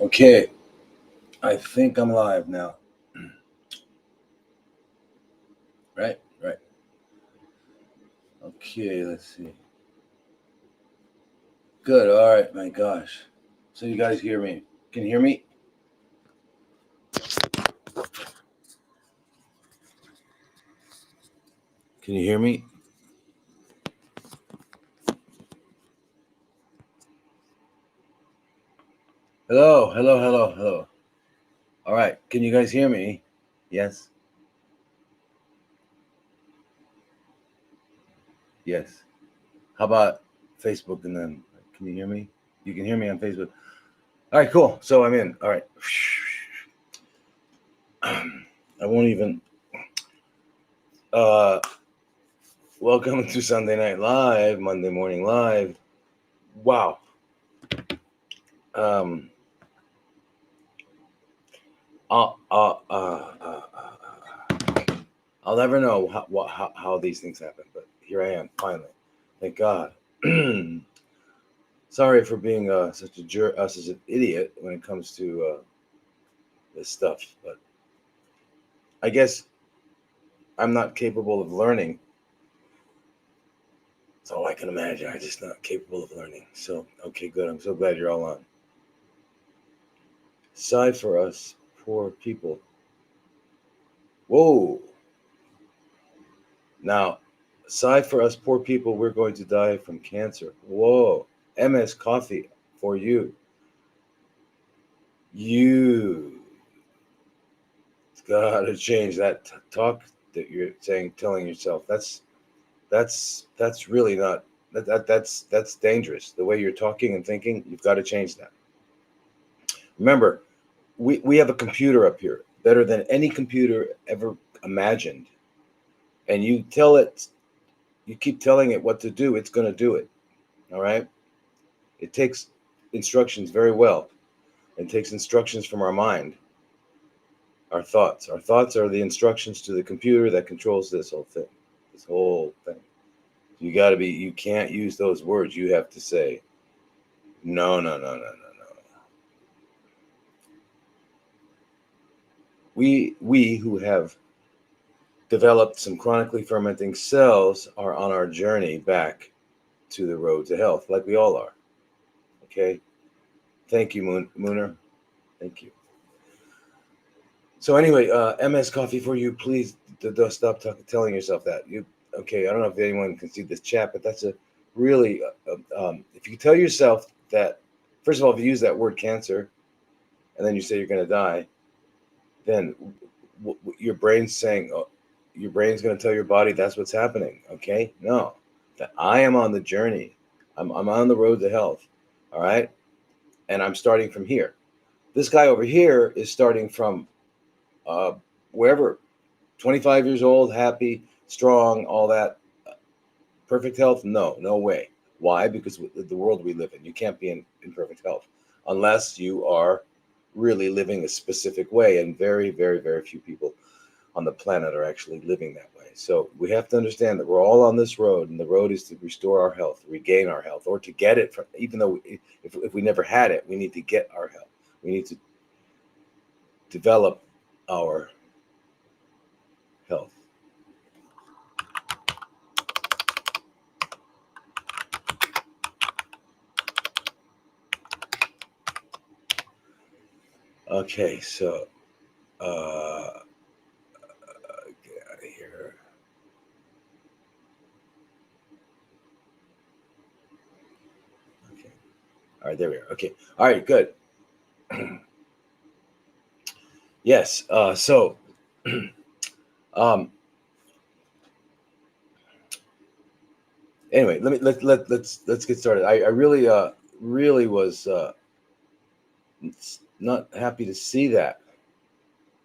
Okay, I think I'm live now. Right, right. Okay, let's see. Good, all right, my gosh. So you guys hear me? Can you hear me? Can you hear me? Hello, hello, hello, hello. All right, can you guys hear me? Yes, yes. How about Facebook and then can you hear me? You can hear me on Facebook. All right, cool. So I'm in. All right. I won't even. Uh, Welcome to Sunday Night Live, Monday Morning Live. Wow. Um, uh, uh, uh, uh, I'll never know how these things happen, but here I am finally. Thank God. Sorry for being such a jerk, such an idiot when it comes to this stuff, but I guess I'm not capable of learning. That's all I can imagine. I'm just not capable of learning. So okay, good. I'm so glad you're all on. Sigh for us, poor people. Whoa. Now, sigh for us poor people, we're going to die from cancer. Whoa. MS Coffee for you. You gotta change that talk that you're saying, telling yourself. That's really not that's dangerous. The way you're talking and thinking, you've got to change that. Remember, we have a computer up here, better than any computer ever imagined. And you keep telling it what to do, it's gonna do it. All right? It takes instructions very well. It takes instructions from our mind, our thoughts. Our thoughts are the instructions to the computer that controls this whole thing. This whole thing. You can't use those words. You have to say, no, no, no, no, no, no. We who have developed some chronically fermenting cells are on our journey back to the road to health, like we all are. Okay? Thank you, Mooner. Thank you. So anyway, MS Coffee for you. Please stop telling yourself that. Okay? I don't know if anyone can see this chat, but that's a really if you tell yourself that, first of all, if you use that word cancer, and then you say you're going to die, then your brain's saying, oh, your brain's going to tell your body that's what's happening. Okay? No, that I am on the journey. I'm on the road to health. All right, and I'm starting from here. This guy over here is starting from wherever, 25 years old, happy, strong, all that. Perfect health? No, no way. Why? Because the world we live in, you can't be in perfect health unless you are really living a specific way. And very, very, very few people on the planet are actually living that way. So we have to understand that we're all on this road, and the road is to restore our health, regain our health, or to get it from, even though if we never had it, we need to get our health. We need to develop our health. Okay, so get out of here. Okay. All right, there we are. Okay. All right, good. Yes. So, um, anyway, let's get started. I really was not happy to see that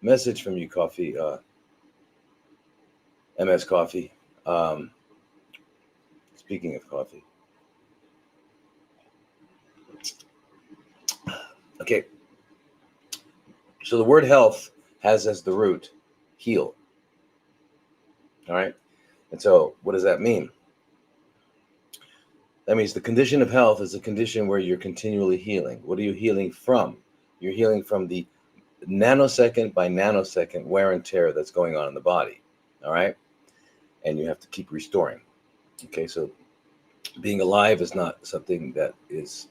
message from you, Coffee, MS Coffee. Um, Speaking of coffee, okay. So the word health has as the root heal. All right, and so what does that mean? That means the condition of health is a condition where you're continually healing. What are you healing from? You're healing from the nanosecond by nanosecond wear and tear that's going on in the body. All right. And you have to keep restoring. Okay. So being alive is not something that is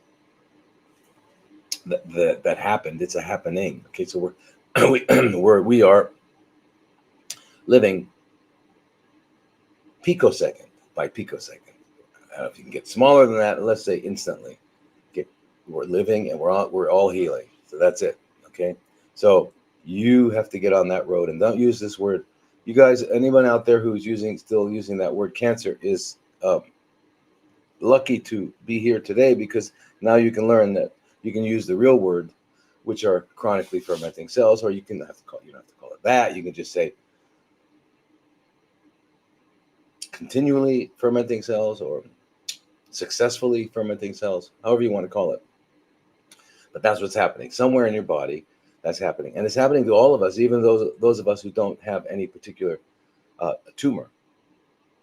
that happened. It's a happening. Okay. So we are living picosecond by picosecond. I don't know if you can get smaller than that. Let's say instantly. We're living and we're all healing. So that's it. Okay. So you have to get on that road, and don't use this word. You guys, anyone out there who's still using that word cancer is lucky to be here today, because now you can learn that you can use the real word, which are chronically fermenting cells, or you don't have to call it that. You can just say continually fermenting cells or successfully fermenting cells, however you want to call it. But that's what's happening somewhere in your body. That's happening, and it's happening to all of us, even those of us who don't have any particular tumor.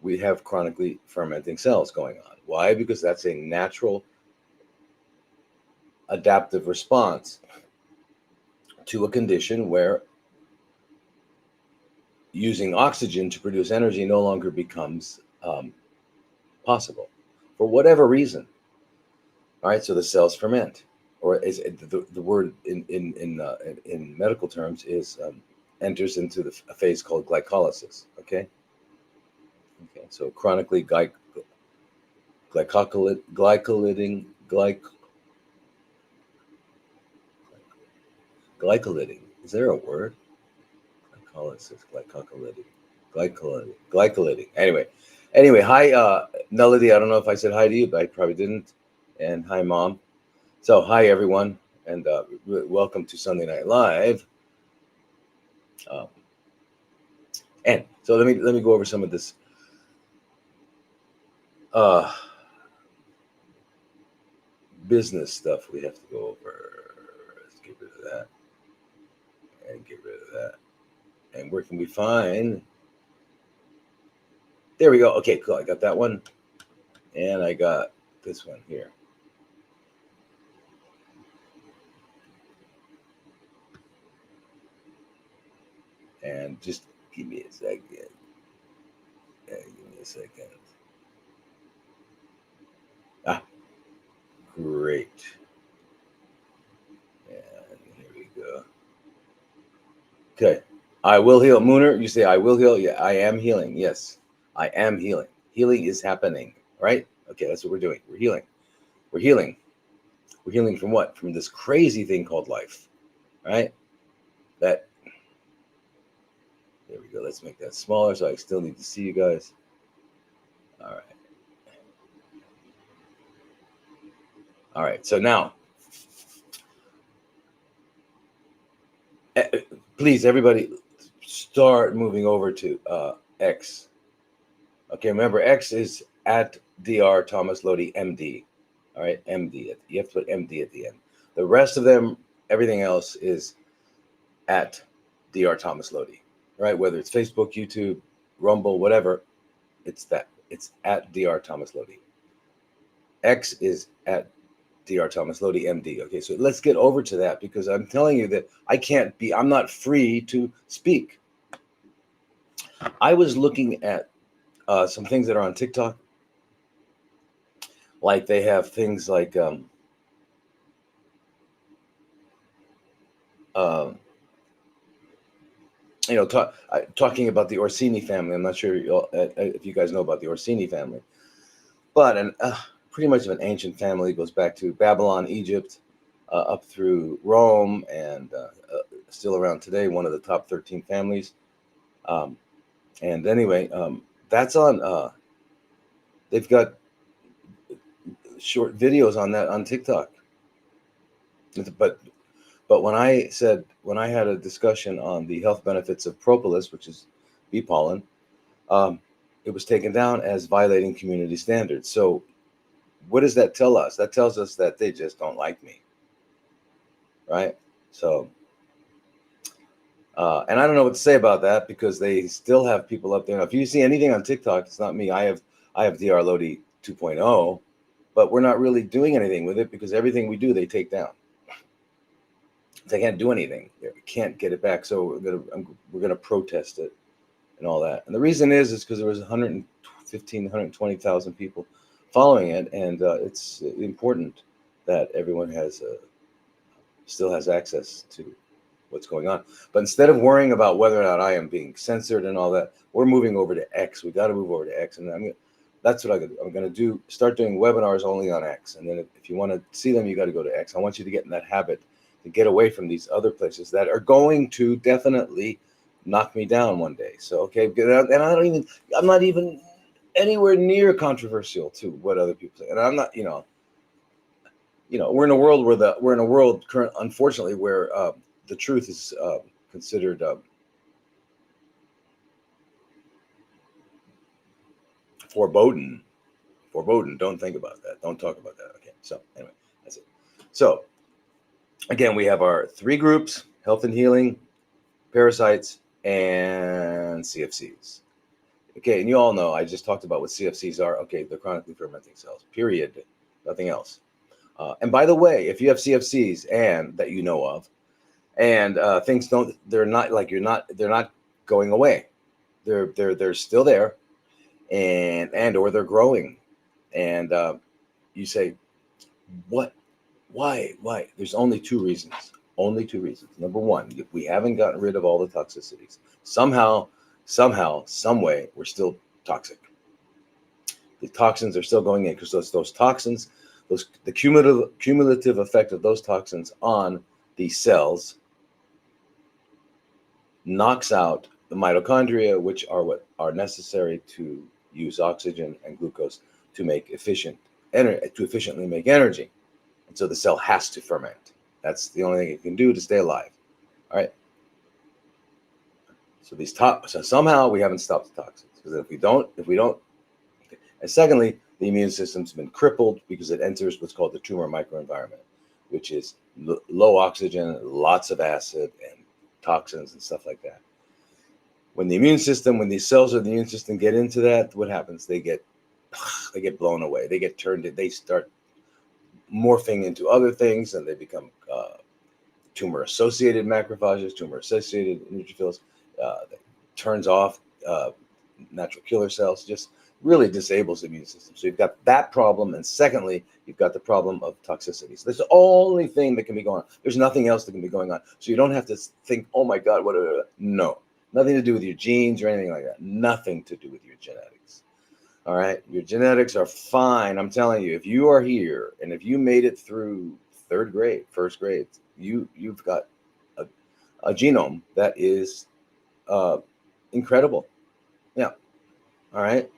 We have chronically fermenting cells going on. Why? Because that's a natural adaptive response to a condition where using oxygen to produce energy no longer becomes possible for whatever reason. All right, so the cells ferment, or is the word in medical terms is enters into a phase called glycolysis. Okay, so chronically glycolytic. Is there a word? Glycolytic. Anyway. Hi, Melody. I don't know if I said hi to you, but I probably didn't. And hi, Mom. So hi, everyone, and welcome to Sunday Night Live. And so let me go over some of this business stuff we have to go over. Let's get rid of that and get rid of that. And where can we find? There we go. Okay, cool. I got that one, and I got this one here. And just give me a second. Great. And here we go. Okay. I will heal. Mooner, you say I will heal. Yeah, I am healing. Yes, I am healing. Healing is happening, right? Okay, that's what we're doing. We're healing. We're healing. We're healing from what? From this crazy thing called life, right? There we go. Let's make that smaller so I still need to see you guys. All right. All right. So now, please, everybody, start moving over to X. Okay, remember, X is at Dr. Thomas Lodi, MD. All right, MD. You have to put MD at the end. The rest of them, everything else is at Dr. Thomas Lodi. Right, whether it's Facebook, YouTube, Rumble, whatever, it's that. It's at Dr. Thomas Lodi. X is at Dr. Thomas Lodi, MD. Okay, so let's get over to that, because I'm telling you that I'm not free to speak. I was looking at some things that are on TikTok. Like they have things like talking about the Orsini family. I'm not sure if you guys know about the Orsini family, but pretty much of an ancient family. It goes back to Babylon, Egypt, up through Rome, and still around today, one of the top 13 families. And anyway, that's on, they've got short videos on that on TikTok. But when I had a discussion on the health benefits of propolis, which is bee pollen, it was taken down as violating community standards. So what does that tell us? That tells us that they just don't like me, right? So, and I don't know what to say about that, because they still have people up there. Now, if you see anything on TikTok, it's not me. I have Dr. Lodi 2.0, but we're not really doing anything with it, because everything we do, they take down. They can't do anything. They can't get it back. So we're gonna protest it and all that. And the reason is because there was 115, 120,000 people following it, and it's important that everyone still has access to what's going on. But instead of worrying about whether or not I am being censored and all that, we're moving over to X. We got to move over to X, and that's what I'm going to do. Start doing webinars only on X, and then if you want to see them, you got to go to X. I want you to get in that habit to get away from these other places that are going to definitely knock me down one day. So okay, and I'm not even anywhere near controversial to what other people say, and I'm not, we're in a world unfortunately, where the truth is considered foreboding. Don't think about that. Don't talk about that. Okay. So anyway, that's it. So again, we have our three groups: health and healing, parasites, and CFCs. Okay, and you all know I just talked about what CFCs are. Okay, they're chronically fermenting cells. Period. Nothing else. And by the way, if you have CFCs and that you know of, and they're not going away. They're still there, or they're growing. And you say, what? Why? There's only two reasons. Only two reasons. Number one, we haven't gotten rid of all the toxicities. Somehow, some way, we're still toxic. The toxins are still going in because those toxins, the cumulative effect of those toxins on the cells knocks out the mitochondria, which are what are necessary to use oxygen and glucose to efficiently make energy. And so the cell has to ferment. That's the only thing it can do to stay alive. All right. So somehow we haven't stopped the toxins, because if we don't, and secondly, the immune system's been crippled because it enters what's called the tumor microenvironment, which is low oxygen, lots of acid, and toxins and stuff like that. When these cells of the immune system get into that, what happens? They get blown away. They start morphing into other things, and they become tumor-associated macrophages, tumor-associated neutrophils. That turns off natural killer cells, just really disables the immune system. So you've got that problem, and secondly, you've got the problem of toxicities. That's the only thing that can be going on. There's nothing else that can be going on. So you don't have to think, oh my God, no. Nothing to do with your genes or anything like that. Nothing to do with your genetics. All right? Your genetics are fine. I'm telling you, if you are here and if you made it through third grade, first grade, you've got a genome that is incredible. Yeah. All right.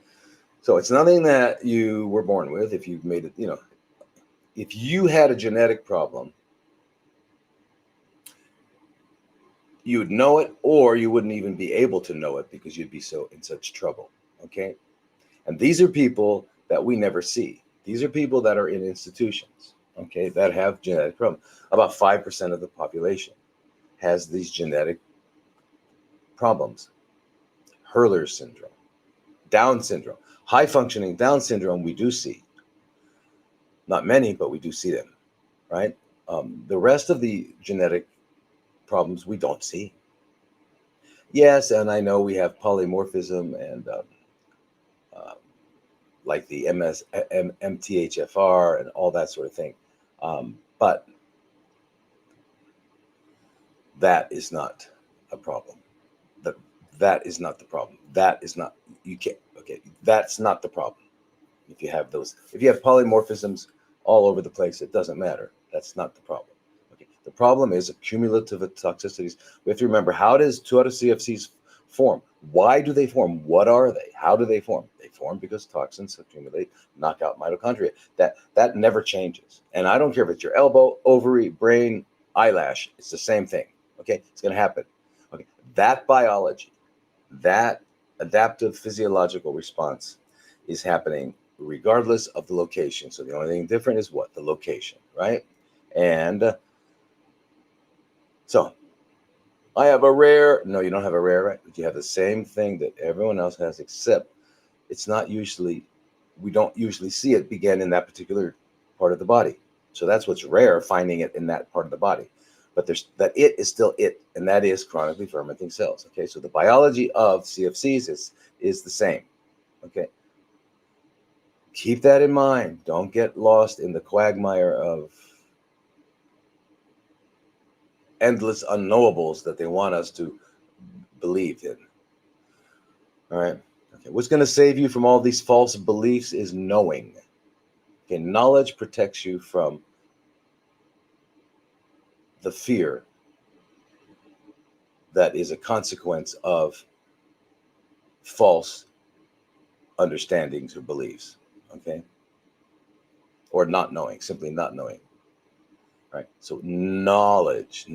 So it's nothing that you were born with. If you've made it, if you had a genetic problem, you would know it, or you wouldn't even be able to know it because you'd be in such trouble. Okay. And these are people that we never see. These are people that are in institutions, okay, that have genetic problems. About 5% of the population has these genetic problems. Hurler's syndrome, Down syndrome, high functioning Down syndrome, we do see. Not many, but we do see them, right? The rest of the genetic problems we don't see. Yes, and I know we have polymorphism and like the MTHFR and all that sort of thing. But that is not a problem. That is not the problem. That's not the problem. If you have polymorphisms all over the place, it doesn't matter. That's not the problem. Okay. The problem is cumulative toxicities. We have to remember, how do CFCs form? Why do they form? What are they? How do they form? They form because toxins accumulate, knock out mitochondria. That never changes. And I don't care if it's your elbow, ovary, brain, eyelash. It's the same thing. Okay, it's going to happen. Okay, that biology, that adaptive physiological response is happening regardless of the location. So the only thing different is what? The location, right? And so I have a rare, no, you don't have a rare, right? But you have the same thing that everyone else has, except we don't usually see it begin in that particular part of the body. So that's what's rare, finding it in that part of the body. but that it is still it, and that is chronically fermenting cells. Okay, so the biology of CFCs is the same. Okay, keep that in mind. Don't get lost in the quagmire of endless unknowables that they want us to believe in. All right. Okay. What's going to save you from all these false beliefs is knowing. Okay. Knowledge protects you from the fear that is a consequence of false understandings or beliefs. Okay. Or not knowing, simply not knowing. Right. So knowledge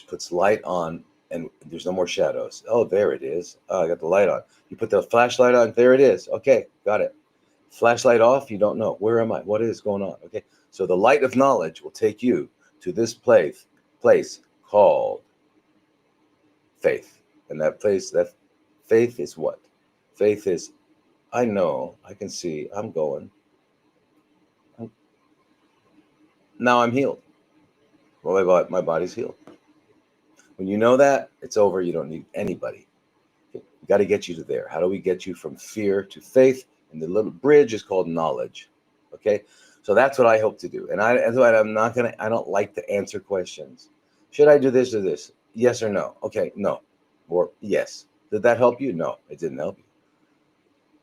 puts light on, and there's no more shadows. Oh, there it is. Oh, I got the light on. You put the flashlight on. There it is. Okay. Got it. Flashlight off, you don't know. Where am I? What is going on? Okay. So the light of knowledge will take you to this place called faith. And that faith is what? Faith is, I know, I can see, I'm going. Now I'm healed. Well, my body's healed. When you know that, it's over. You don't need anybody. Okay. We got to get you to there. How do we get you from fear to faith? And the little bridge is called knowledge. Okay. So that's what I hope to do. And I don't like to answer questions. Should I do this or this? Yes or no? Okay, no. Or yes. Did that help you? No, it didn't help you.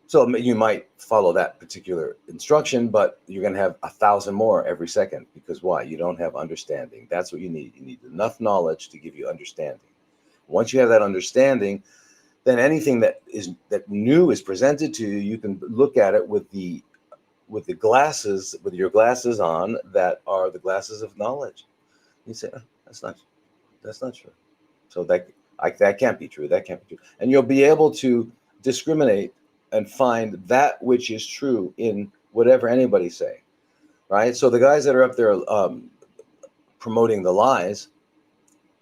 So you might follow that particular instruction, but you're going to have 1,000 more every second. Because why? You don't have understanding. That's what you need. You need enough knowledge to give you understanding. Once you have that understanding, then anything that new is presented to you, you can look at it with your glasses on that are the glasses of knowledge. You say, oh, that's not true. So that can't be true. That can't be true. And you'll be able to discriminate and find that which is true in whatever anybody's saying, right? So the guys that are up there promoting the lies,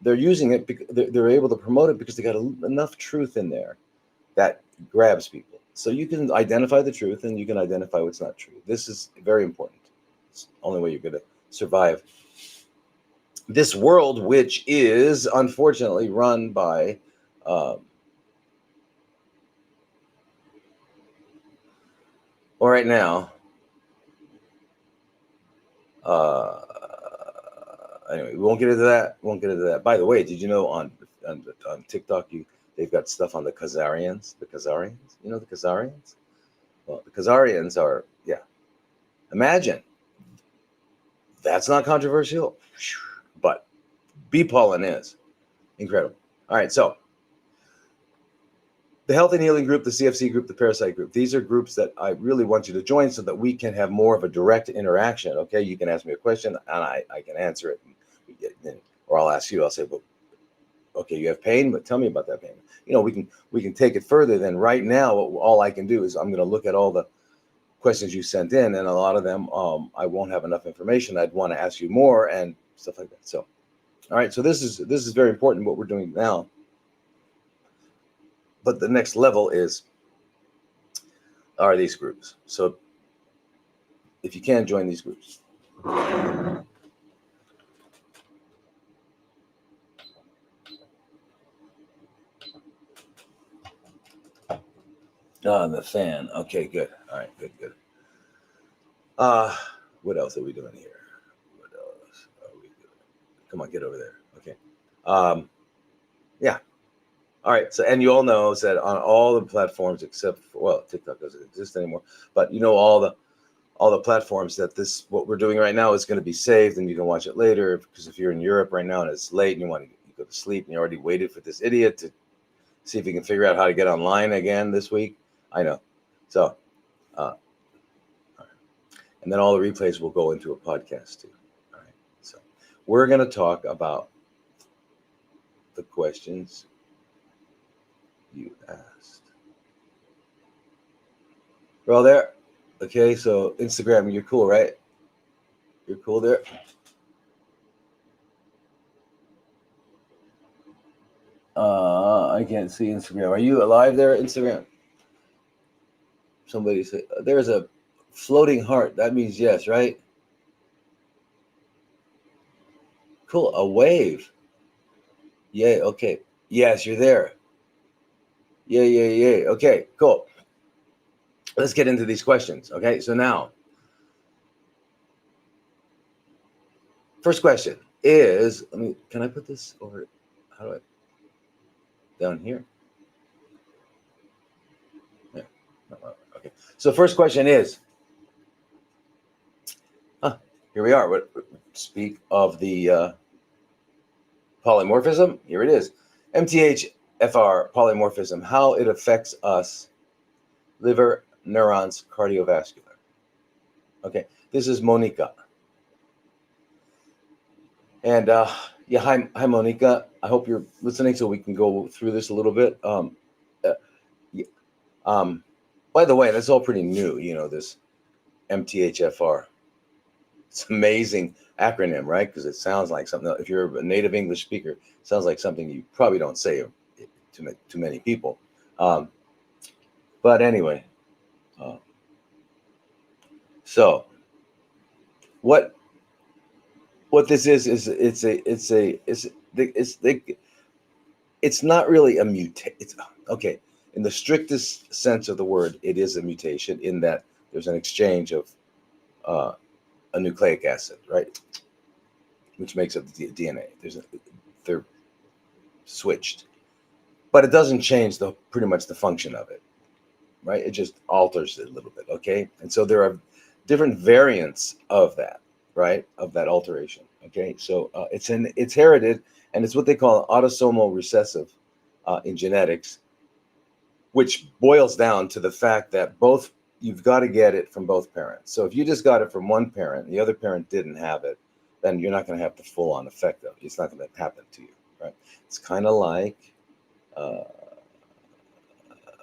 they're using it because they're able to promote it because they got enough truth in there that grabs people. So you can identify the truth and you can identify what's not true. This is very important. It's the only way you're going to survive this world, which is unfortunately run by well, right now. Anyway, we won't get into that. By the way, did you know on TikTok they've got stuff on the Khazarians? The Khazarians, you know the Khazarians? Well, the Khazarians are, yeah. Imagine that's not controversial, but bee pollen is incredible. All right, so the Health and Healing Group, the CFC group, the Parasite group. These are groups that I really want you to join so that we can have more of a direct interaction. Okay, you can ask me a question and I can answer it, or I'll ask you. I'll say, well, okay, you have pain, but tell me about that pain. You know, we can take it further. Than right now, all I can do is I'm going to look at all the questions you sent in, and a lot of them I won't have enough information. I'd want to ask you more and stuff like that. So, all right, so this is very important what we're doing now. But the next level are these groups. So if you can join these groups. The fan. Okay, good. All right, good. What else are we doing here? What else are we doing? Come on, get over there. Okay. Yeah. All right. So, and you all know that on all the platforms except for, well, TikTok doesn't exist anymore, but you know all the platforms that what we're doing right now is going to be saved, and you can watch it later. Because if you're in Europe right now and it's late and you want to go to sleep and you already waited for this idiot to see if he can figure out how to get online again this week, I know. So, and then all the replays will go into a podcast too. All right. So we're going to talk about the questions you asked. We're all there. Okay, so Instagram, you're cool, right? You're cool there? I can't see Instagram. Are you alive there, Instagram? Somebody said there's a floating heart. That means yes, right? Cool. A wave. Yay. Okay. Yes, you're there. Yay, yay, yay. Okay, cool. Let's get into these questions. Okay, so now, first question is, can I put this over? How do I? Down here? Yeah. Okay. So first question is, here we are. Speak of the polymorphism. Here it is. MTHFR polymorphism, how it affects us, liver, neurons, cardiovascular. Okay, this is Monica. And yeah, hi, Monica. I hope you're listening so we can go through this a little bit. By the way, that's all pretty new, this MTHFR. It's an amazing acronym, right? Because it sounds like something, if you're a native English speaker, it sounds like something you probably don't say to many people. But anyway, so what this is it's not really a mutation. It's okay. In the strictest sense of the word, it is a mutation in that there's an exchange of a nucleic acid, right, which makes up the DNA. They're switched, but it doesn't change pretty much the function of it, right? It just alters it a little bit, okay? And so there are different variants of that, right, of that alteration, okay? So it's herited, and it's what they call autosomal recessive in genetics, which boils down to the fact that you've got to get it from both parents. So if you just got it from one parent, and the other parent didn't have it, then you're not going to have the full-on effect of it. It's not going to happen to you, right? It's kind of like,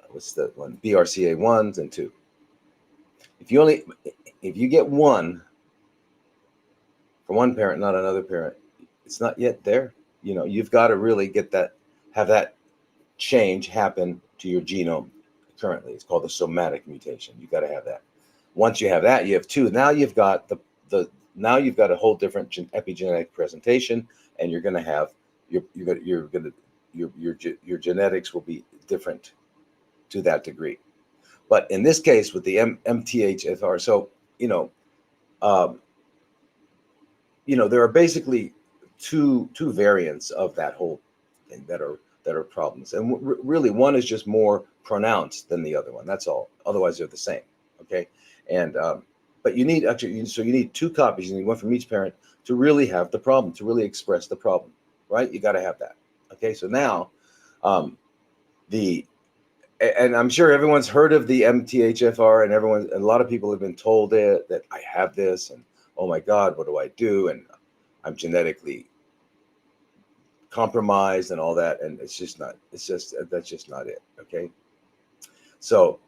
what's that one? BRCA1s and 2. If you get one from one parent, not another parent, it's not yet there. You've got to really have that change happen to your genome currently. It's called the somatic mutation. You've got to have that. Once you have that, you have 2. Now you've got now you've got a whole different epigenetic presentation, and you're going to have your genetics will be different to that degree. But in this case, with the MTHFR, so there are basically two variants of that whole thing that are problems, and really one is just more pronounced than the other one. That's all. Otherwise, they're the same. Okay, and but you need you need 2 copies. You need one from each parent to really have the problem, to really express the problem, right? You got to have that. Okay, so now and I'm sure everyone's heard of the MTHFR, and a lot of people have been told that I have this, and oh my God, what do I do? And I'm genetically compromised and all that, and that's just not it. Okay, so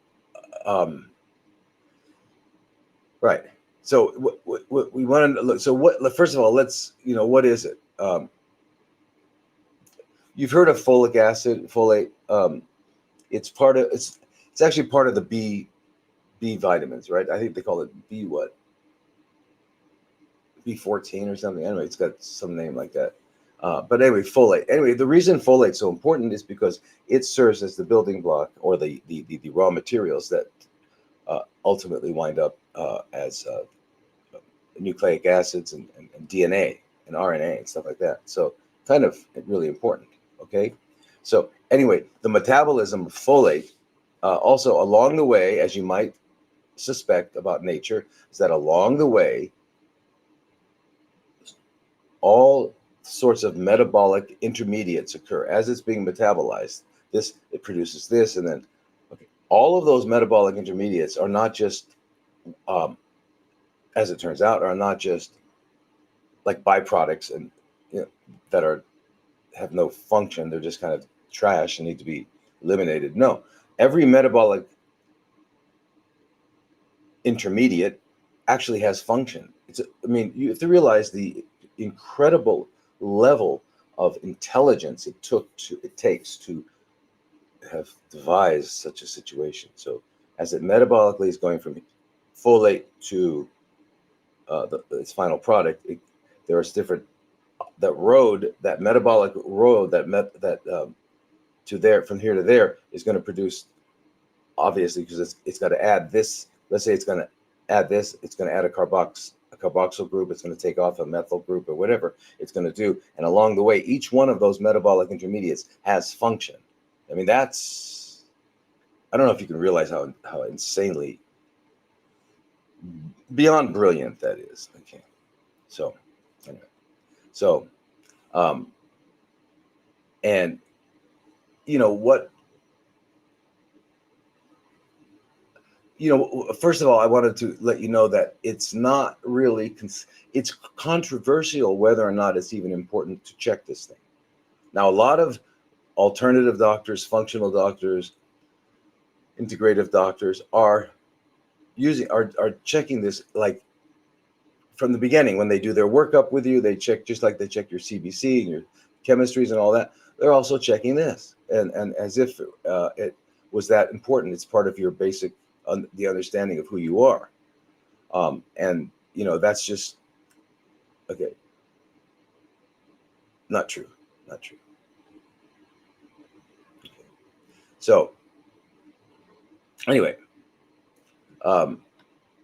right. So what we want to look. So first of all, let's what is it? You've heard of folic acid, folate. It's actually part of the B vitamins, right? I think they call it B what? B14 or something. Anyway, it's got some name like that. But anyway, folate. Anyway, the reason folate's so important is because it serves as the building block, or the raw materials that ultimately wind up as nucleic acids and DNA and RNA and stuff like that. So kind of really important. Okay. So anyway, the metabolism of folate also along the way, as you might suspect about nature, is that along the way, all sorts of metabolic intermediates occur as it's being metabolized. It produces this, and then all of those metabolic intermediates are not just, as it turns out, are not just like byproducts and that have no function. They're just kind of trash and need to be eliminated. No, every metabolic intermediate actually has function. You have to realize the incredible level of intelligence it takes to have devised such a situation. So as it metabolically is going from folate to its final product, there's different road, that metabolic road to there, from here to there, is going to produce, obviously, because it's got to add this. Let's say it's going to add this. It's going to add a carboxyl group. It's going to take off a methyl group, or whatever it's going to do. And along the way, each one of those metabolic intermediates has function. I mean, I don't know if you can realize how insanely beyond brilliant that is. Okay, so anyway, and what. First of all, I wanted to let you know that it's not really, it's controversial whether or not it's even important to check this thing. Now, a lot of alternative doctors, functional doctors, integrative doctors are checking this, like, from the beginning. When they do their workup with you, they check, just like they check your CBC and your chemistries and all that. They're also checking this, and as if it was that important. It's part of your basic the understanding of who you are, and that's just okay. Not true. Okay. So anyway, but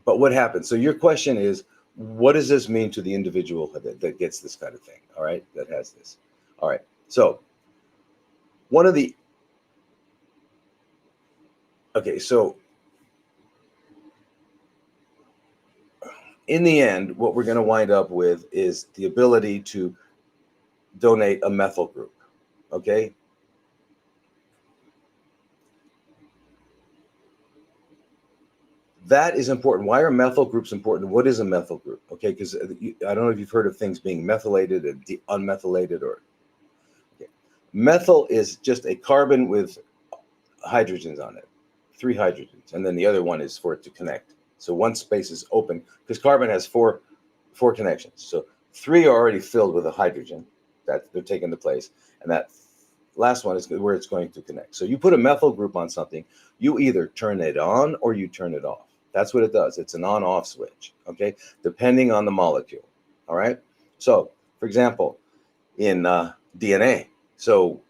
what happens? So your question is, what does this mean to the individual that gets this kind of thing? All right, that has this. All right. So so in the end, what we're going to wind up with is the ability to donate a methyl group. Okay. That is important. Why are methyl groups important? What is a methyl group? Okay, because I don't know if you've heard of things being methylated and unmethylated, or okay. Methyl is just a carbon with hydrogens on it, 3 hydrogens, and then the other one is for it to connect. So one space is open because carbon has four connections. So 3 are already filled with a hydrogen that they're taking the place, and that last one is where it's going to connect. So you put a methyl group on something, you either turn it on or you turn it off. That's what it does. It's an on-off switch, okay, depending on the molecule. All right. So, for example, in DNA, so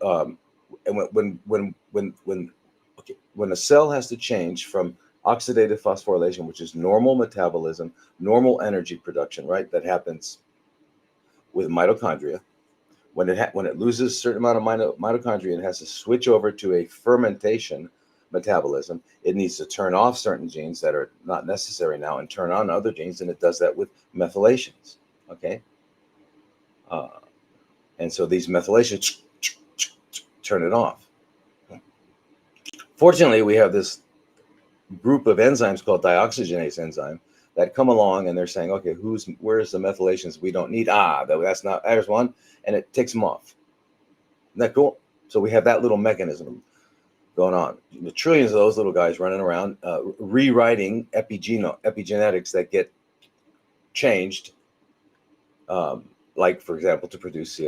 when a cell has to change from oxidative phosphorylation, which is normal metabolism, normal energy production, right? That happens with mitochondria. When it loses a certain amount of mitochondria, it has to switch over to a fermentation metabolism. It needs to turn off certain genes that are not necessary now and turn on other genes, and it does that with methylations. Okay, and so these methylations turn it off. Fortunately, we have this group of enzymes called dioxygenase enzyme that come along, and they're saying, okay, where's the methylations we don't need? That's not, there's one, and it takes them off. Isn't that cool? So we have that little mechanism going on. The trillions of those little guys running around, rewriting epigenetics that get changed, like, for example, to produce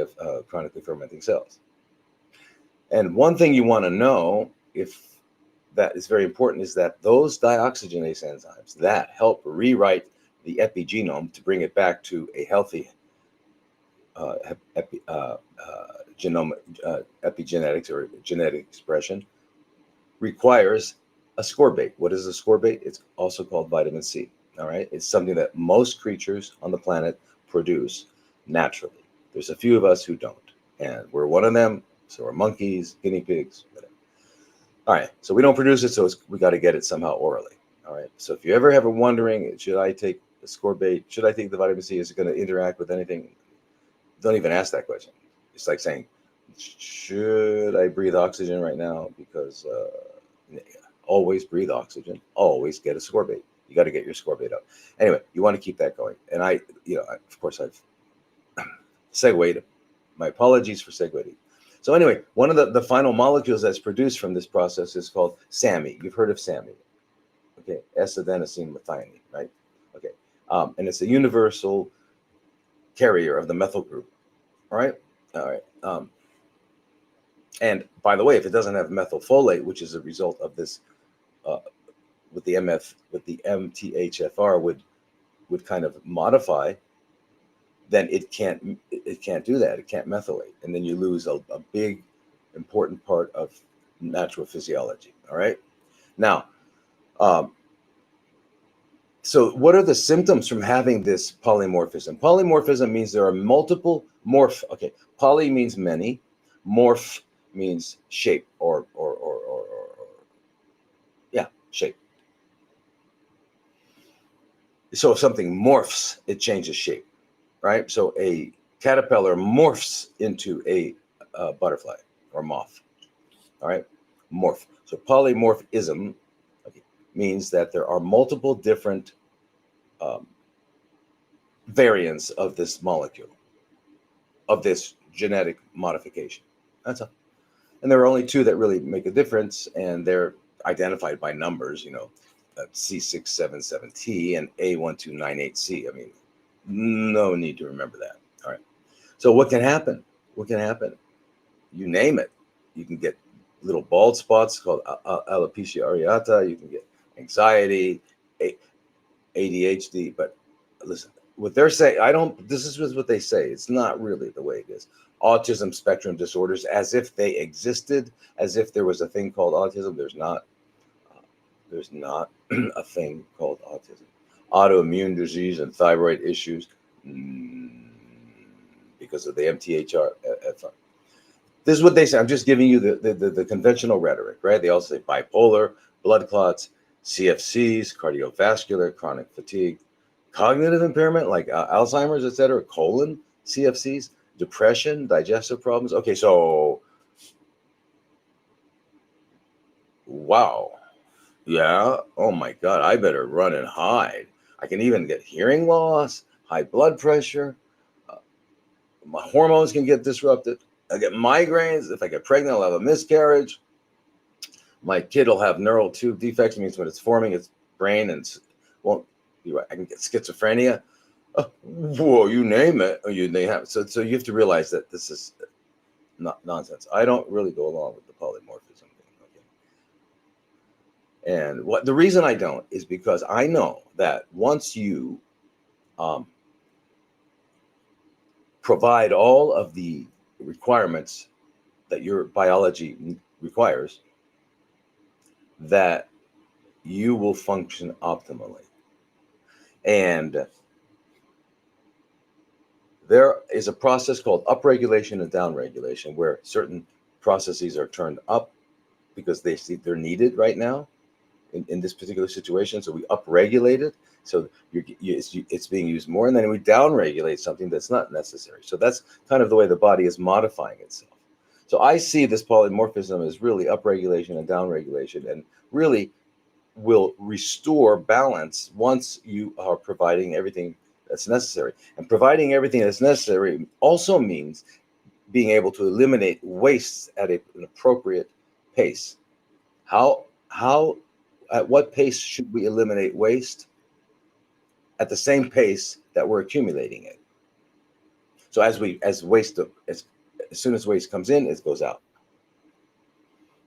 chronically fermenting cells. And one thing you want to know, if that is very important, is that those dioxygenase enzymes that help rewrite the epigenome to bring it back to a healthy epigenetics or genetic expression requires a ascorbate. What is a ascorbate? It's also called vitamin C. All right, it's something that most creatures on the planet produce naturally. There's a few of us who don't, and we're one of them. So are monkeys, guinea pigs, whatever. All right, so we don't produce it, so we got to get it somehow orally. All right, so if you ever have a wondering, should I take ascorbate? Should I take the vitamin C? Is it going to interact with anything? Don't even ask that question. It's like saying, should I breathe oxygen right now? Because always breathe oxygen. Always get ascorbate. You got to get your ascorbate up. Anyway, you want to keep that going. And of course, I've segued. My apologies for segueing. So anyway, one of the final molecules that's produced from this process is called SAMe. You've heard of SAMe, okay? S-adenosine methionine, right? Okay, and it's a universal carrier of the methyl group. All right. And by the way, if it doesn't have methylfolate, which is a result of this, with the MTHFR would kind of modify then it can't do that. It can't methylate, and then you lose a big important part of natural physiology. All right. Now, so what are the symptoms from having this polymorphism? Polymorphism means there are multiple morph. Okay, poly means many, morph means shape or yeah, shape. So if something morphs, it changes shape, right? So a caterpillar morphs into a butterfly or moth. All right, morph. So polymorphism means that there are multiple different variants of this molecule, of this genetic modification. That's all. And there are only two that really make a difference, and they're identified by numbers, C677T and A1298C. I mean, no need to remember that. All right. So what can happen? What can happen? You name it. You can get little bald spots called alopecia areata. You can get anxiety, ADHD. But listen, what they're saying, this is what they say. It's not really the way it is. Autism spectrum disorders, as if they existed, as if there was a thing called autism. There's not. There's not a thing called autism. Autoimmune disease and thyroid issues because of the MTHFR. This is what they say. I'm just giving you the conventional rhetoric, right? They also say bipolar, blood clots, CFCs, cardiovascular, chronic fatigue, cognitive impairment like Alzheimer's, etc., colon, CFCs, depression, digestive problems. Okay, so, wow. Yeah, oh my God, I better run and hide. I can even get hearing loss, high blood pressure. My hormones can get disrupted. I get migraines. If I get pregnant, I'll have a miscarriage. My kid will have neural tube defects, means when it's forming its brain and won't be right. I can get schizophrenia. Whoa, you name it. They have. So you have to realize that this is not nonsense. I don't really go along with the polymorphism thing. Okay? And the reason I don't is because I know that once you provide all of the requirements that your biology requires, that you will function optimally. And there is a process called upregulation and downregulation, where certain processes are turned up because they're needed right now in this particular situation. So we upregulate it, so it's being used more, and then we downregulate something that's not necessary. So that's kind of the way the body is modifying itself. So I see this polymorphism as really upregulation and downregulation, and really will restore balance once you are providing everything that's necessary. And providing everything that's necessary also means being able to eliminate waste at an appropriate pace. At what pace should we eliminate waste? At the same pace that we're accumulating it. So as soon as waste comes in, it goes out.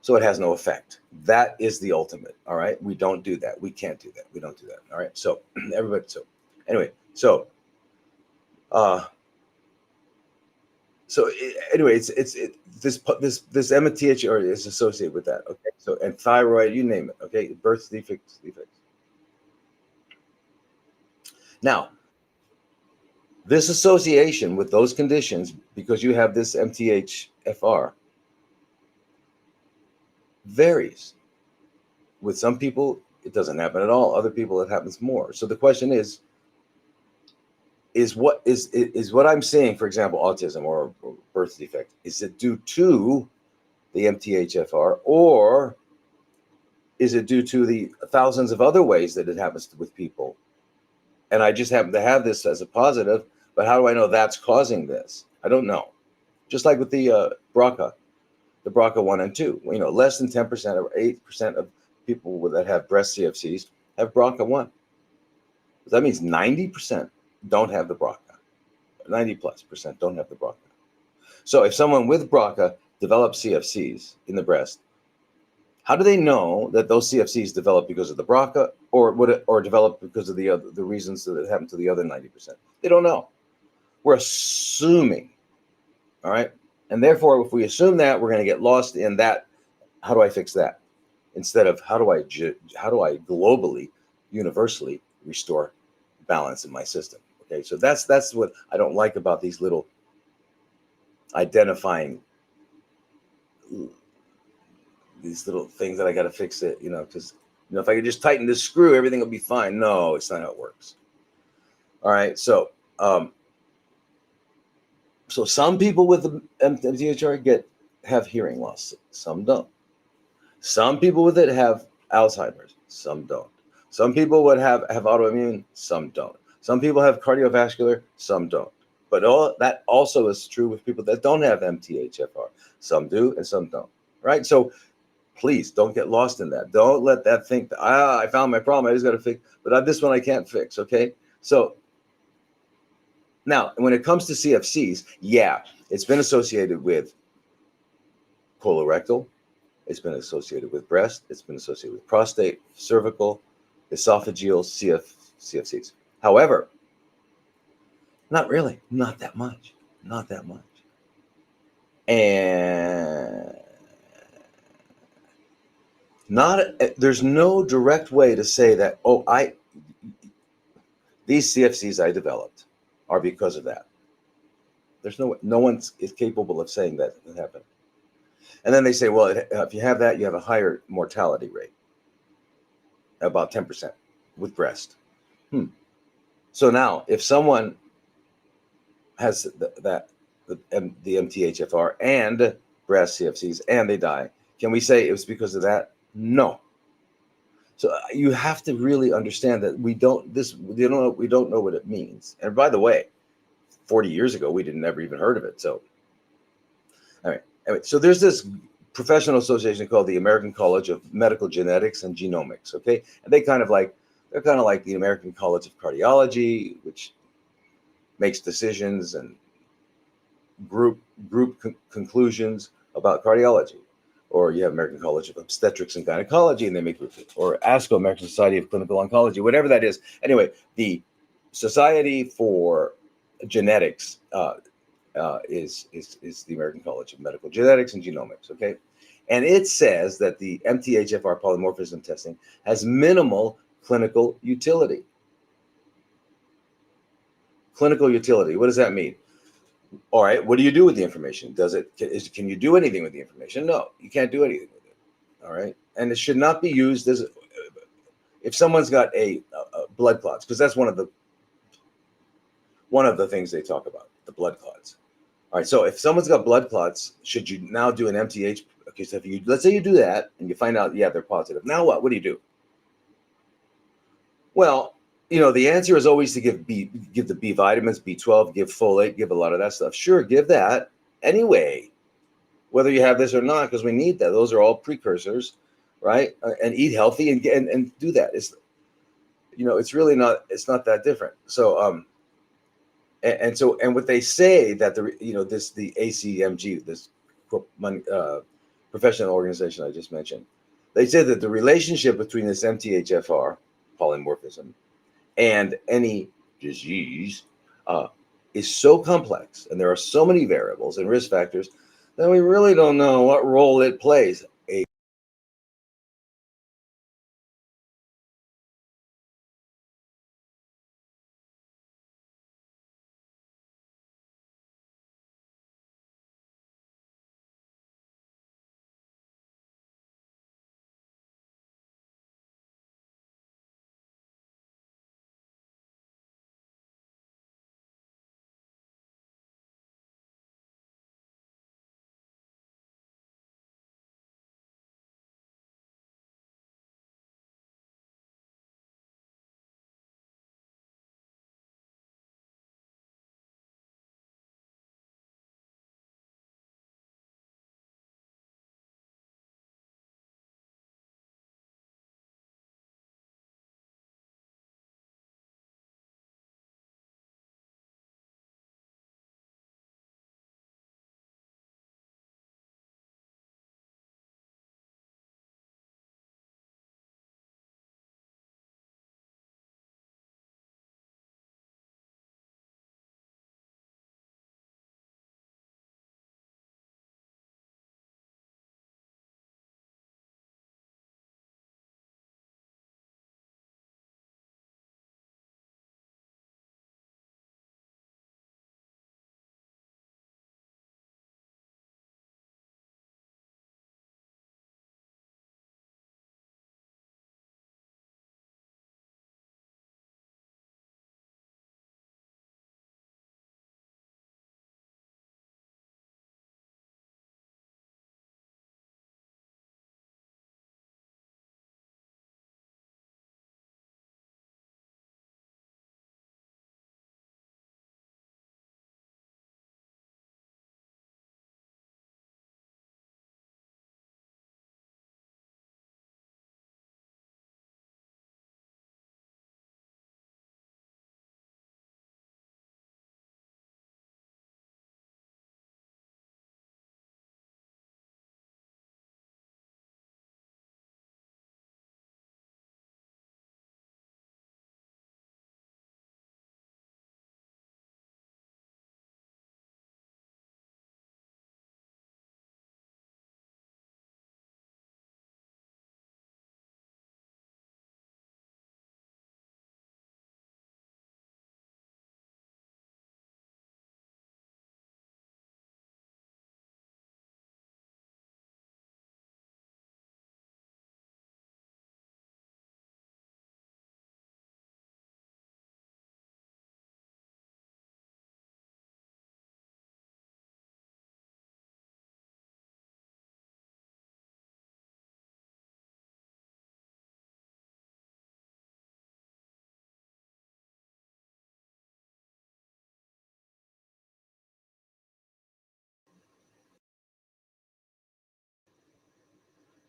So it has no effect. That is the ultimate. All right. We don't do that. We can't do that. We don't do that. All right. So everybody. So anyway. So anyway, this MTHFR is associated with that. Okay. So, and thyroid, you name it. Okay. Birth defects. Now, this association with those conditions, because you have this MTHFR, varies. With some people, it doesn't happen at all. Other people, it happens more. So the question is what I'm saying, for example, autism or birth defect, is it due to the MTHFR, or is it due to the thousands of other ways that it happens with people? And I just happen to have this as a positive, but how do I know that's causing this? I don't know. Just like with the BRCA, the BRCA 1 and 2, less than 10% or 8% of people that have breast CFCs have BRCA 1. That means 90% don't have the BRCA. 90+% don't have the BRCA. So if someone with BRCA develops CFCs in the breast, how do they know that those CFCs develop because of the BRCA, or develop because of the reasons that it happened to the other 90%? They don't know. We're assuming, all right? And therefore, if we assume that, we're going to get lost in that. How do I fix that? Instead of how do I globally, universally restore balance in my system? Okay, so that's what I don't like about these little identifying these little things that I got to fix it, because if I could just tighten this screw, everything will be fine. No, it's not how it works. All right, so some people with the MTHFR have hearing loss, some don't. Some people with it have Alzheimer's, some don't. Some people would have autoimmune, some don't. Some people have cardiovascular, some don't. But all that also is true with people that don't have MTHFR. Some do and some don't. Right? So please don't get lost in that. Don't let that think that, I found my problem, I just got to fix, but this one I can't fix. Okay? So now, when it comes to CFCs, yeah, it's been associated with colorectal. It's been associated with breast. It's been associated with prostate, cervical, esophageal, CFCs. However, not really, not that much, not that much. And there's no direct way to say that, these CFCs I developed are because of that. There's no one is capable of saying that happened. And then they say, well, if you have that, you have a higher mortality rate, about 10% with breast. So now, if someone has the MTHFR and breast CFCs and they die, can we say it was because of that? No. So you have to really understand that we don't know what it means. And by the way, 40 years ago, we didn't ever even heard of it. So, all right. Anyway, so there's this professional association called the American College of Medical Genetics and Genomics. Okay, and they're kind of like the American College of Cardiology, which makes decisions and group conclusions about cardiology. Or you have American College of Obstetrics and Gynecology, and they make, or ASCO, American Society of Clinical Oncology, whatever that is. Anyway, the Society for Genetics is the American College of Medical Genetics and Genomics. Okay, and it says that the MTHFR polymorphism testing has minimal clinical utility. Clinical utility. What does that mean? All right, what do you do with the information? Can you do anything with the information? No, you can't do anything with it. All right, and it should not be used as if someone's got a blood clots, because that's one of the things they talk about, the blood clots. All right, so if someone's got blood clots, should you now do an MTH? Okay, so let's say you do that and you find out, yeah, they're positive. Now what? What do you do? Well, the answer is always to give the B vitamins, B12, give folate, give a lot of that stuff. Sure, give that anyway, whether you have this or not, because we need that. Those are all precursors, right? And eat healthy and do that. It's really not. It's not that different. So and what they say that the ACMG, this professional organization I just mentioned, they said that the relationship between this MTHFR polymorphism and any disease is so complex, and there are so many variables and risk factors that we really don't know what role it plays.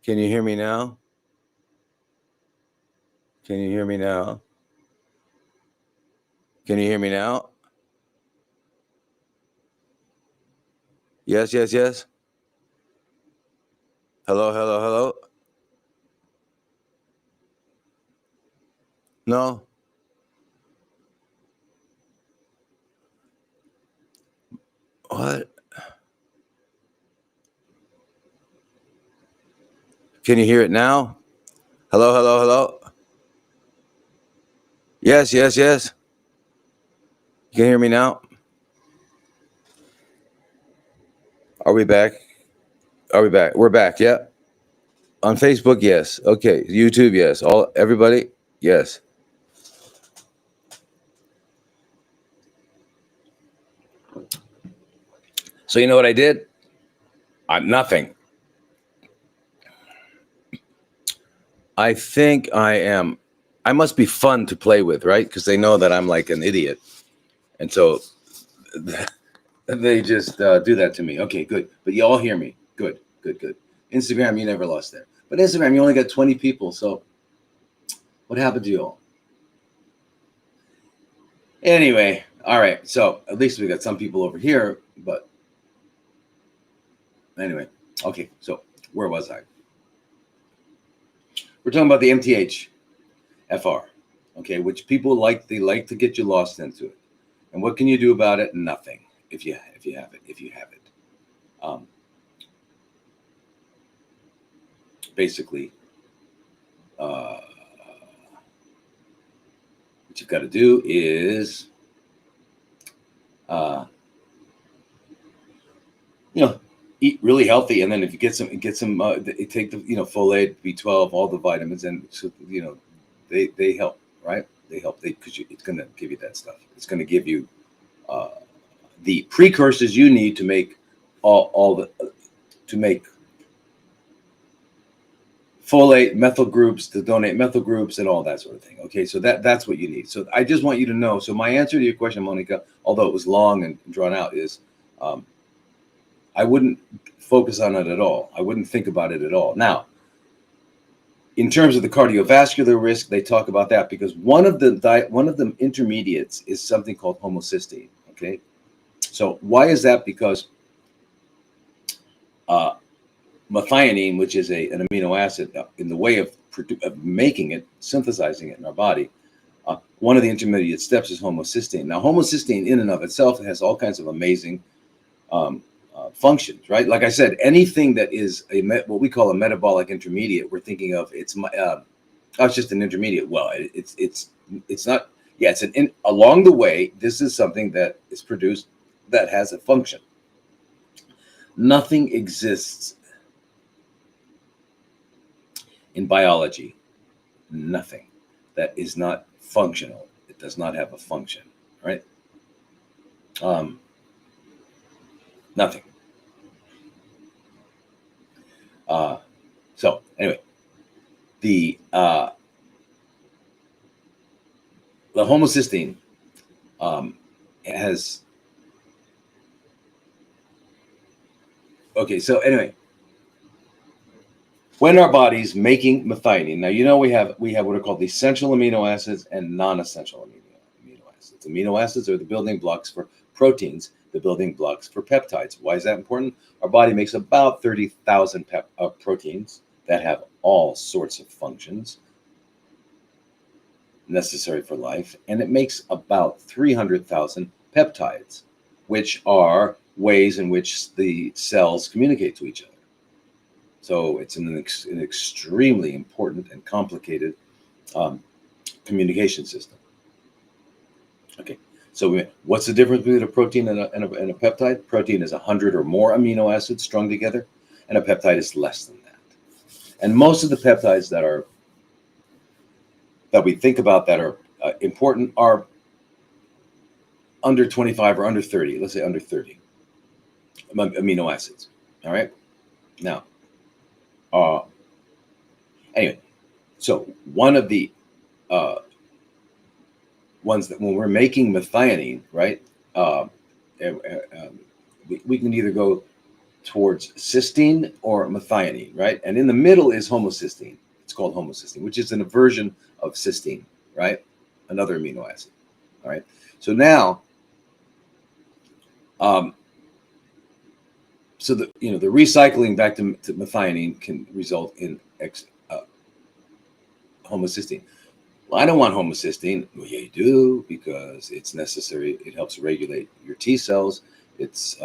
Can you hear me now? Can you hear me now? Can you hear me now? Yes, yes, yes. Hello, hello, hello. No? What? Can you hear it now? Hello, hello, hello. Yes, yes, yes. You can hear me now? Are we back? Are we back? We're back, yeah. On Facebook, yes. Okay. YouTube, yes. All everybody, yes. So you know what I did? Nothing. I think I must be fun to play with, right? Because they know that I'm like an idiot. And so they just do that to me. Okay, good. But you all hear me. Good, good, good. Instagram, you never lost there. But Instagram, you only got 20 people. So what happened to you all? Anyway, all right. So at least we got some people over here. But anyway, okay. So where was I? We're talking about the MTHFR, okay, which people they like to get you lost into it. And what can you do about it? Nothing. If you have it. Basically, what you've got to do is, eat really healthy, and then if you get some, take the folate, B12, all the vitamins, and so they help, right? They help because it's going to give you that stuff. It's going to give you the precursors you need to make to make folate, methyl groups, to donate methyl groups, and all that sort of thing. Okay, so that's what you need. So I just want you to know. So my answer to your question, Monica, although it was long and drawn out, is I wouldn't focus on it at all. I wouldn't think about it at all. Now, in terms of the cardiovascular risk, they talk about that because one of the intermediates is something called homocysteine. Okay, so why is that? Because methionine, which is an amino acid, in the way of making it, synthesizing it in our body, one of the intermediate steps is homocysteine. Now, homocysteine in and of itself has all kinds of amazing functions, right? Like I said, anything that is what we call a metabolic intermediate, we're thinking of it's just an intermediate. Well, it's not. Yeah, along the way. This is something that is produced that has a function. Nothing exists in biology, nothing that is not functional. It does not have a function, right? Nothing. So anyway, the homocysteine has. Okay, so anyway, when our body's making methionine, now we have what are called essential amino acids and non-essential amino acids. Amino acids are the building blocks for proteins, the building blocks for peptides. Why is that important? Our body makes about 30,000 proteins that have all sorts of functions necessary for life, and it makes about 300,000 peptides, which are ways in which the cells communicate to each other. So it's an extremely important and complicated communication system. Okay, so what's the difference between a protein and a peptide? Protein is 100 or more amino acids strung together, and a peptide is less than that. And most of the peptides that we think about that are important are under 25 or under 30. Let's say under 30 amino acids. All right. Now, anyway, so one of the ones that when we're making methionine, right, we can either go towards cysteine or methionine, right? And in the middle is homocysteine. It's called homocysteine, which is an inversion of cysteine, right? Another amino acid. All right. So now, so the recycling back to methionine can result in homocysteine. Well, I don't want homocysteine. Well, yeah, you do, because it's necessary. It helps regulate your T cells. It's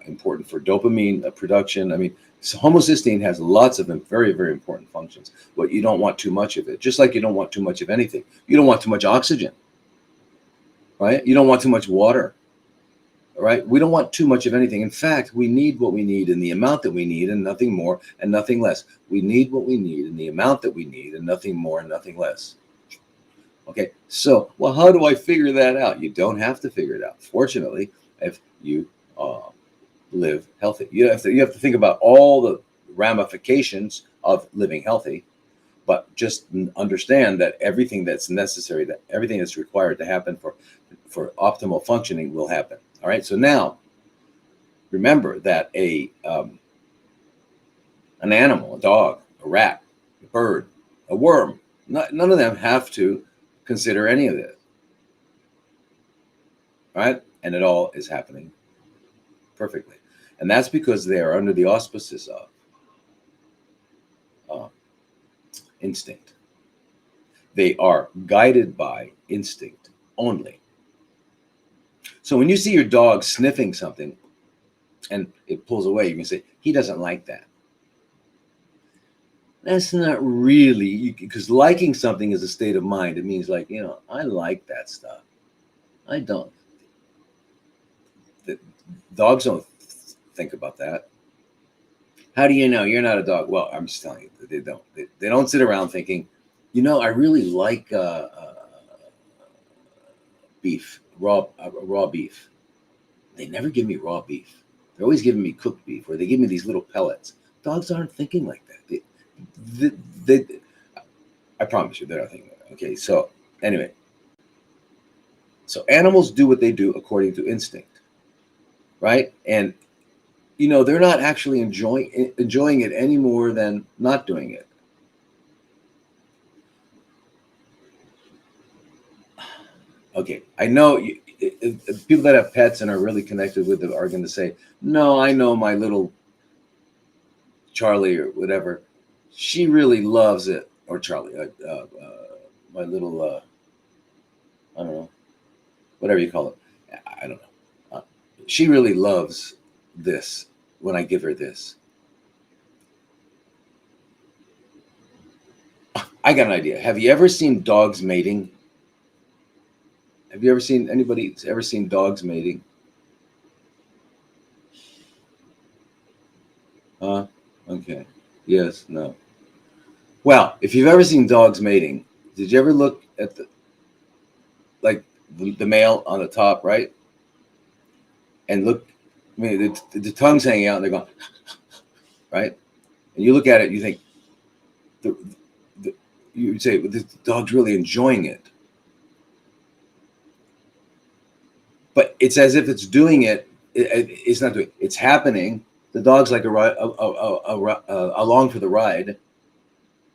important for dopamine production. I mean, so homocysteine has lots of very, very important functions, but you don't want too much of it. Just like you don't want too much of anything. You don't want too much oxygen, right? You don't want too much water, right? We don't want too much of anything. In fact, we need what we need in the amount that we need, and nothing more and nothing less. We need what we need in the amount that we need, and nothing more and nothing less. Okay, so, well, how do I figure that out? You don't have to figure it out. Fortunately, if you live healthy, you have to think about all the ramifications of living healthy, but just understand that everything that's necessary, that everything that's required to happen for optimal functioning will happen. All right, so now remember that an animal, a dog, a rat, a bird, a worm, none of them have to consider any of this, right? And it all is happening perfectly. And that's because they are under the auspices of instinct. They are guided by instinct only. So when you see your dog sniffing something and it pulls away, you can say, he doesn't like that. That's not really, because liking something is a state of mind. It means, like, I like that stuff. I don't. The dogs don't think about that. How do you know? You're not a dog. Well, I'm just telling you, they don't. They don't sit around thinking, I really like beef, raw beef. They never give me raw beef. They're always giving me cooked beef, or they give me these little pellets. Dogs aren't thinking like that. I promise you, they're not thinking like that. Okay, so anyway, so animals do what they do according to instinct, right? And they're not actually enjoying it any more than not doing it. Okay, I know people that have pets and are really connected with them are going to say, no, I know my little Charlie or whatever, she really loves it. Or Charlie, my little, I don't know, whatever you call it. I don't know. She really loves this when I give her this. I got an idea. Have you ever seen dogs mating? Have you ever seen anybody's ever seen dogs mating? Okay. Yes, no. Well, if you've ever seen dogs mating, did you ever look at the male on the top, right? And look, I mean, the tongue's hanging out and they're going, right? And you look at it, you think, you would say, well, the dog's really enjoying it. But it's as if it's doing it. It's not doing it. It's happening. The dog's like along for the ride.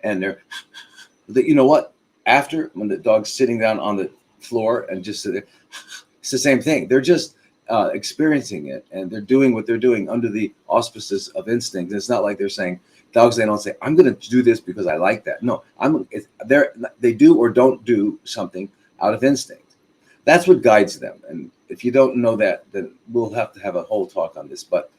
And they're, you know what? After, when the dog's sitting down on the floor and just sit there, it's the same thing. They're just experiencing it, and they're doing what they're doing under the auspices of instinct. It's not like they're saying, dogs, they don't say, I'm going to do this because I like that. No, they do or don't do something out of instinct. That's what guides them. And if you don't know that, then we'll have to have a whole talk on this. But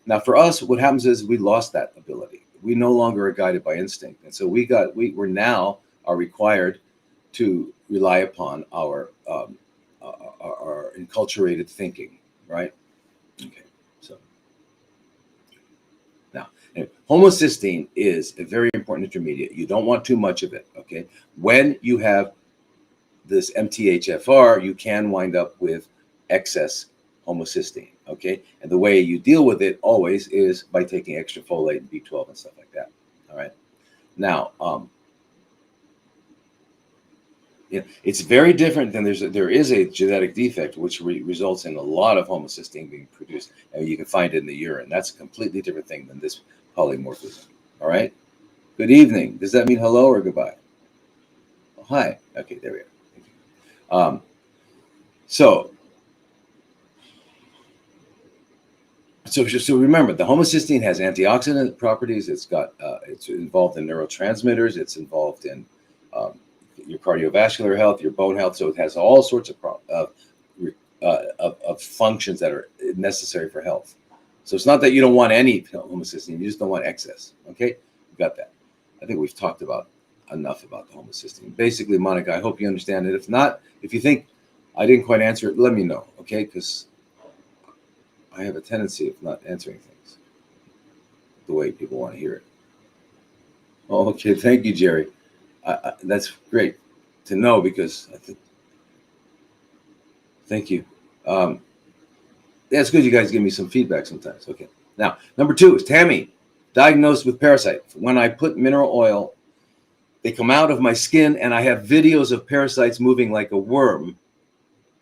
now for us, what happens is we lost that ability. We no longer are guided by instinct. And so we're now are required to rely upon our enculturated thinking, right? Okay, so now, homocysteine is a very important intermediate. You don't want too much of it, okay? When you have this MTHFR, you can wind up with excess homocysteine, okay? And the way you deal with it always is by taking extra folate and B12 and stuff like that, all right? Now, It's very different than there is a genetic defect which results in a lot of homocysteine being produced, and you can find it in the urine. That's a completely different thing than this polymorphism. All right. Good evening. Does that mean hello or goodbye? Oh, hi. Okay, there we are. So remember, the homocysteine has antioxidant properties. It's involved in neurotransmitters. It's involved in your cardiovascular health, your bone health. So it has all sorts of functions that are necessary for health. So it's not that you don't want any homocysteine, you just don't want excess. Okay, you got that. I think we've talked about enough about the homocysteine. Basically, Monica, I hope you understand it. If not, if you think I didn't quite answer it, let me know, okay? Because I have a tendency of not answering things the way people want to hear it. Oh, okay, thank you, Jerry. That's great to know because thank you. Yeah, it's good you guys give me some feedback sometimes. Okay. Now, number 2 is Tammy, diagnosed with parasite. When I put mineral oil, they come out of my skin, and I have videos of parasites moving like a worm.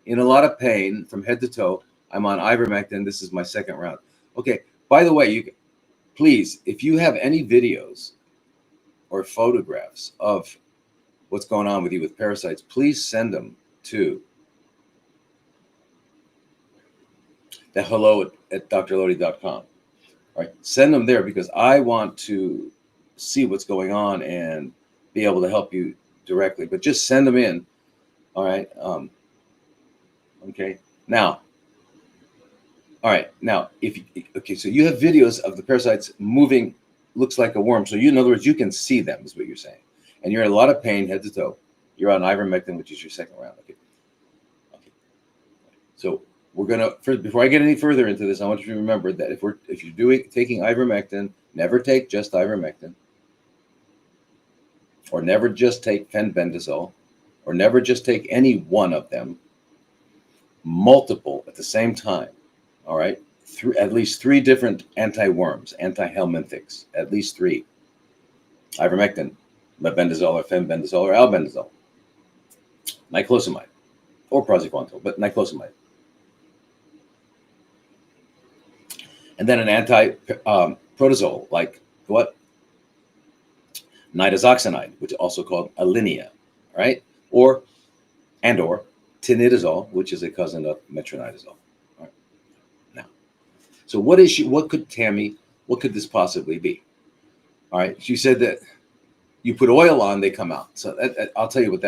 In a lot of pain from head to toe. I'm on ivermectin. This is my 2nd round. Okay. By the way, please, if you have any videos or photographs of what's going on with you with parasites, please send them to the hello@drlodi.com. All right, send them there because I want to see what's going on and be able to help you directly. But just send them in. All right. Okay. Now. All right. Now, so you have videos of the parasites moving, looks like a worm. So in other words, you can see them, is what you're saying, and you're in a lot of pain, head to toe. You're on ivermectin, which is your 2nd round. Okay. So we're gonna before I get any further into this, I want you to remember that if you're taking ivermectin, never take just ivermectin, or never just take fenbendazole, or never just take any one of them. Multiple at the same time. All right, at least 3 different anti-worms, anti-helminthics, at least 3. Ivermectin, mebendazole, or fenbendazole, or albendazole, niclosamide, or praziquantel, but niclosamide. And then an anti-protozoal, like what? Nitazoxanide, which is also called Alinea, right? Or tinidazole, which is a cousin of metronidazole. All right. Now, so what could this possibly be? All right, she said that you put oil on, they come out. So I'll tell you what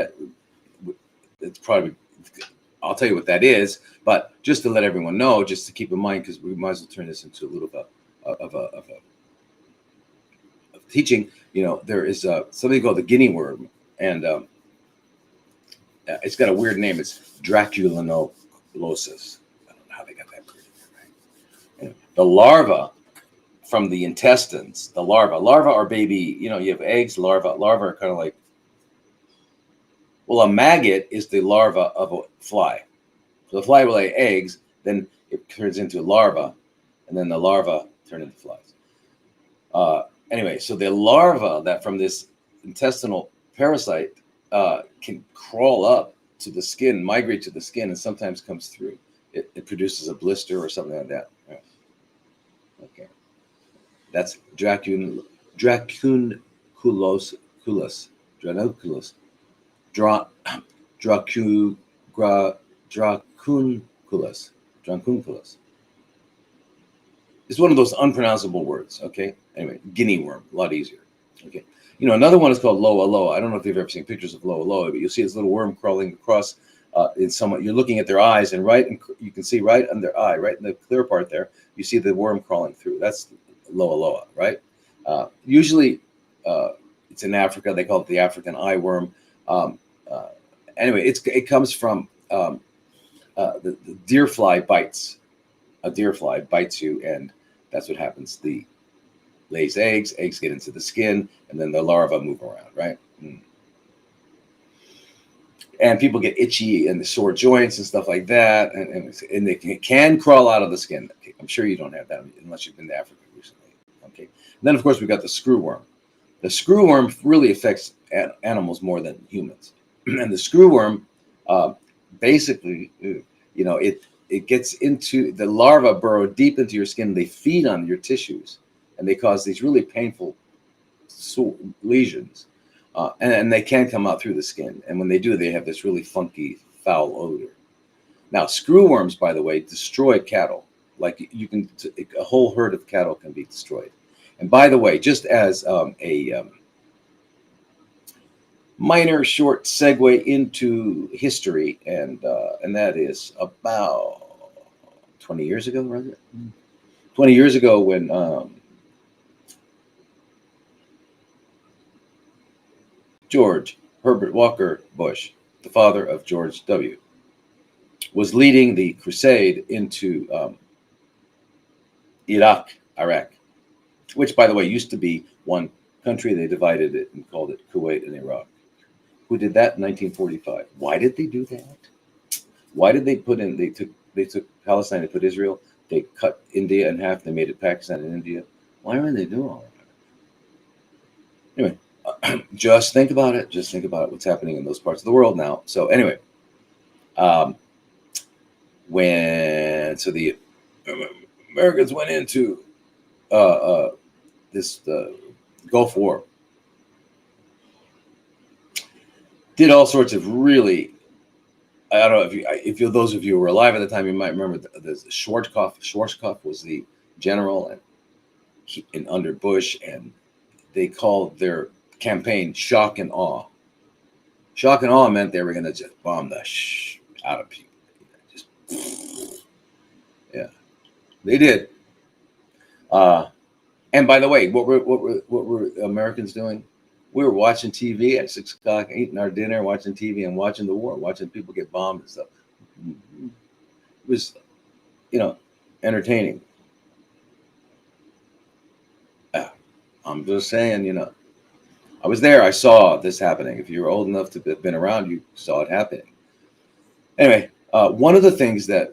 I'll tell you what that is, but just to let everyone know, just to keep in mind, because we might as well turn this into a little bit of teaching. There is something called the guinea worm, and it's got a weird name. It's draculinolosis. I don't know how they got that pretty, right? And the larva from the intestines, the larva are baby, you have eggs, larva are kind of like, well, a maggot is the larva of a fly. So the fly will lay eggs, then it turns into larva, and then the larva turn into flies. Anyway, so the larva that from this intestinal parasite can crawl up to the skin, migrate to the skin, and sometimes comes through. It produces a blister or something like that. Right. Okay. That's dracunculus. It's one of those unpronounceable words. Okay. Anyway, guinea worm, a lot easier. Okay. Another one is called loa loa. I don't know if you've ever seen pictures of loa loa, but you'll see this little worm crawling across. You're looking at their eyes, and you can see right on their eye, right in the clear part there, you see the worm crawling through. That's loa loa, right? Usually, it's in Africa. They call it the African eye worm. Anyway, it comes from the deer fly bites. A deer fly bites you, and that's what happens. The lays eggs get into the skin, and then the larvae move around, right? And people get itchy and the sore joints and stuff like that, and they can crawl out of the skin. Okay, I'm sure you don't have that unless you've been to Africa recently. Okay. And then, of course, we got the screwworm. The screwworm really affects animals more than humans. And the screwworm, basically, it gets into the larva burrow deep into your skin. They feed on your tissues, and they cause these really painful lesions. And they can come out through the skin. And when they do, they have this really funky, foul odor. Now, screwworms, by the way, destroy cattle. Like a whole herd of cattle can be destroyed. And by the way, just as a minor short segue into history, and that is about 20 years ago, was it? 20 years ago when George Herbert Walker Bush, the father of George W., was leading the crusade into Iraq, which, by the way, used to be one country. They divided it and called it Kuwait and Iraq. Who did that in 1945? Why did they do that? Why did they took Palestine, they put Israel, they cut India in half, they made it Pakistan and India. Why are they doing all that? Anyway, just think about it. Just think about what's happening in those parts of the world now. So anyway, the Americans went into this Gulf War, did all sorts of really, I don't know if those of you who were alive at the time, you might remember the Schwarzkopf. Schwarzkopf was the general and under Bush, and they called their campaign shock and awe. Shock and awe meant they were going to just bomb the out of people. Just, yeah, they did. And by the way, what were Americans doing? We were watching TV at 6 o'clock, eating our dinner, watching TV, and watching the war, watching people get bombed and stuff. It was, entertaining. I'm just saying, I was there. I saw this happening. If you were old enough to have been around, you saw it happening. Anyway, one of the things that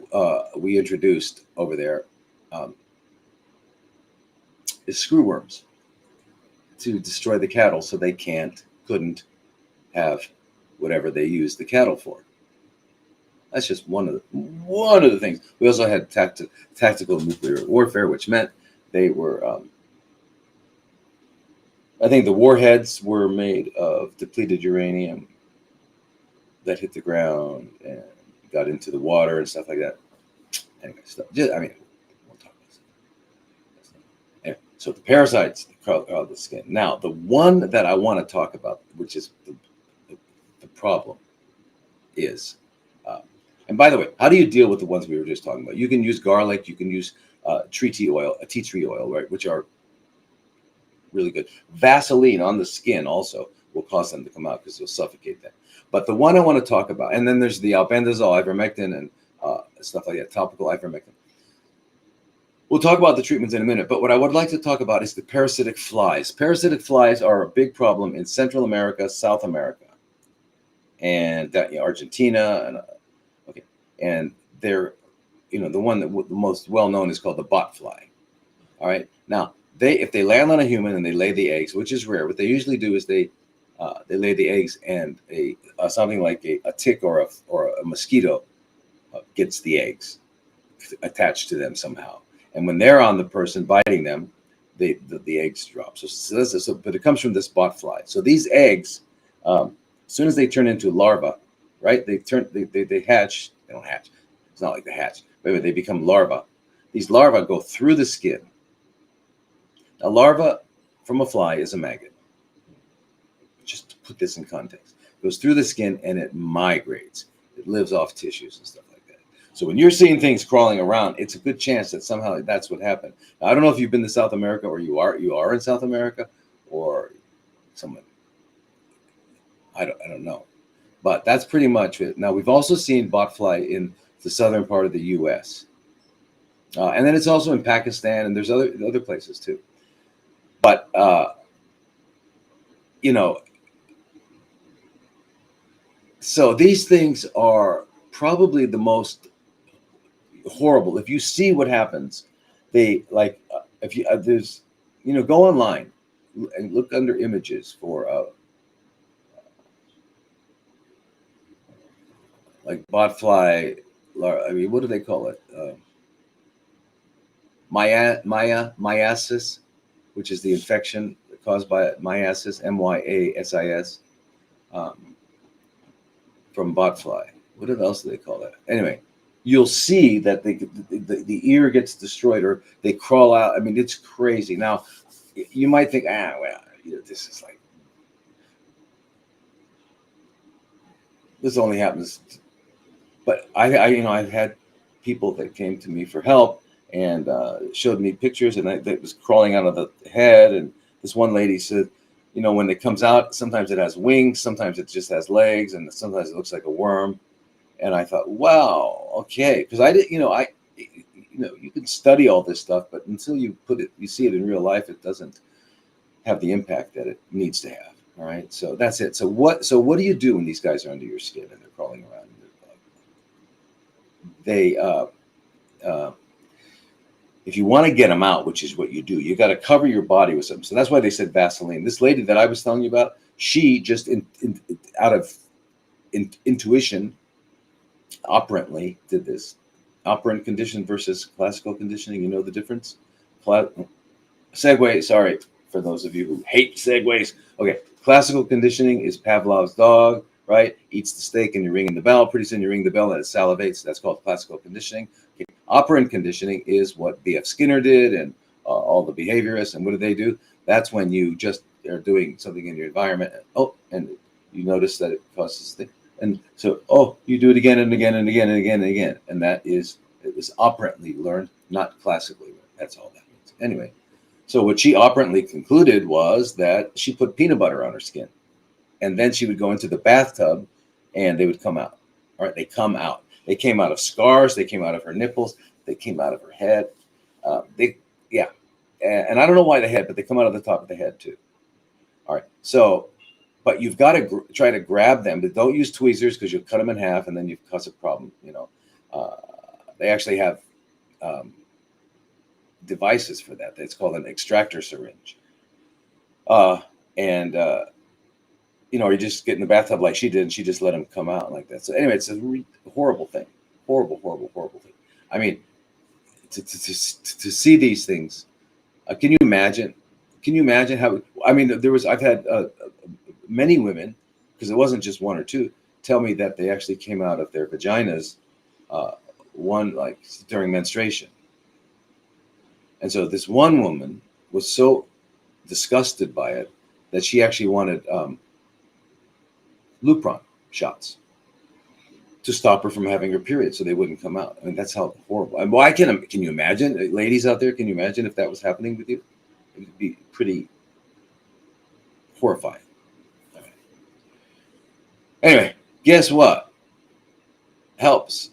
we introduced over there is screwworms to destroy the cattle, so they couldn't have whatever they use the cattle for. That's just one of the things. We also had tactical nuclear warfare, which meant they were. I think the warheads were made of depleted uranium that hit the ground and got into the water and stuff like that. Anyway, we'll talk about that. Anyway, so the parasites crawl the skin. Now, the one that I want to talk about, which is the problem, is, and by the way, how do you deal with the ones we were just talking about? You can use garlic, you can use tea tree oil, right, which are really good. Vaseline on the skin also will cause them to come out because you'll suffocate them. But the one I want to talk about, and then there's the albendazole, ivermectin, and stuff like that, topical ivermectin. We'll talk about the treatments in a minute, but what I would like to talk about is the parasitic flies. Parasitic flies are a big problem in Central America, South America, and Argentina, and they're, the one that the most well known is called the bot fly. All right, now if they land on a human and they lay the eggs, which is rare, what they usually do is they lay the eggs, and something like a tick or a mosquito gets the eggs attached to them somehow. And when they're on the person biting them, the eggs drop. But it comes from this bot fly. So these eggs, as soon as they turn into larvae, right? They hatch. They don't hatch. It's not like they hatch, but they become larvae. These larvae go through the skin. A larva from a fly is a maggot. Just to put this in context, it goes through the skin and it migrates. It lives off tissues and stuff like that. So when you're seeing things crawling around, it's a good chance that somehow that's what happened. Now, I don't know if you've been to South America, or you are in South America, or someone. I don't know, but that's pretty much it. Now, we've also seen botfly in the southern part of the U.S. And then it's also in Pakistan, and there's other places too. But so these things are probably the most horrible. If you see what happens, if you there's go online and look under images for like botfly. I mean, what do they call it? Myiasis, which is the infection caused by myiasis, myasis, from botfly. What else do they call that? Anyway, you'll see that the ear gets destroyed, or they crawl out. I mean, it's crazy. Now, you might think, well, this is like, this only happens. But I've had people that came to me for help and showed me pictures, and that was crawling out of the head. And this one lady said, when it comes out, sometimes it has wings, sometimes it just has legs, and sometimes it looks like a worm. And I thought, wow, okay, because I did, you can study all this stuff, but until you see it in real life, it doesn't have the impact that it needs to have. All right, so that's it. So what do you do when these guys are under your skin and they're crawling around? They if you want to get them out, which is what you do, you got to cover your body with something. So that's why they said Vaseline. This lady that I was telling you about, she just out of intuition, operantly did this. Operant condition versus classical conditioning. You know the difference? Segue. Sorry for those of you who hate segues. Okay, classical conditioning is Pavlov's dog, right? Eats the steak and you're ringing the bell. Pretty soon you ring the bell and it salivates. That's called classical conditioning. Okay. Operant conditioning is what B.F. Skinner did and all the behaviorists. And what do they do? That's when you just are doing something in your environment. And you notice that it causes things. And so, you do it again and again and again and again and again. And it was operantly learned, not classically learned. That's all that means. Anyway, so what she operantly concluded was that she put peanut butter on her skin. And then she would go into the bathtub and they would come out. All right, they come out. They came out of scars. They came out of her nipples. They came out of her head. And I don't know why the head, but they come out of the top of the head too. All right, so... But you've got to try to grab them, but don't use tweezers because you'll cut them in half and then you cause a problem. They actually have devices for that. It's called an extractor syringe. Or you just get in the bathtub like she did, and she just let them come out like that. So anyway, it's a horrible thing. Horrible, horrible, horrible thing. I mean, to see these things, can you imagine? Can you imagine how? I mean, I've had many women, because it wasn't just one or two, tell me that they actually came out of their vaginas, one like during menstruation. And so this one woman was so disgusted by it that she actually wanted Lupron shots to stop her from having her period so they wouldn't come out. I mean, that's how horrible. And why can you imagine, ladies out there, can you imagine if that was happening with you? It would be pretty horrifying. Anyway, guess what? Helps.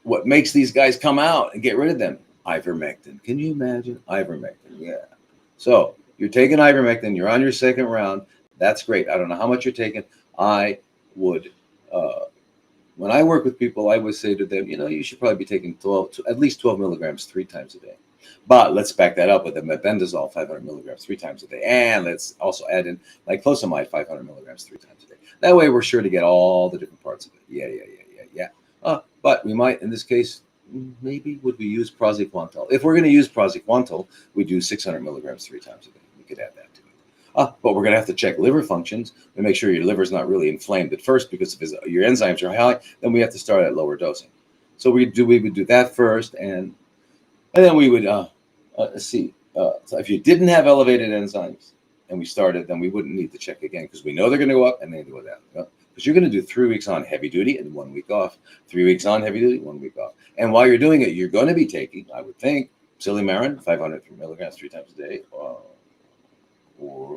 What makes these guys come out and get rid of them? Ivermectin. Can you imagine? Ivermectin, yeah. So you're taking ivermectin. You're on your second round. That's great. I don't know how much you're taking. I would, when I work with people, I would say to them, you should probably be taking at least 12 milligrams 3 times a day. But let's back that up with the mebendazole 500 milligrams 3 times a day. And let's also add in niclosamide 500 milligrams 3 times a day. That way we're sure to get all the different parts of it. Yeah. But we might, in this case, maybe would we use praziquantel? If we're going to use praziquantel, we do 600 milligrams 3 times a day. We could add that to it. But we're going to have to check liver functions and make sure your liver is not really inflamed at first, because if your enzymes are high, then we have to start at lower dosing. So we would do that first, and then we would see. So if you didn't have elevated enzymes and we started, then we wouldn't need to check again, because we know they're going to go up and then go down. Because you're going to do 3 weeks on heavy duty and 1 week off. 3 weeks on heavy duty, 1 week off. And while you're doing it, you're going to be taking, I would think, silymarin 500 milligrams 3 times a day,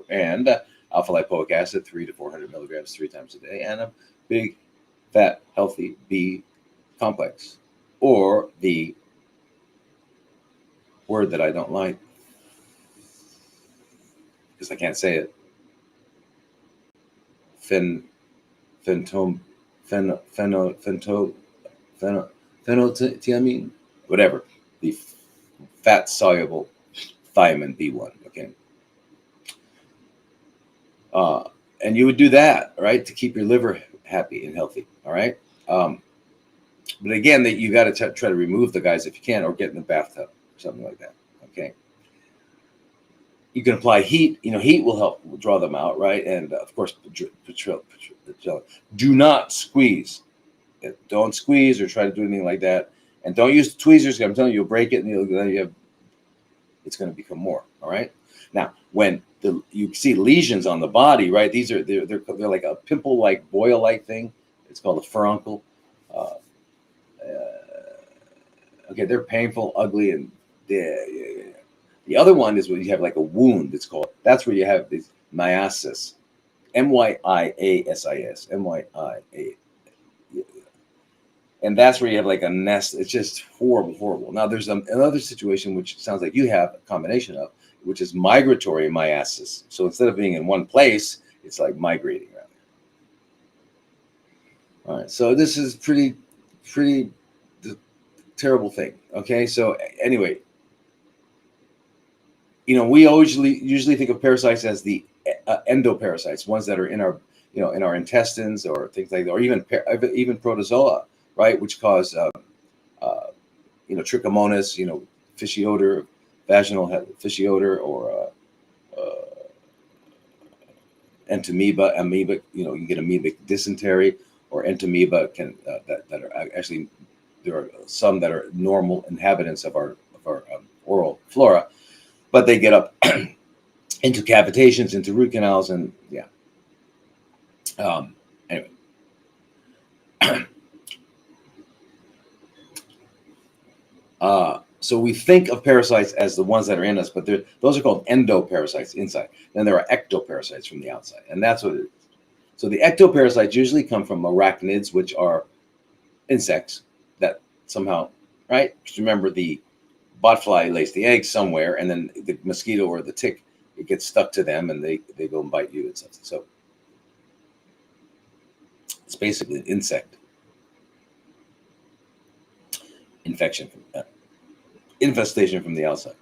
and alpha lipoic acid 300 to 400 milligrams 3 times a day, and a big, fat, healthy B complex, or the word that I don't like because I can't say it. Phenothiamine, whatever, the fat soluble thiamine B1. Okay. And you would do that, right, to keep your liver happy and healthy. All right. But again, that you got to try to remove the guys if you can, or get in the bathtub or something like that. Okay. You can apply heat. Heat will help draw them out, right? And of course, do not squeeze. Don't squeeze or try to do anything like that. And don't use tweezers. I'm telling you, you'll break it, and it's going to become more. All right. Now, when you see lesions on the body, right? They're like a pimple-like, boil-like thing. It's called a furuncle. Okay, they're painful, ugly, and yeah. The other one is when you have like a wound. That's where you have this myiasis, myiasis, myiasis. And that's where you have like a nest. It's just horrible. Now, there's another situation which sounds like you have a combination of, which is migratory myiasis. So instead of being in one place, it's like migrating around. All right. So this is pretty terrible thing. Okay. So anyway, we usually think of parasites as the endoparasites, ones that are in our in our intestines or things like that, or even protozoa, right, which cause trichomonas, fishy odor, vaginal fishy odor, or amoeba. You get amoebic dysentery or entamoeba that are actually, there are some that are normal inhabitants of our oral flora, but they get up into cavitations, into root canals, and yeah. Anyway. So we think of parasites as the ones that are in us, but those are called endoparasites inside. Then there are ectoparasites from the outside, and that's what it is. So the ectoparasites usually come from arachnids, which are insects that somehow, right? Just remember, the botfly lays the eggs somewhere, and then the mosquito or the tick, it gets stuck to them, and they go and bite you and stuff. So it's basically an insect infestation from the outside.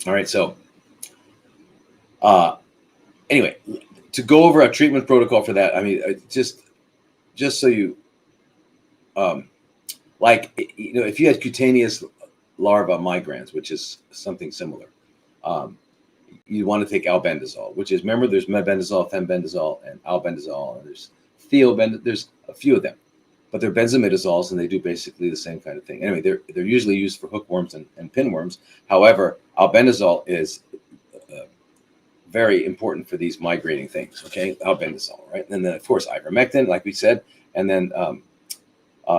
All right. So anyway, to go over a treatment protocol for that, I mean, just so you, if you had cutaneous larva migrans, which is something similar, you want to take albendazole, which is, remember, there's mebendazole, fenbendazole, and albendazole, and there's there's a few of them, but they're benzimidazoles, and they do basically the same kind of thing. Anyway, they're usually used for hookworms and pinworms. However, albendazole is very important for these migrating things. Okay, albendazole, right? And then of course ivermectin, like we said, and then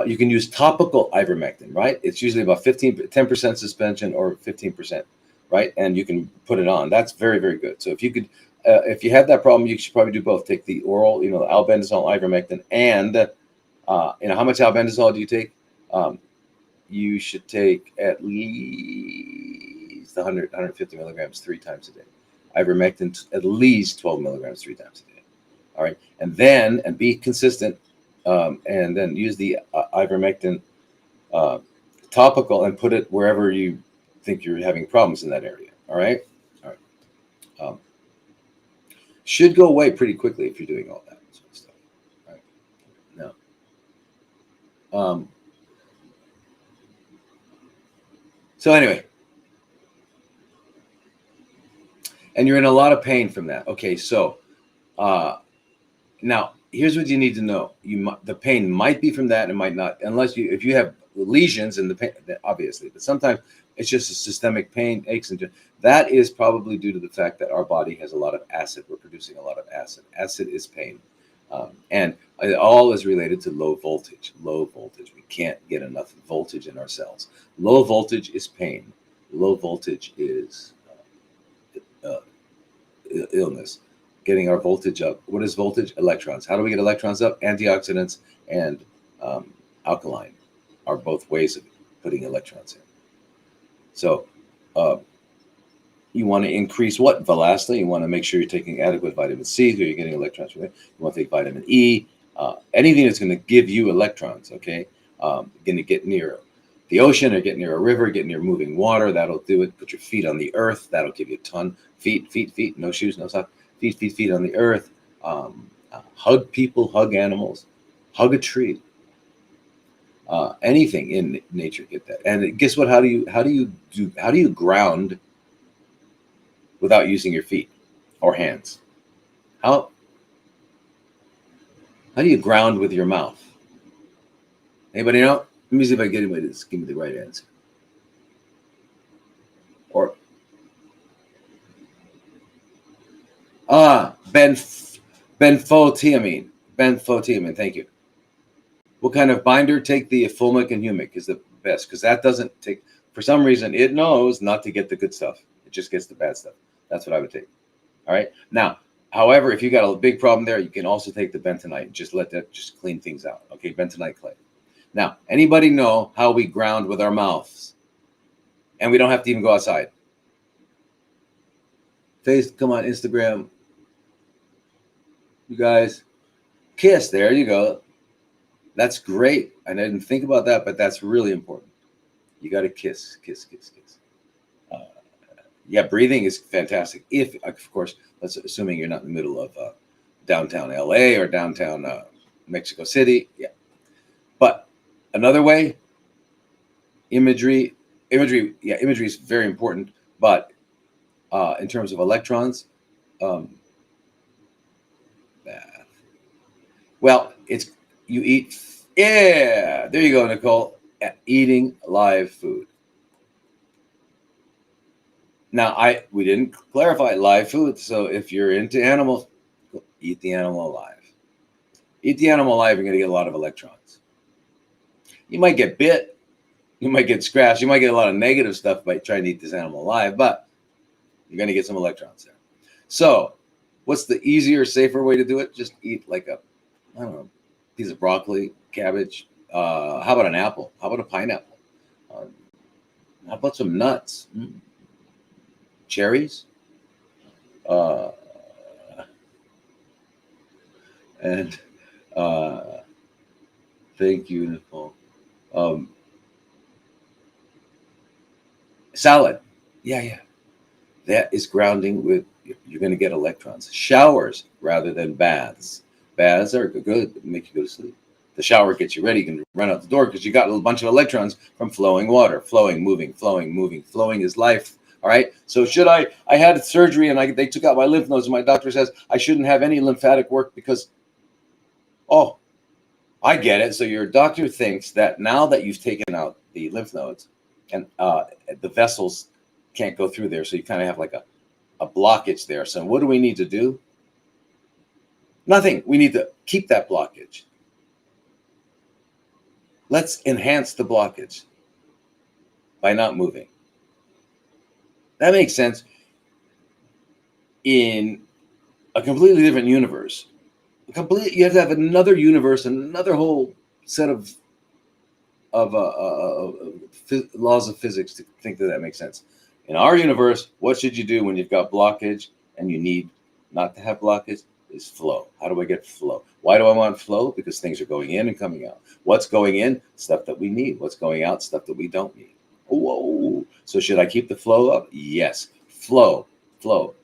you can use topical ivermectin, right? It's usually about 10% suspension or 15%, right? And you can put it on. That's very, very good. So if you could, if you have that problem, you should probably do both. Take the oral, the albendazole, ivermectin, and how much albendazole do you take? You should take at least 150 milligrams 3 times a day. Ivermectin at least 12 milligrams 3 times a day. All right, and be consistent, and then use the ivermectin topical and put it wherever you think you're having problems in that area. All right. Should go away pretty quickly if you're doing all that sort of stuff. All right. Now, so anyway, and you're in a lot of pain from that. Okay, so now here's what you need to know. The pain might be from that, and might not, if you have lesions in the pain, obviously. But sometimes it's just a systemic pain, aches, and that is probably due to the fact that our body has a lot of acid. We're producing a lot of acid. Acid is pain, and it all is related to low voltage. Low voltage. We can't get enough voltage in our cells. Low voltage is pain. Low voltage is illness. Getting our voltage up. What is voltage? Electrons. How do we get electrons up? Antioxidants and alkaline are both ways of putting electrons in. So you want to increase what? Velocity. You want to make sure you're taking adequate vitamin C, so you're getting electrons from it. You want to take vitamin E. Anything that's going to give you electrons, okay? Going to get near the ocean, or get near a river, get near moving water. That'll do it. Put your feet on the earth. That'll give you a ton. Feet. No shoes, no socks. Feet on the earth. Hug people, hug animals. hug a tree. Anything in nature get that. And guess what? How do you ground without using your feet or hands? How do you ground with your mouth? Anybody know? Let me see if I can get anybody to give me the right answer. Or benfotiamine. Benfotiamine. Thank you. What kind of binder? Take the fulmic and humic is the best, because that doesn't take. For some reason, it knows not to get the good stuff. It just gets the bad stuff. That's what I would take. All right. Now, however, if you got a big problem there, you can also take the bentonite. Just let that just clean things out. Okay, bentonite clay. Now, anybody know how we ground with our mouths? And we don't have to even go outside. Come on, Instagram. You guys, kiss. There you go. That's great. I didn't think about that, but that's really important. You got to kiss, kiss, kiss, kiss. Yeah, breathing is fantastic. If, of course, assuming you're not in the middle of downtown LA or downtown Mexico City. Yeah. But another way, imagery is very important. But in terms of electrons, well, it's you eat. Yeah, there you go, Nicole. Eating live food. Now, we didn't clarify live food. So if you're into animals, eat the animal alive. Eat the animal alive. You're going to get a lot of electrons. You might get bit. You might get scratched. You might get a lot of negative stuff by trying to eat this animal alive, but you're going to get some electrons there. So what's the easier, safer way to do it? Just eat like a, I don't know, piece of broccoli, cabbage. How about an apple? How about a pineapple? How about some nuts? Cherries? And thank you, Nicole. Salad. Yeah. That is grounding with, you're going to get electrons. Showers rather than baths. Baths are good, make you go to sleep. The shower gets you ready. You can run out the door because you got a bunch of electrons from flowing water. Flowing, moving, flowing, moving. Flowing is life. All right. So I had surgery and they took out my lymph nodes and my doctor says I shouldn't have any lymphatic work because, oh, I get it. So your doctor thinks that now that you've taken out the lymph nodes and the vessels can't go through there. So you kind of have like a blockage there. So what do we need to do? Nothing. We need to keep that blockage. Let's enhance the blockage by not moving. That makes sense. In a completely different universe, you have to have another universe, another whole set of laws of physics to think that makes sense. In our universe, what should you do when you've got blockage and you need not to have blockage? Is flow. How do I get flow? Why do I want flow? Because things are going in and coming out. What's going in? Stuff that we need. What's going out? Stuff that we don't need. Whoa. So should I keep the flow up? Yes. Flow,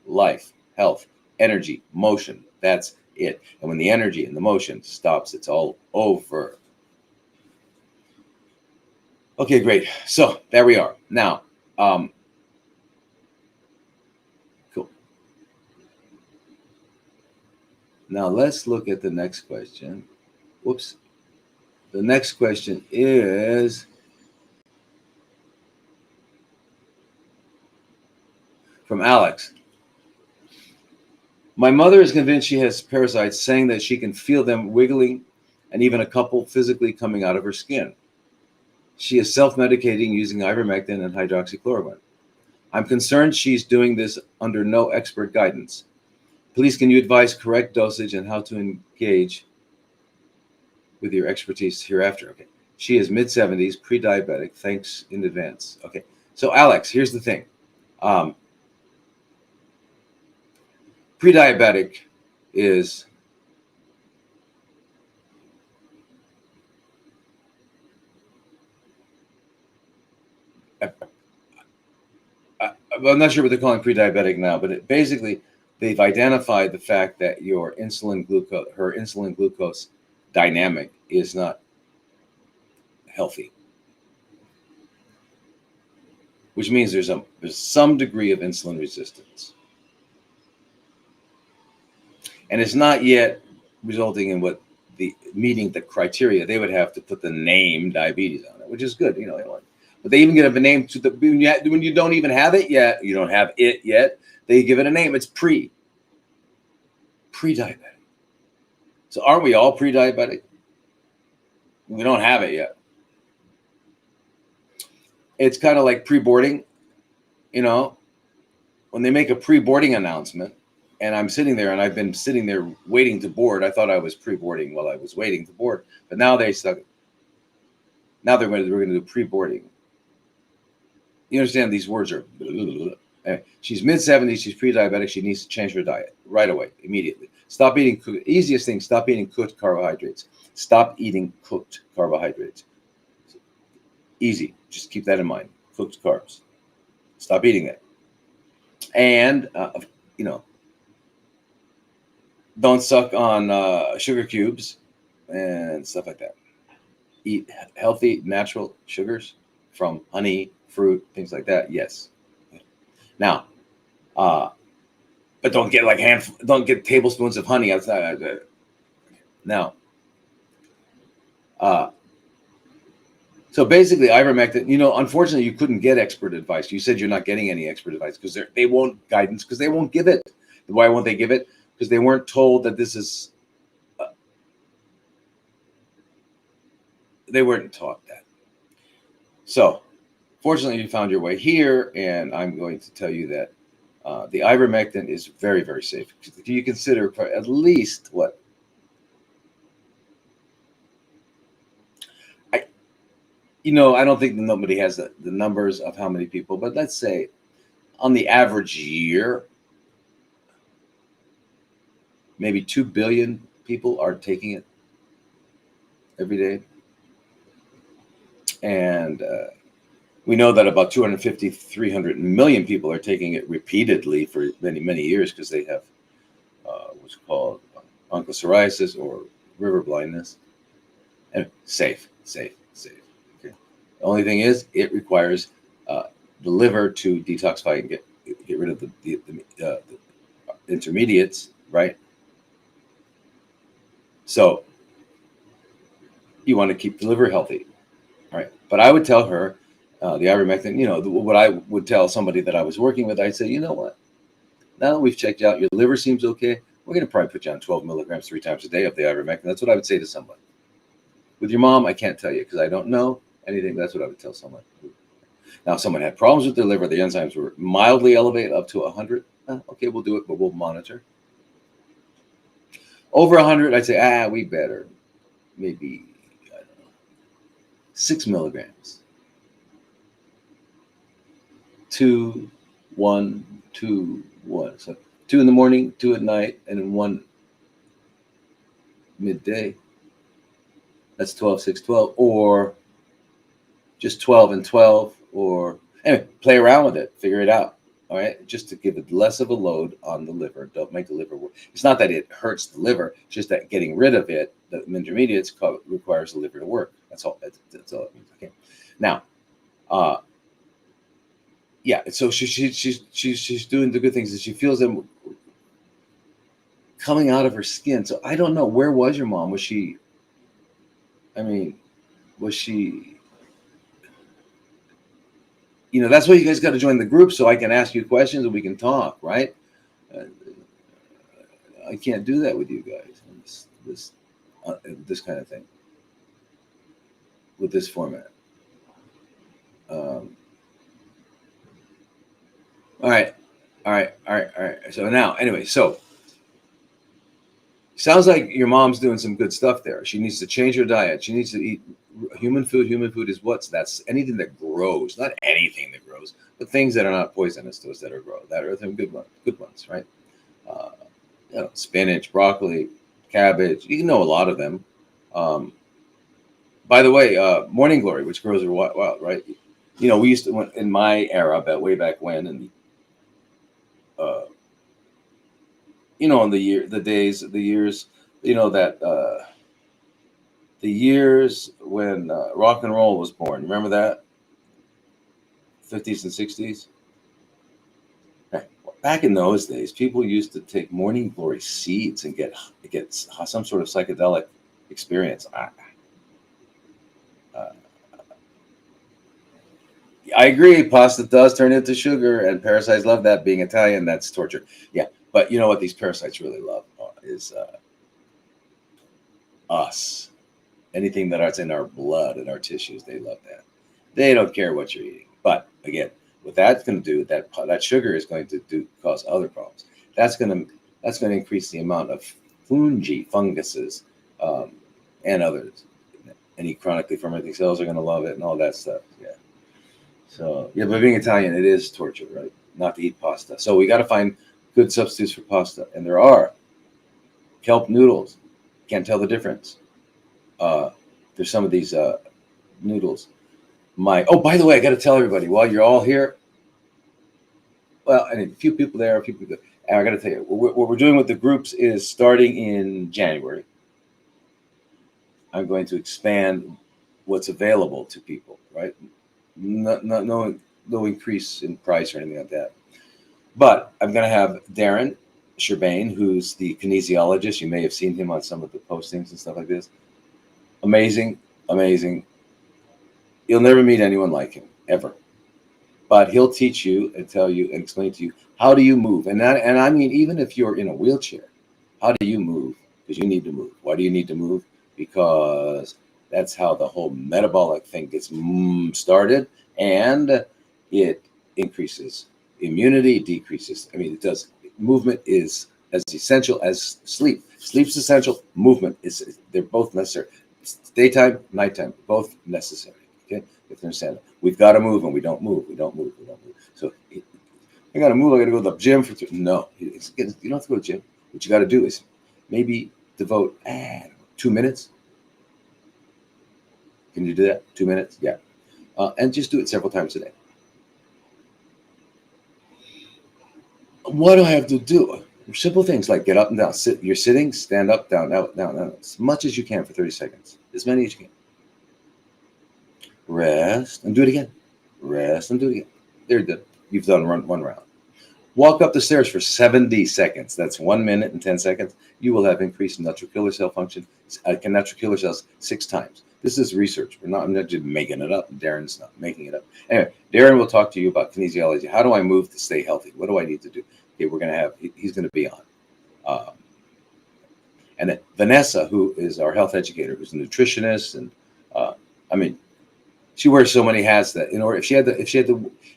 life, health, energy, motion. That's it. And when the energy and the motion stops, it's all over. Okay, great. So there we are. Now, cool. Now let's look at the next question. Whoops. The next question is from Alex. My mother is convinced she has parasites, saying that she can feel them wiggling and even a couple physically coming out of her skin. She is self-medicating using ivermectin and hydroxychloroquine. I'm concerned she's doing this under no expert guidance. Please, can you advise correct dosage and how to engage with your expertise hereafter? Okay. She is mid-70s, pre-diabetic. Thanks in advance. Okay. So, Alex, here's the thing. Pre-diabetic is I'm not sure what they're calling pre-diabetic now, but basically they've identified the fact that her insulin glucose dynamic is not healthy, which means there's some degree of insulin resistance. And it's not yet resulting in meeting the criteria. They would have to put the name diabetes on it, which is good, but they even give a name to when you don't even have it yet, you don't have it yet, they give it a name. It's pre-diabetic. So aren't we all pre-diabetic? We don't have it yet. It's kind of like pre-boarding, when they make a pre-boarding announcement, and I'm sitting there, and I've been sitting there waiting to board. I thought I was pre-boarding while I was waiting to board, but now we're going to do pre-boarding. You understand? These words are. Anyway, she's mid-70s. She's pre-diabetic. She needs to change her diet right away, immediately. Stop eating. Easiest thing: stop eating cooked carbohydrates. Stop eating cooked carbohydrates. Easy. Just keep that in mind. Cooked carbs. Stop eating that. And don't suck on sugar cubes and stuff like that. Eat healthy, natural sugars from honey, fruit, things like that. Yes. Now, but don't get tablespoons of honey outside. Now, so basically, ivermectin. Unfortunately, you couldn't get expert advice. You said you're not getting any expert advice because they won't give it. Why won't they give it? Because they weren't told that this is. They weren't taught that. So, fortunately, you found your way here, and I'm going to tell you that the ivermectin is very, very safe. Do you consider at least what? I don't think nobody has the numbers of how many people, but let's say on the average year, maybe 2 billion people are taking it every day. And we know that about 250, 300 million people are taking it repeatedly for many, many years because they have what's called onchocerciasis or river blindness. And safe. Okay. The only thing is, it requires the liver to detoxify and get rid of the intermediates, right? So you want to keep the liver healthy, right? But I would tell her the ivermectin. What I would tell somebody that I was working with, I'd say, you know what? Now that we've checked out, your liver seems okay. We're going to probably put you on 12 milligrams 3 times a day of the ivermectin. That's what I would say to somebody. With your mom, I can't tell you because I don't know anything. That's what I would tell someone. Now, if someone had problems with their liver, the enzymes were mildly elevated up to 100. Okay, we'll do it, but we'll monitor. Over 100, I'd say, we better. Maybe, I don't know, 6 milligrams. 2, 1, 2, 1. So 2 in the morning, 2 at night, and then 1 midday. That's 12, 6, 12. Or just 12 and 12. Or anyway, play around with it. Figure it out. All right, just to give it less of a load on the liver. Don't make the liver work. It's not that it hurts the liver, it's just that getting rid of it, the intermediates, requires the liver to work. That's all. That's all it means. Okay. Now, yeah. So she's doing the good things, and she feels them coming out of her skin. So I don't know, where was your mom? Was she? Was she? That's why you guys got to join the group so I can ask you questions and we can talk, right? I can't do that with you guys, this kind of thing, with this format. All right. So now, anyway, sounds like your mom's doing some good stuff there. She needs to change her diet. She needs to eat human food. Human food is that's anything that grows, not anything that grows, but things that are not poisonous to us that are good ones, right? Spinach, broccoli, cabbage. You know a lot of them. By the way, morning glory, which grows wild, right? We used to, in my era, way back when, and in the years, that the years when rock and roll was born. Remember that? 50s and 60s? Back in those days, people used to take morning glory seeds and get some sort of psychedelic experience. I agree. Pasta does turn into sugar, and parasites love that. Being Italian, that's torture. Yeah, but you know what these parasites really love is us. Anything that's in our blood and our tissues, they love that. They don't care what you're eating. But again, what that's going to do, that sugar is going to cause other problems. That's going to increase the amount of funguses, and others. Any chronically fermenting cells are going to love it, and all that stuff. Yeah. So yeah, but being Italian, it is torture, right? Not to eat pasta. So we got to find good substitutes for pasta, and there are kelp noodles. Can't tell the difference. There's some of these noodles. Oh, by the way, I got to tell everybody while you're all here. Well, and a few people there, and I got to tell you, what we're doing with the groups is starting in January. I'm going to expand what's available to people, right? No increase in price or anything like that. But I'm going to have Darren Sherbane, who's the kinesiologist. You may have seen him on some of the postings and stuff like this. Amazing. You'll never meet anyone like him, ever. But he'll teach you and tell you and explain to you how do you move. And I mean, even if you're in a wheelchair, how do you move? Because you need to move. Why do you need to move? Because that's how the whole metabolic thing gets started, and it increases immunity, decreases. I mean, it does. Movement is as essential as sleep. Sleep's essential.Movement is. They're both necessary. Daytime, nighttime, both necessary. Okay, if you understand it. We've got to move, and we don't move. So I got to move. I got to go to the gym for no. You don't have to go to the gym. What you got to do is maybe devote 2 minutes. Can you do that? 2 minutes? Yeah. And just do it several times a day. What do I have to do? Simple things like get up and down. You're sitting, stand up, down, down. As much as you can for 30 seconds. As many as you can. Rest and do it again. Rest and do it again. There you go. You've done one round. Walk up the stairs for 70 seconds. That's 1 minute and 10 seconds. You will have increased natural killer cell function, natural killer cells 6 times. This is research. I'm not just making it up. Darren's not making it up. Anyway, Darren will talk to you about kinesiology. How do I move to stay healthy? What do I need to do? Okay, he's going to be on. And then Vanessa, who is our health educator, who's a nutritionist. And I mean, she wears so many hats that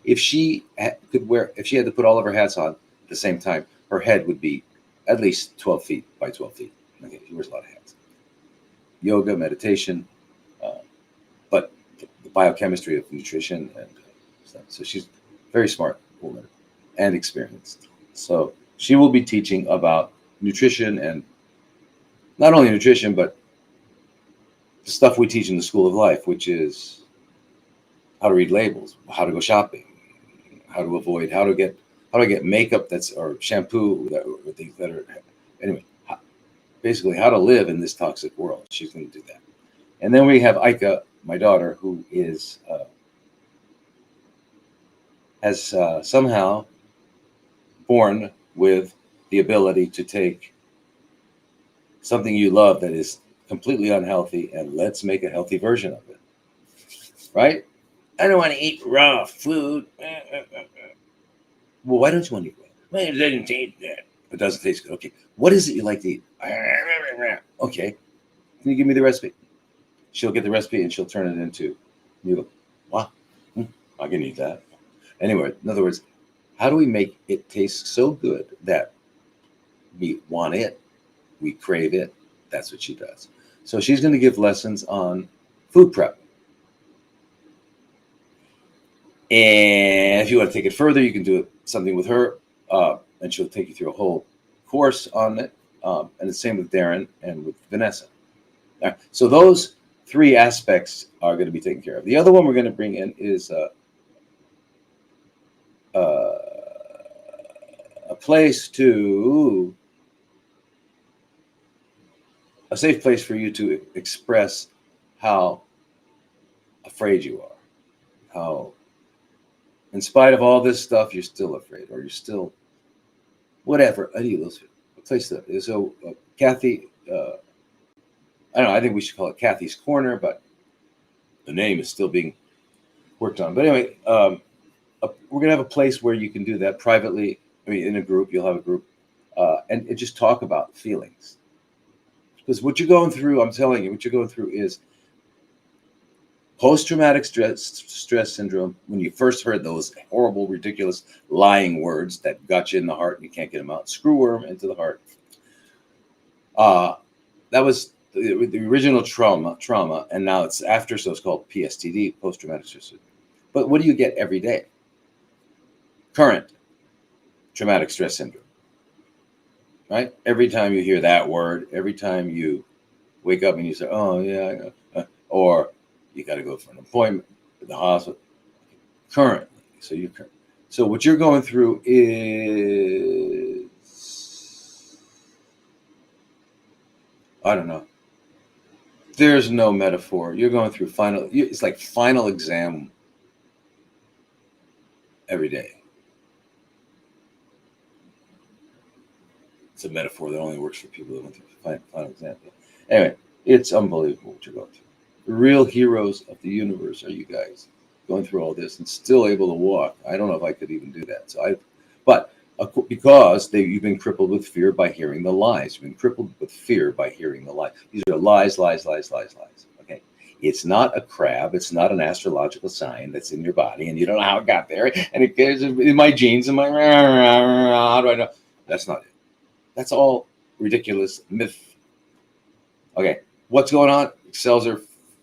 if she had to put all of her hats on at the same time, her head would be at least 12 feet by 12 feet. Okay, she wears a lot of hats. Yoga, meditation, but the biochemistry of nutrition and stuff. So she's a very smart woman and experienced. So she will be teaching about nutrition, and not only nutrition, but the stuff we teach in the School of Life, which is how to read labels, how to go shopping, how to avoid, how to get makeup or shampoo or things that are, anyway, basically how to live in this toxic world. She's going to do that. And then we have Ika, my daughter, who has somehow born with the ability to take something you love that is completely unhealthy and let's make a healthy version of it. Right? I don't want to eat raw food. Well, why don't you want to eat raw? Well, it doesn't taste good. It doesn't taste good. Okay. What is it you like to eat? Okay. Can you give me the recipe? She'll get the recipe and she'll turn it into noodle. Wow. I can eat that. Anyway, in other words, how do we make it taste so good that we want it, we crave it? That's what she does. So she's going to give lessons on food prep. And if you want to take it further, you can do something with her, and she'll take you through a whole course on it. And the same with Darren and with Vanessa. All right, so those 3 aspects are going to be taken care of. The other one we're going to bring in is a safe place for you to express how afraid you are, how in spite of all this stuff, you're still afraid, or you're still whatever. I need those place that. So Kathy, I don't know. I think we should call it Kathy's Corner, but the name is still being worked on. But anyway, we're gonna have a place where you can do that privately. I mean, in a group, you'll have a group, and just talk about feelings. Because what you're going through, I'm telling you, what you're going through is post-traumatic stress syndrome. When you first heard those horrible, ridiculous, lying words that got you in the heart and you can't get them out, screwworm into the heart. That was the original trauma, and now it's after, so it's called PSTD, post-traumatic stress syndrome. But what do you get every day? Current traumatic stress syndrome, right? Every time you hear that word, every time you wake up and you say, "Oh yeah," I know. Or you got to go for an appointment at the hospital. Currently, so what you're going through is, I don't know. There's no metaphor. You're going through it's like final exam every day. It's a metaphor that only works for people that went through final exam. Anyway, it's unbelievable what you're going through. The real heroes of the universe are you guys, going through all this and still able to walk. I don't know if I could even do that. Because you've been crippled with fear by hearing the lies. You've been crippled with fear by hearing the lies. These are lies. Okay, it's not a crab. It's not an astrological sign that's in your body, and you don't know how it got there. And it goes in my genes. And how do I know? That's not it. That's all ridiculous myth. Okay, what's going on? Cells are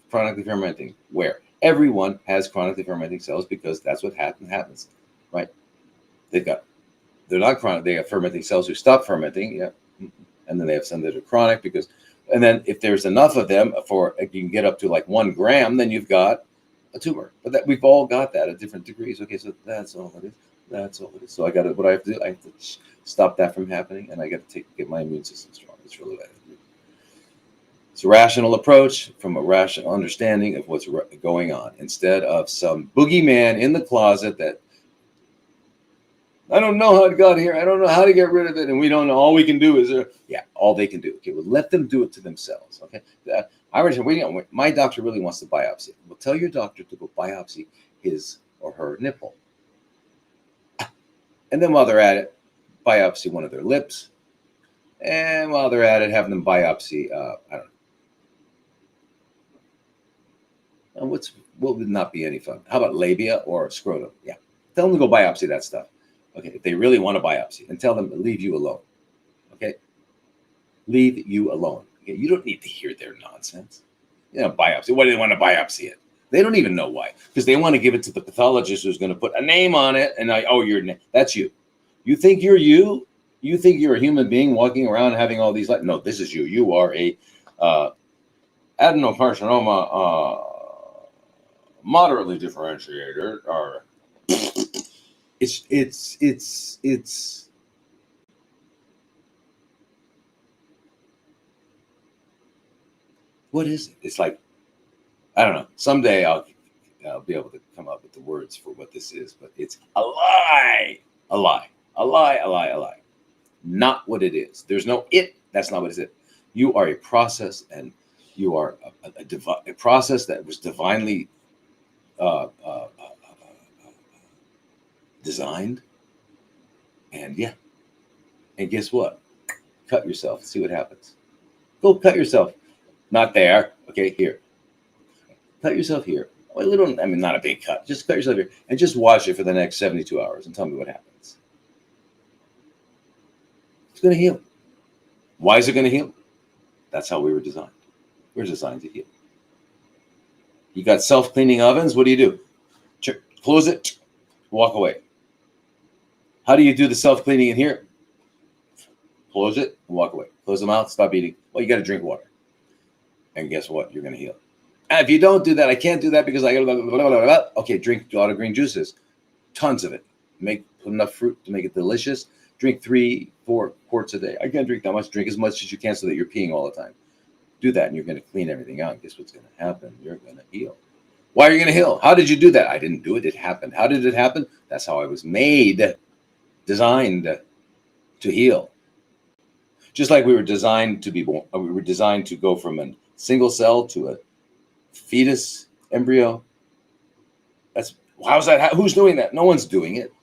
chronically fermenting. Where? Everyone has chronically fermenting cells because that's what happens, right? They're not chronic. They have fermenting cells who stop fermenting, yeah, and then they have some that are chronic and then if there's enough of them you can get up to like 1 gram, then you've got a tumor. But we've all got that at different degrees. Okay, so that's all it is. That's all it is. So what I have to do, I have to stop that from happening, and I got to get my immune system strong. It's really what I have to do. It's a rational approach from a rational understanding of what's going on, instead of some boogeyman in the closet that I don't know how it got here. I don't know how to get rid of it, and we don't know. All we can do is, all they can do. Okay, well, let them do it to themselves. Okay, my doctor really wants to biopsy. Well, tell your doctor to go biopsy his or her nipple, and then while they're at it, biopsy one of their lips, and while they're at it, have them biopsy. I don't know. What would not be any fun? How about labia or scrotum? Yeah, tell them to go biopsy that stuff. Okay, if they really want to biopsy, and tell them to leave you alone. Okay, leave you alone. Okay? You don't need to hear their nonsense. Biopsy. Why do they want to biopsy it? They don't even know why, because they want to give it to the pathologist who's going to put a name on it, and that's you. You think you're you? You think you're a human being walking around having all these? No, this is you. You are a adenocarcinoma. Moderately differentiated, or it's what is it? It's like, I don't know. Someday I'll be able to come up with the words for what this is, but it's a lie. Not what it is. There's no it. That's not what it is. You are a process, and you are a process that was divinely designed. And guess what? Cut yourself. See what happens. Go cut yourself. Not there. Okay, here. Cut yourself here. Not a big cut. Just cut yourself here, and just watch it for the next 72 hours and tell me what happens. It's going to heal. Why is it going to heal? That's how we were designed. We're designed to heal. You got self-cleaning ovens. What do? Close it. Walk away. How do you do the self-cleaning in here? Close it, walk away. Close the mouth, stop eating. Well, you got to drink water. And guess what? You're going to heal. And if you don't do that, I can't do that because I got to, okay, drink a lot of green juices. Tons of it. Put enough fruit to make it delicious. Drink 3-4 quarts a day. I can't drink that much. Drink as much as you can so that you're peeing all the time. Do that, and you're going to clean everything out. Guess what's going to happen? You're going to heal. Why are you going to heal? How did you do that? I didn't do it. It happened. How did it happen? That's how I was made, designed to heal. Just like we were designed to be born, we were designed to go from a single cell to a fetus embryo. How's that? Who's doing that? No one's doing it.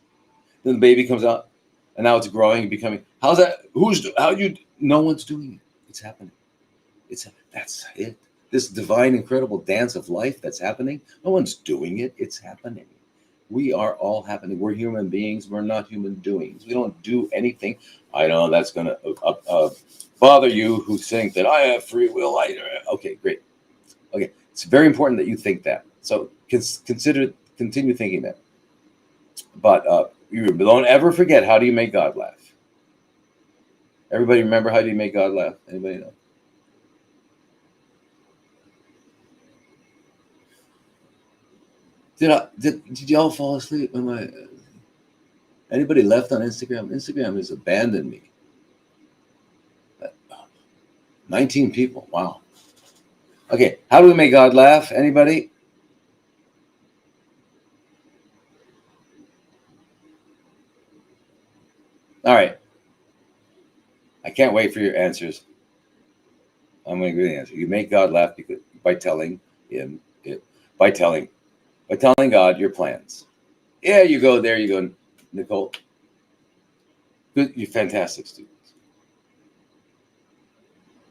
Then the baby comes out, and now it's growing and becoming. How's that? No one's doing it. It's happening. That's it. This divine, incredible dance of life that's happening. No one's doing it. It's happening. We are all happening. We're human beings. We're not human doings. We don't do anything. I know that's going to bother you who think that I have free will. Okay, great. Okay, it's very important that you think that. So continue thinking that. But you don't ever forget, how do you make God laugh? Everybody remember, how do you make God laugh? Anybody know? Did y'all fall asleep? Anybody left on Instagram? Instagram has abandoned me. 19 people. Wow. Okay, how do we make God laugh? Anybody? All right. I can't wait for your answers. I'm going to give you the answer. You make God laugh by telling him it. By telling God your plans. Yeah, you go. There you go, Nicole. Good, you're fantastic students.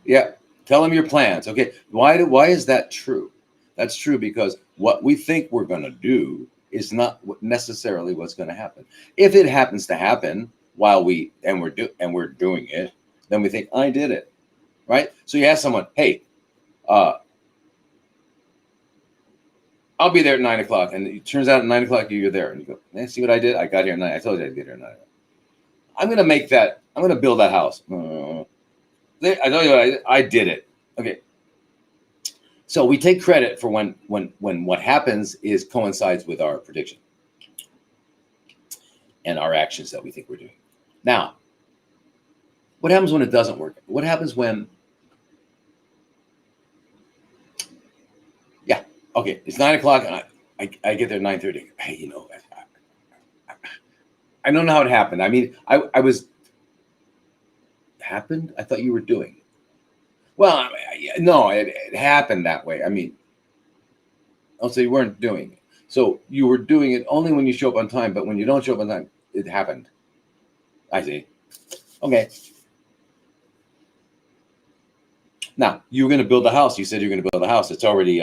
Yeah, tell him your plans. Okay, why is that true? That's true because what we think we're going to do is not necessarily what's going to happen. If it happens to happen while we're doing it, then we think, I did it, right? So you ask someone, hey, I'll be there at 9 o'clock. And it turns out at 9 o'clock, you're there. And you go, see what I did? I got here at 9. I told you I'd get here at 9. I'm going to build that house. I told you I did it. Okay. So we take credit for when what happens coincides with our prediction and our actions that we think we're doing. Now, what happens when it doesn't work? What happens when, okay, it's 9 o'clock and I get there at 9:30. Hey, I don't know how it happened. I mean, happened? I thought you were doing it. Well, no, it happened that way. I mean, so you weren't doing it. So you were doing it only when you show up on time, but when you don't show up on time, it happened. I see. Okay. Now, you were going to build a house. You said you're going to build a house. It's already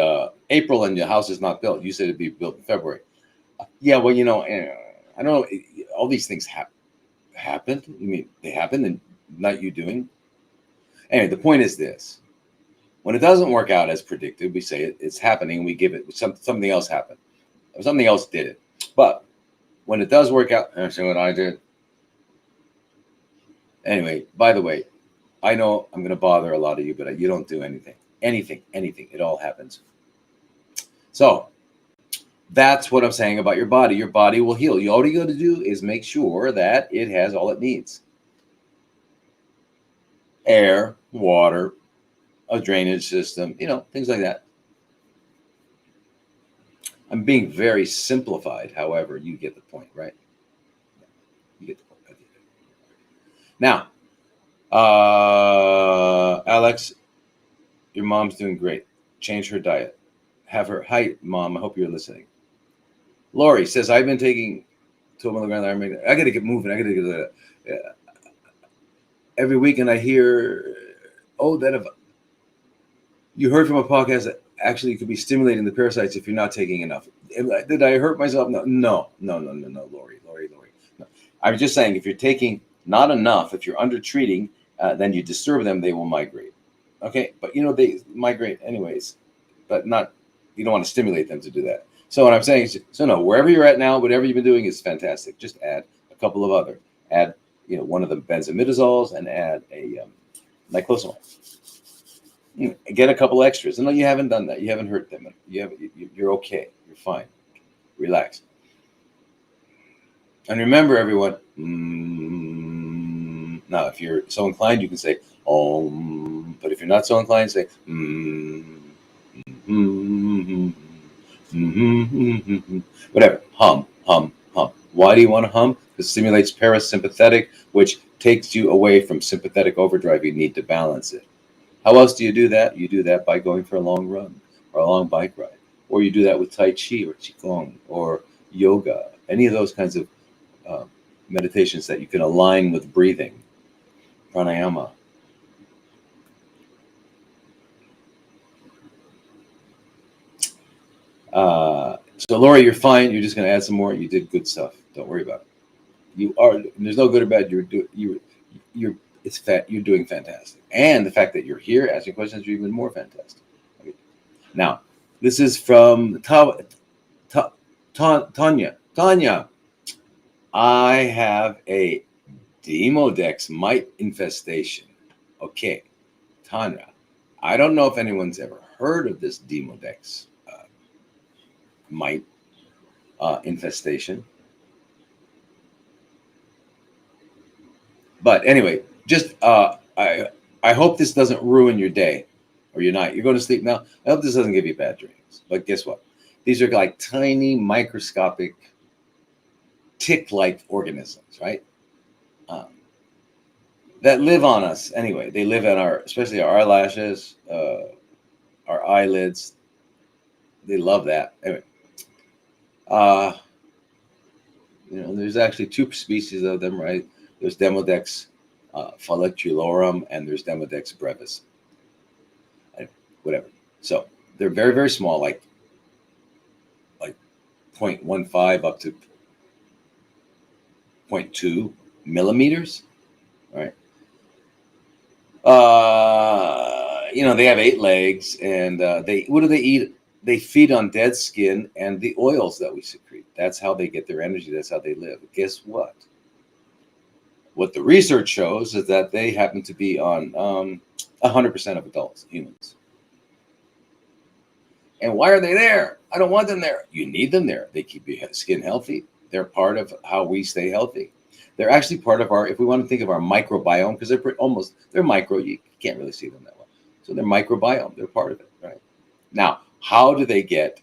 April and your house is not built. You said it'd be built in February. Yeah, well, I don't know. All these things happened. You mean they happened and not you doing? Anyway, the point is this. When it doesn't work out as predicted, we say it's happening. We give it something else happened. Something else did it. But when it does work out, I see what I did. Anyway, by the way, I know I'm going to bother a lot of you, but you don't do anything. Anything. It all happens. So that's what I'm saying about your body. Your body will heal. All you got to do is make sure that it has all it needs. Air, water, a drainage system, things like that. I'm being very simplified. However, you get the point, right? You get the point. Now, Alex, your mom's doing great. Change her diet. Have her. Hi, Mom. I hope you're listening. Lori says, I've been taking 12 milligram iron. I got to get moving. I got to get every week, and I hear, you heard from a podcast that actually could be stimulating the parasites if you're not taking enough. Did I hurt myself? No, Lori. No. I'm just saying, if you're taking not enough, if you're under treating, then you disturb them, they will migrate. Okay, but they migrate anyways, but not. You don't want to stimulate them to do that. So what I'm saying is, no, wherever you're at now, whatever you've been doing is fantastic. Just add a couple of other. Add, one of the benzimidazoles and add a niclosamide. Get a couple extras. No, you haven't done that. You haven't hurt them. You're okay. You're fine. Relax. And remember, everyone. Now, if you're so inclined, you can say Om. But if if you're not so inclined, say whatever. Hum, hum, hum. Why do you want to hum? Because it stimulates parasympathetic, which takes you away from sympathetic overdrive. You need to balance it. How else do you do that? You do that by going for a long run or a long bike ride. Or you do that with Tai Chi or Qigong or yoga, any of those kinds of meditations that you can align with breathing, pranayama. So Laura, you're fine. You're just going to add some more. You did good stuff. Don't worry about it. You are. There's no good or bad. You're doing fantastic. And the fact that you're here asking questions are even more fantastic. Okay. Now, this is from Tanya. Tanya, I have a Demodex mite infestation. Okay, Tanya, I don't know if anyone's ever heard of this Demodex mite infestation. But anyway, just I hope this doesn't ruin your day or your night. You're going to sleep now. I hope this doesn't give you bad dreams. But guess what? These are like tiny microscopic tick-like organisms, right? That live on us anyway. They live on especially our eyelashes, our eyelids. They love that. Anyway, there's actually two species of them, right? There's Demodex folliculorum and there's Demodex brevis. Whatever. So they're very, very small, like 0.15 up to 0.2 millimeters. All right. They have 8 legs, and what do they eat? They feed on dead skin and the oils that we secrete. That's how they get their energy. That's how they live. Guess what? What the research shows is that they happen to be on 100% of adults, humans. And why are they there? I don't want them there. You need them there. They keep your skin healthy. They're part of how we stay healthy. They're actually part of if we want to think of our microbiome, because they're micro, you can't really see them that well. So they're microbiome, they're part of it, right? Now, how do they get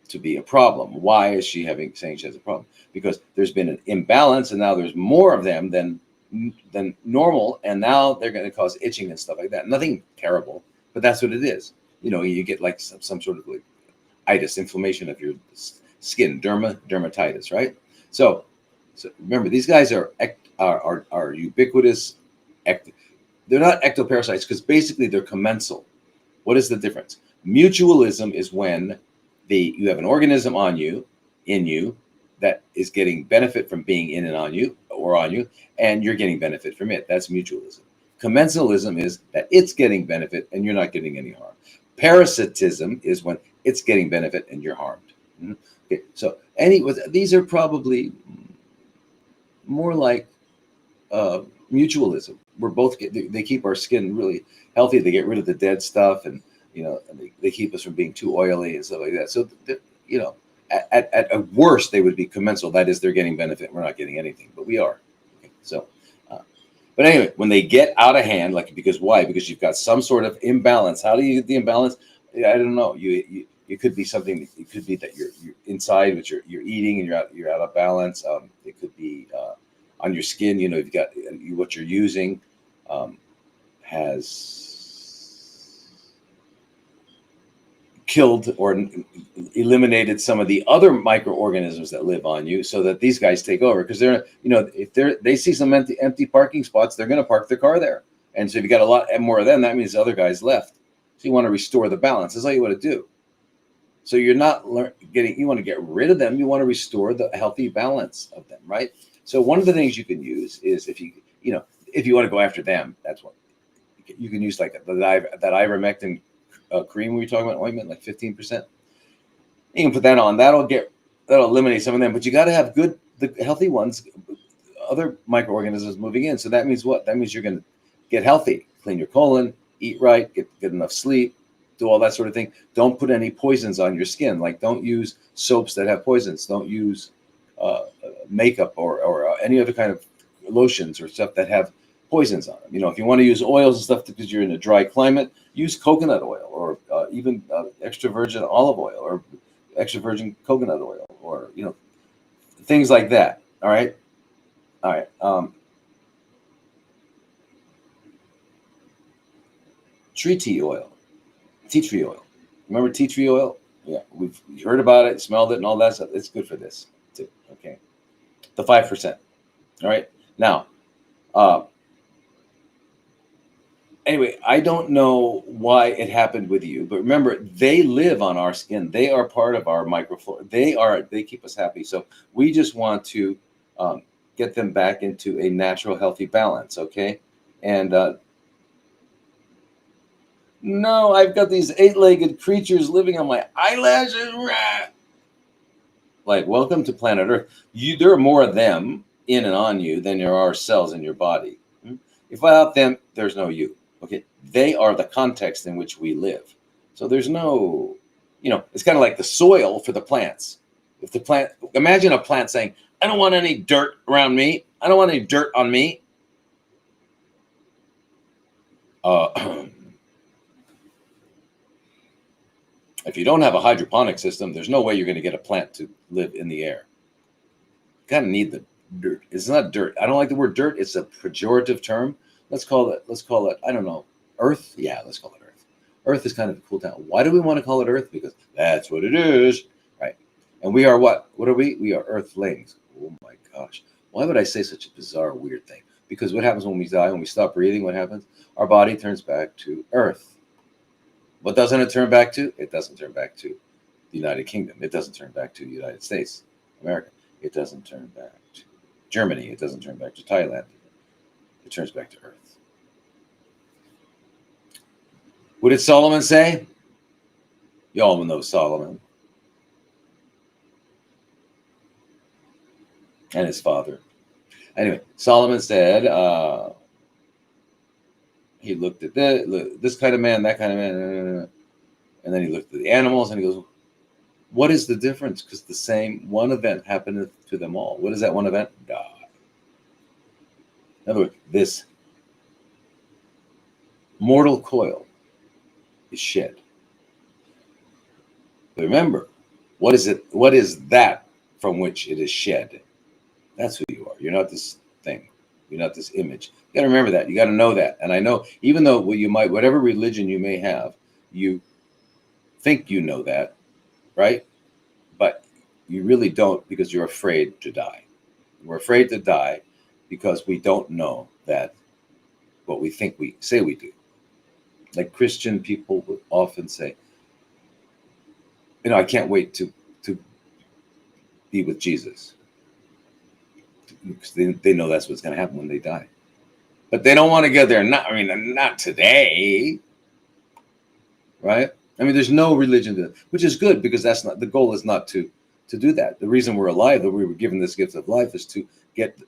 to be a problem? Why is she saying she has a problem? Because there's been an imbalance, and now there's more of them than normal, and now they're going to cause itching and stuff like that. Nothing terrible, but that's what it is. You get like some sort of like itis, inflammation of your skin, dermatitis, right? So remember, these guys are ubiquitous. They're not ectoparasites because basically they're commensal. What is the difference? Mutualism is when you have an organism in you that is getting benefit from being in and on you, and you're getting benefit from it. That's mutualism. Commensalism is that it's getting benefit and you're not getting any harm. Parasitism is when it's getting benefit and you're harmed. Okay, so these are probably more like mutualism. They keep our skin really healthy. They get rid of the dead stuff, and they keep us from being too oily and stuff like that. So at worst they would be commensal. That is, they're getting benefit. We're not getting anything, but we are. Okay, so. But anyway, when they get out of hand, because why? Because you've got some sort of imbalance. How do you get the imbalance? I don't know. It could be something. It could be that you're inside, which you're eating, and you're out of balance. It could be on your skin. You've got what you're using has killed or eliminated some of the other microorganisms that live on you, so that these guys take over. Because if they see some empty parking spots, they're going to park their car there. And so if you got a lot more of them, that means the other guys left. So you want to restore the balance. That's all you want to do. So you're not you want to get rid of them. You want to restore the healthy balance of them, right? So one of the things you can use is if you want to go after them, that's what you can use, like that ivermectin cream we were talking about, ointment, like 15%. You can put that on. That'll eliminate some of them. But you got to have the healthy ones, other microorganisms moving in. So that means what? That means you're going to get healthy, clean your colon, eat right, get enough sleep, do all that sort of thing. Don't put any poisons on your skin. Like, don't use soaps that have poisons. Don't use makeup or any other kind of lotions or stuff that have poisons on them. You know, if you want to use oils and stuff because you're in a dry climate, use coconut oil or even extra virgin olive oil or extra virgin coconut oil or, you know, things like that. All right. All right. Tree tea oil, tea tree oil. Remember tea tree oil? Yeah, we've heard about it, smelled it, and all that stuff. It's good for this too. Okay, the 5%. All right. Now, anyway, I don't know why it happened with you, but remember, they live on our skin. They are part of our microflora. They keep us happy. So we just want to get them back into a natural, healthy balance. Okay, and no, I've got these 8-legged creatures living on my eyelashes. Like, welcome to planet Earth. There are more of them in and on you than there are cells in your body. If without them, there's no you. Okay, they are the context in which we live. So there's no, you know, it's kind of like the soil for the plants. If the plant, imagine a plant saying, "I don't want any dirt around me. I don't want any dirt on me." If you don't have a hydroponic system, there's no way you're going to get a plant to live in the air. You kind of need the dirt. It's not dirt. I don't like the word dirt. It's a pejorative term. Let's call it, I don't know, earth. Yeah, let's call it earth. Earth is kind of a cool town. Why do we want to call it earth? Because that's what it is, right? And we are what? What are we? We are earthlings. Oh my gosh. Why would I say such a bizarre, weird thing? Because what happens when we die, when we stop breathing, what happens? Our body turns back to earth. What doesn't it turn back to? It doesn't turn back to the United Kingdom. It doesn't turn back to the United States, America. It doesn't turn back to Germany. It doesn't turn back to Thailand. It turns back to earth. What did Solomon say? You all know Solomon and his father. Anyway, Solomon said, he looked at this kind of man, that kind of man, and then he looked at the animals and he goes, what is the difference? Because the same one event happened to them all. What is that one event? Die. In other words, this mortal coil is shed. But remember, what is it? What is that from which it is shed? That's who you are. You're not this thing. You're not this image. You got to remember that. You got to know that. And I know, even though you might, whatever religion you may have, you think you know that, right? But you really don't, because you're afraid to die. We're afraid to die because we don't know that what we think we say we do. Like Christian people would often say, you know, I can't wait to be with Jesus. Because they know that's what's going to happen when they die. But they don't want to get there. Not today. Right? I mean, there's no religion, which is good, because that's not the goal. Is not to do that. The reason we're alive, that we were given this gift of life, is to get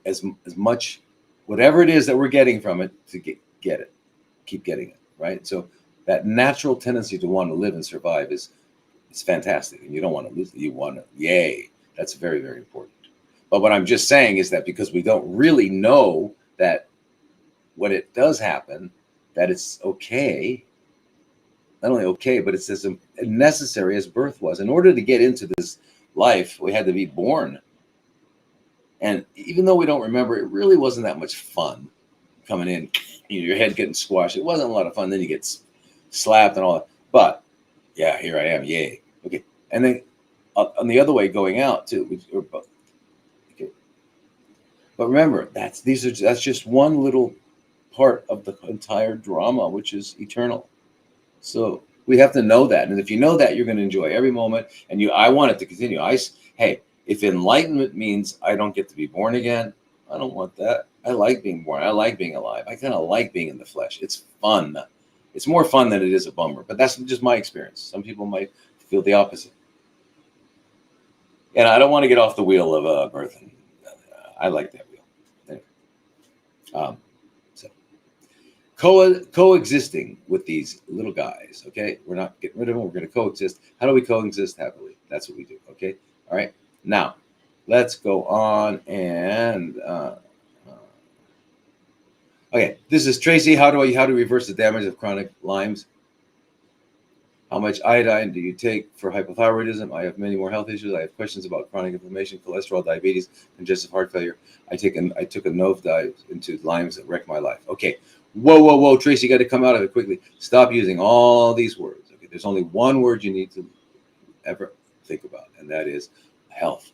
as much, whatever it is that we're getting from it, to get it, keep getting it. Right? So that natural tendency to want to live and survive is fantastic, and you don't want to lose it. You want to, yay. That's very, very important. But what I'm just saying is that because we don't really know that when it does happen, that it's okay. Not only okay, but it's as necessary as birth was. In order to get into this life, we had to be born. And even though we don't remember, it really wasn't that much fun coming in, your head getting squashed. It wasn't a lot of fun. Then you get slapped and all that. But yeah, here I am. Yay. Okay. And then on the other way going out too. Okay. But remember, that's just one little part of the entire drama, which is eternal. So we have to know that. And if you know that, you're going to enjoy every moment. And I want it to continue. Hey, if enlightenment means I don't get to be born again, I don't want that. I like being born. I like being alive. I kind of like being in the flesh. It's fun. It's more fun than it is a bummer. But that's just my experience. Some people might feel the opposite. And I don't want to get off the wheel of birth. I like that wheel. Anyway. Coexisting with these little guys, okay? We're not getting rid of them. We're going to coexist. How do we coexist happily? That's what we do, okay? All right. Now, let's go on and Okay, this is Tracy. How do reverse the damage of chronic Lyme's? How much iodine do you take for hypothyroidism? I have many more health issues. I have questions about chronic inflammation, cholesterol, diabetes, congestive heart failure. I took a nosedive into Lyme's that wrecked my life. Okay, whoa, Tracy, you got to come out of it quickly. Stop using all these words. Okay, there's only one word you need to ever think about, and that is health.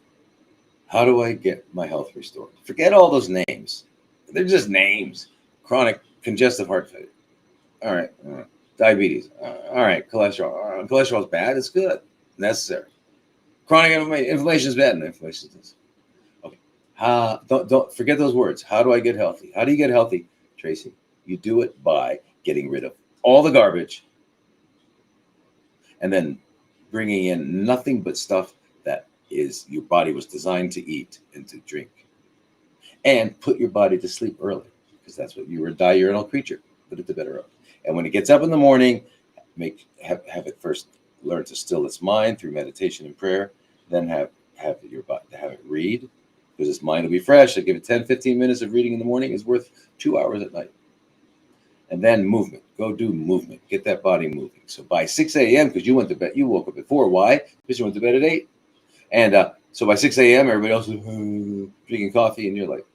How do I get my health restored? Forget all those names. They're just names. Chronic congestive heart failure. All right. Diabetes. All right. Cholesterol. Cholesterol is bad. It's good. Necessary. Chronic inflammation is bad. And inflammation is. Okay. Don't forget those words. How do I get healthy? How do you get healthy, Tracy? You do it by getting rid of all the garbage and then bringing in nothing but stuff that is your body was designed to eat and to drink. And put your body to sleep early, because that's what you're a diurnal creature. Put it to bed early. And when it gets up in the morning, have it first learn to still its mind through meditation and prayer. Then have your body have it read, because its mind will be fresh. So give it 10-15 minutes of reading in the morning is worth 2 hours at night. And then movement. Go do movement. Get that body moving. So by 6 a.m., because you went to bed, you woke up at 4. Why? Because you went to bed at 8. And so by 6 a.m., everybody else is drinking coffee, and you're like,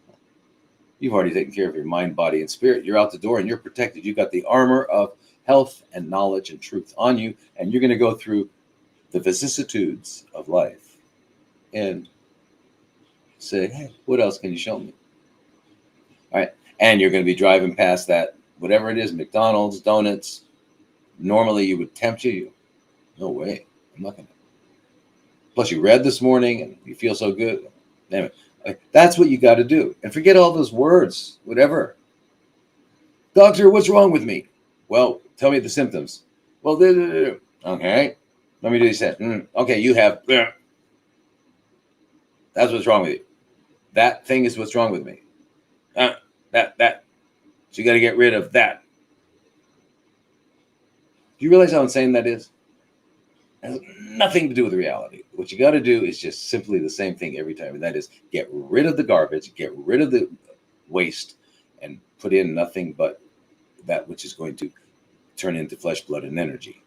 you've already taken care of your mind, body, and spirit. You're out the door, and you're protected. You've got the armor of health and knowledge and truth on you, and you're going to go through the vicissitudes of life and say, hey, what else can you show me? All right. And you're going to be driving past that, whatever it is, McDonald's, donuts. Normally, you would tempt you. No way. I'm not going to. Plus, you read this morning, and you feel so good. Anyway, that's what you got to do. And forget all those words, whatever. Doctor, what's wrong with me? Well, tell me the symptoms. Well, okay. Let me do this. Okay, you have. That's what's wrong with you. That thing is what's wrong with me. That. So you got to get rid of that. Do you realize how insane that is? It has nothing to do with reality. What you got to do is just simply the same thing every time. And that is get rid of the garbage, get rid of the waste, and put in nothing but that which is going to turn into flesh, blood, and energy.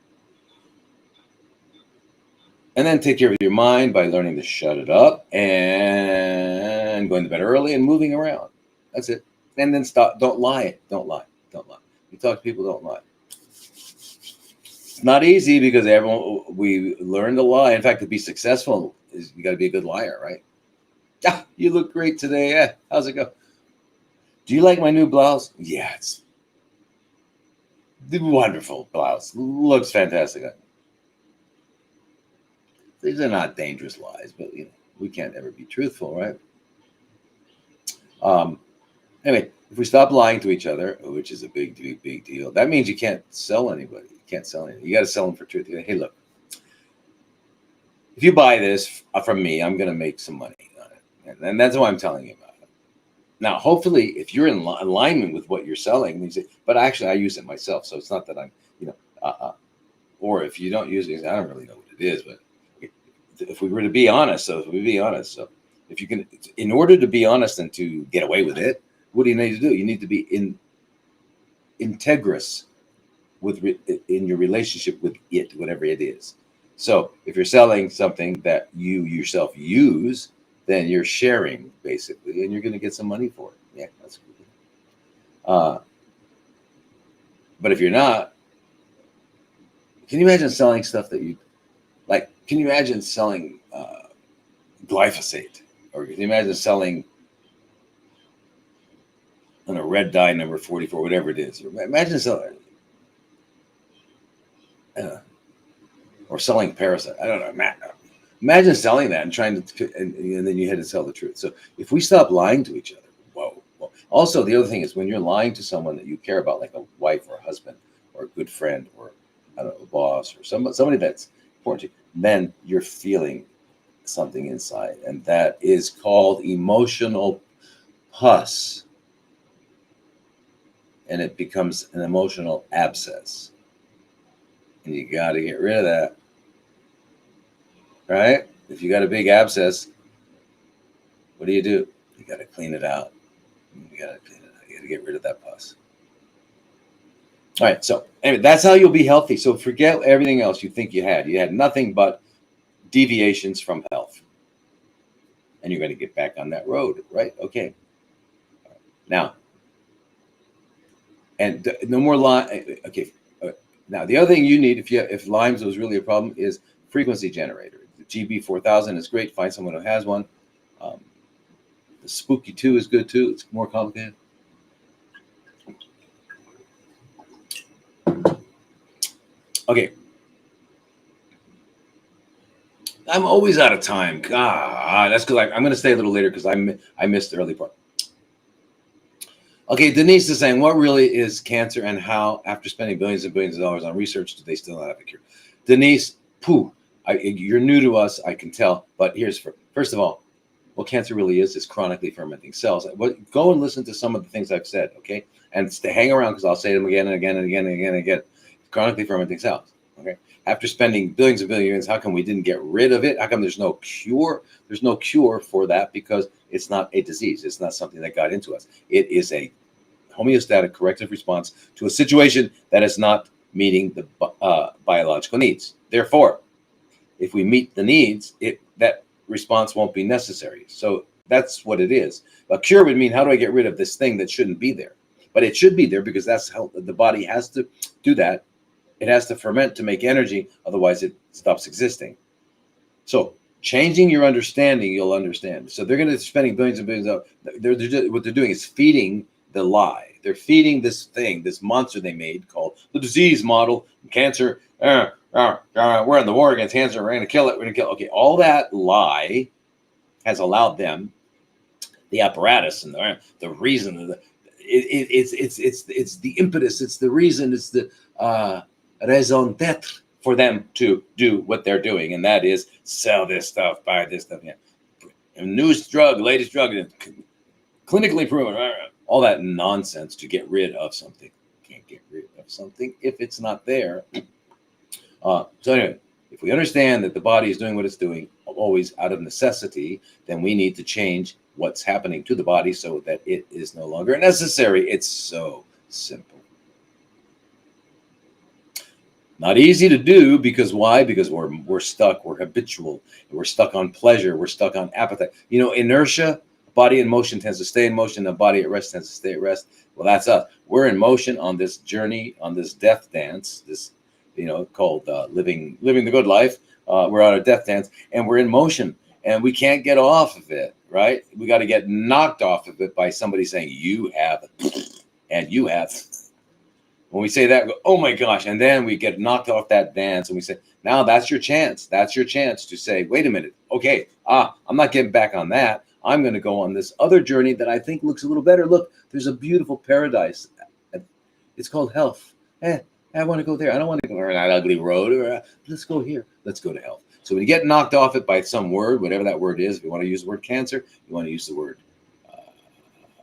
And then take care of your mind by learning to shut it up and going to bed early and moving around. That's it. And then stop. Don't lie. Don't lie. Don't lie. You talk to people, don't lie. It's not easy because we learn to lie. In fact, to be successful, you got to be a good liar, right? Ah, you look great today. Yeah. How's it go? Do you like my new blouse? Yeah, it's wonderful blouse. Looks fantastic. These are not dangerous lies, but we can't ever be truthful, right? Anyway, if we stop lying to each other, which is a big deal, that means you can't sell anybody. You can't sell anything. You got to sell them for truth. Hey, look, if you buy this from me, I'm going to make some money on it, and that's why I'm telling you about it. Now, hopefully, if you're in alignment with what you're selling, you say, but actually, I use it myself, so it's not that I'm, or if you don't use it, I don't really know what it is, but if we were to be honest, so if you can, in order to be honest and to get away with it, what do you need to do? You need to be integrous in your relationship with it, whatever it is. So if you're selling something that you yourself use, then you're sharing basically, and you're going to get some money for it. Yeah, that's good. But if you're not, can you imagine selling stuff that you like? Can you imagine selling glyphosate, or can you imagine selling red dye number 44, whatever it is? Imagine selling, or selling parasite. I don't know. Imagine selling that and trying to, and then you had to tell the truth. So if we stop lying to each other, whoa. Also, the other thing is when you're lying to someone that you care about, like a wife or a husband or a good friend or I don't know, a boss or somebody that's important to you, then you're feeling something inside, and that is called emotional pus, and it becomes an emotional abscess, and you got to get rid of that, right? If you got a big abscess, what do? You got to clean it out. You got got to get rid of that pus. All right, so anyway, that's how you'll be healthy. So forget everything else you think you had. You had nothing but deviations from health. And you're going to get back on that road, right? Okay. Now, and no more Lyme. Okay. Now, the other thing you need if Lyme's was really a problem is frequency generator. The GB4000 is great. Find someone who has one. The Spooky 2 is good too. It's more complicated. Okay. I'm always out of time. God, that's because I'm going to stay a little later because I missed the early part. Okay, Denise is saying, what really is cancer and how, after spending billions and billions of dollars on research, do they still not have a cure? Denise, you're new to us, I can tell. But first of all, what cancer really is chronically fermenting cells. Go and listen to some of the things I've said, okay? And hang around because I'll say them again and again and again and again and again. Chronically fermenting cells, okay? After spending billions and billions, how come we didn't get rid of it? How come there's no cure? There's no cure for that because it's not a disease. It's not something that got into us. It is a homeostatic corrective response to a situation that is not meeting the biological needs. Therefore, if we meet the needs, that response won't be necessary. So that's what it is. A cure would mean, how do I get rid of this thing that shouldn't be there? But it should be there because that's how the body has to do that. It has to ferment to make energy, otherwise it stops existing. So changing your understanding, you'll understand. So they're going to be spending billions and billions of what they're doing is feeding the lie. They're feeding this thing, this monster they made called the disease model, cancer. We're in the war against cancer. We're going to kill it. We're going to kill it. Okay, all that lie has allowed them, the apparatus and the reason, it's the impetus, it's the reason, it's the raison d'être for them to do what they're doing, and that is sell this stuff, buy this stuff. Yeah, newest drug, latest drug, clinically proven. All that nonsense to get rid of something. Can't get rid of something if it's not there. So anyway, if we understand that the body is doing what it's doing always out of necessity, then we need to change what's happening to the body so that it is no longer necessary. It's so simple. Not easy to do because why? Because we're stuck. We're habitual. We're stuck on pleasure. We're stuck on appetite. Inertia. Body in motion tends to stay in motion. The body at rest tends to stay at rest. Well, that's us. We're in motion on this journey, on this death dance. This, called living the good life. We're on a death dance, and we're in motion, and we can't get off of it. Right? We got to get knocked off of it by somebody saying, "You have," and you have. When we say that, we go, oh my gosh, and then we get knocked off that dance, and we say, now that's your chance. That's your chance to say, wait a minute, okay, I'm not getting back on that. I'm going to go on this other journey that I think looks a little better. Look, there's a beautiful paradise. It's called health. I want to go there. I don't want to go on that ugly road. Let's go here. Let's go to health. So when you get knocked off it by some word, whatever that word is, if you want to use the word cancer, you want to use the word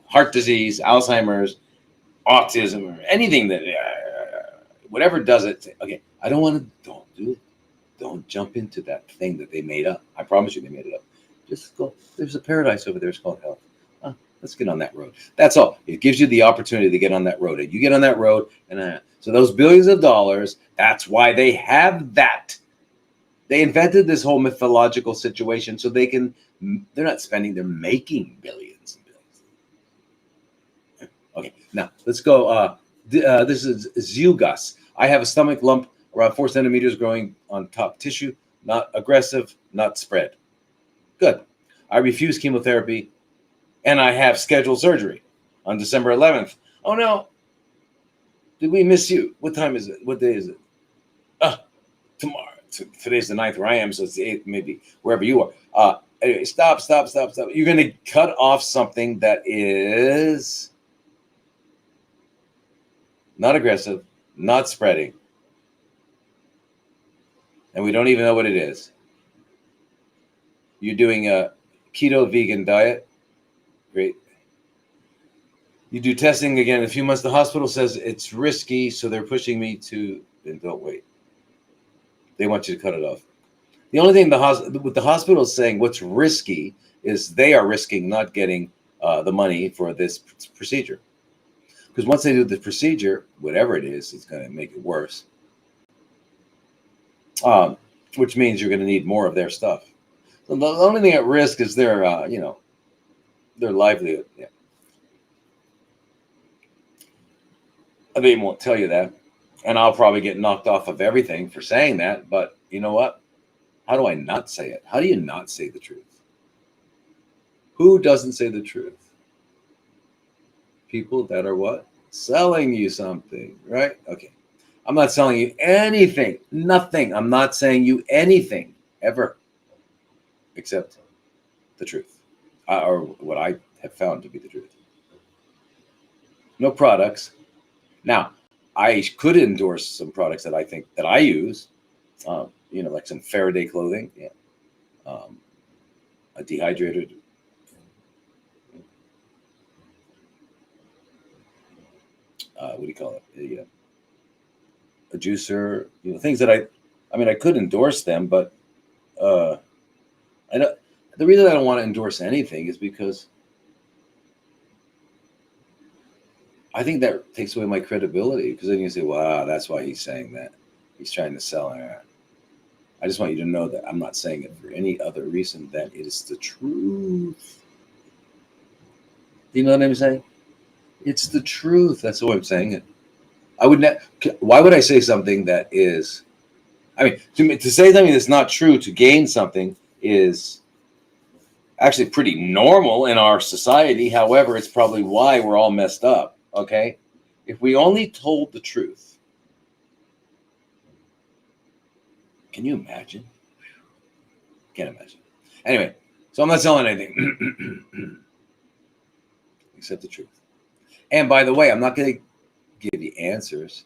heart disease, Alzheimer's, autism, or anything that, whatever does it. Okay, don't do it. Don't jump into that thing that they made up. I promise you they made it up. Just go. There's a paradise over there. It's called health. Let's get on that road. That's all. It gives you the opportunity to get on that road. And you get on that road, and so those billions of dollars, that's why they have that. They invented this whole mythological situation so they're not spending, they're making billions and billions. Okay, now let's go. This is Zugas. I have a stomach lump around 4 centimeters growing on top tissue, not aggressive, not spread. Good. I refuse chemotherapy, and I have scheduled surgery on December 11th. Oh no. Did we miss you? What time is it? What day is it? Tomorrow. Today's the 9th where I am, so it's the 8th, maybe wherever you are. Anyway, stop. You're going to cut off something that is not aggressive, not spreading. And we don't even know what it is. You're doing a keto vegan diet. Great. You do testing again in a few months. The hospital says it's risky, so they're pushing me to, then don't wait. They want you to cut it off. The only thing with the hospital is saying what's risky is they are risking not getting the money for this procedure. Because once they do the procedure, whatever it is, it's going to make it worse. Which means you're going to need more of their stuff. So the only thing at risk is their, their livelihood. Yeah. They won't tell you that. And I'll probably get knocked off of everything for saying that. But you know what? How do I not say it? How do you not say the truth? Who doesn't say the truth? People that are what? Selling you something, right? Okay. I'm not selling you anything. Nothing. I'm not saying you anything ever except the truth, or what I have found to be the truth. No products. Now, I could endorse some products that I think that I use, like some Faraday clothing, yeah, a dehydrated, what do you call it? A juicer, things that I could endorse them, but I don't. The reason I don't want to endorse anything is because I think that takes away my credibility. Because then you say, "Wow, that's why he's saying that. He's trying to sell it." I just want you to know that I'm not saying it for any other reason than it is the truth. Do you know what I'm saying? It's the truth. That's the way I'm saying it. I would not. Why would I say something that is? I mean, to say something that's not true to gain something is actually pretty normal in our society. However, it's probably why we're all messed up. Okay, if we only told the truth, can you imagine? Can't imagine. Anyway, so I'm not selling anything except the truth. And by the way, I'm not going to give you answers.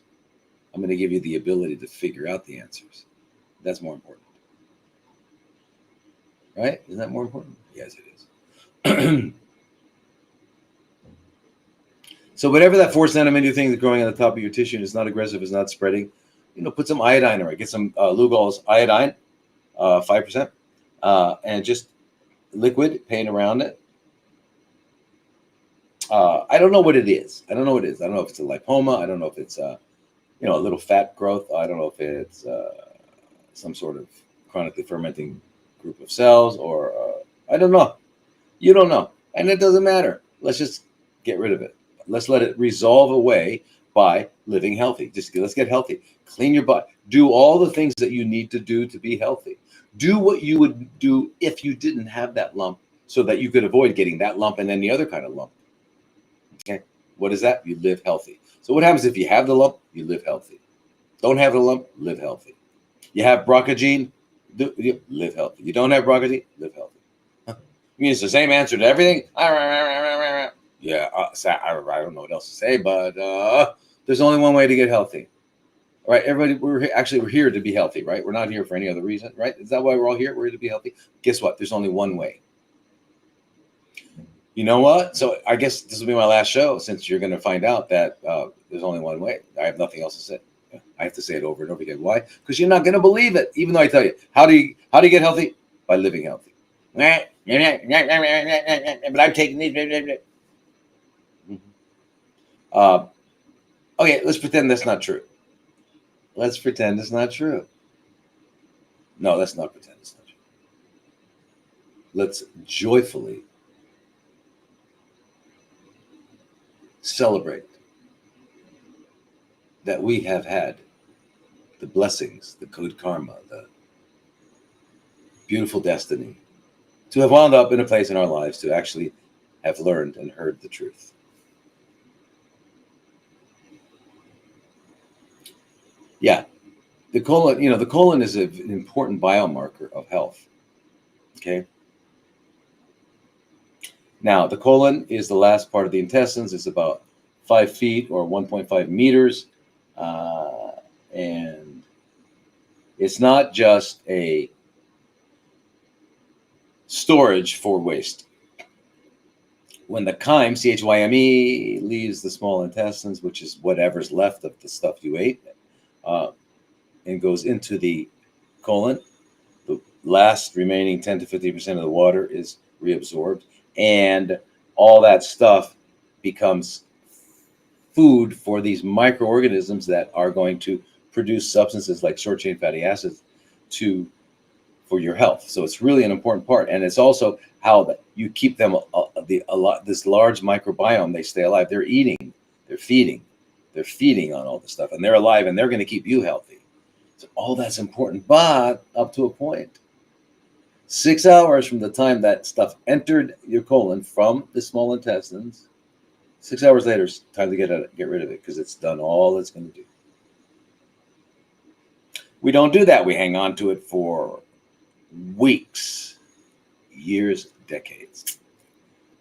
I'm going to give you the ability to figure out the answers. That's more important. Right? Isn't that more important? Yes, it is. So whatever that 4 centimeter thing that's growing on the top of your tissue and it's not aggressive, it's not spreading, put some iodine or get some Lugol's iodine, 5%, and just liquid, paint around it. I don't know what it is. I don't know if it's a lipoma. I don't know if it's a little fat growth. I don't know if it's some sort of chronically fermenting group of cells, or I don't know. You don't know, and it doesn't matter. Let's just get rid of it. Let's let it resolve away by living healthy. Let's get healthy. Clean your butt. Do all the things that you need to do to be healthy. Do what you would do if you didn't have that lump, so that you could avoid getting that lump and any other kind of lump. Okay, what is that? You live healthy. So what happens if you have the lump? You live healthy. Don't have the lump? Live healthy. You have BRCA, live healthy. You don't have BRCA, live healthy. I mean, it's the same answer to everything. Yeah, I don't know what else to say, but there's only one way to get healthy. All right, everybody, we're here to be healthy, right? We're not here for any other reason, right? Is that why we're all here? We're here to be healthy. Guess what? There's only one way. You know what? So I guess this will be my last show, since you're going to find out that there's only one way. I have nothing else to say. I have to say it over and over again. Why? Because you're not going to believe it, even though I tell you. How do you get healthy? By living healthy. But I'm taking these. Okay, let's pretend that's not true. Let's pretend it's not true. No, let's not pretend it's not true. Let's joyfully celebrate that we have had the blessings, the good karma, the beautiful destiny to have wound up in a place in our lives to actually have learned and heard the truth. Yeah, the colon is an important biomarker of health. Okay. Now, the colon is the last part of the intestines. It's about 5 feet or 1.5 meters. And it's not just a storage for waste. When the chyme, CHYME, leaves the small intestines, which is whatever's left of the stuff you ate, and goes into the colon, the last remaining 10 to 50% of the water is reabsorbed, and all that stuff becomes food for these microorganisms that are going to produce substances like short chain fatty acids for your health. So it's really an important part, and it's also how that you keep them this large microbiome. They stay alive. They're eating, they're feeding on all this stuff, and they're alive, and they're going to keep you healthy. So all that's important, but up to a point. 6 hours from the time that stuff entered your colon from the small intestines, 6 hours later, it's time to get rid of it, because it's done all it's going to do. We don't do that. We hang on to it for weeks, years, decades.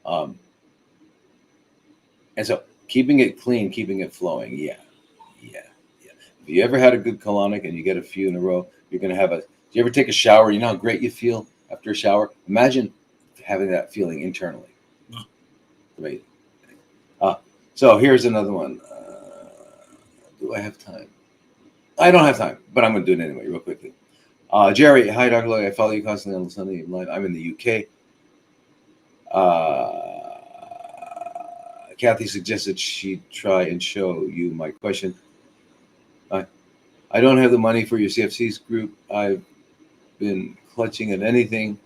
And so keeping it clean, keeping it flowing, yeah. If you ever had a good colonic and you get a few in a row, you're going to have do you ever take a shower? You know how great you feel after a shower? Imagine having that feeling internally. Amazing. So here's another one. Do I have time? I don't have time, but I'm going to do it anyway, real quickly. Jerry, hi, Dr. Lloyd. I follow you constantly on the Sunday Live. I'm in the UK. Kathy suggested she try and show you my question. I don't have the money for your CFCs group. I've been clutching at anything.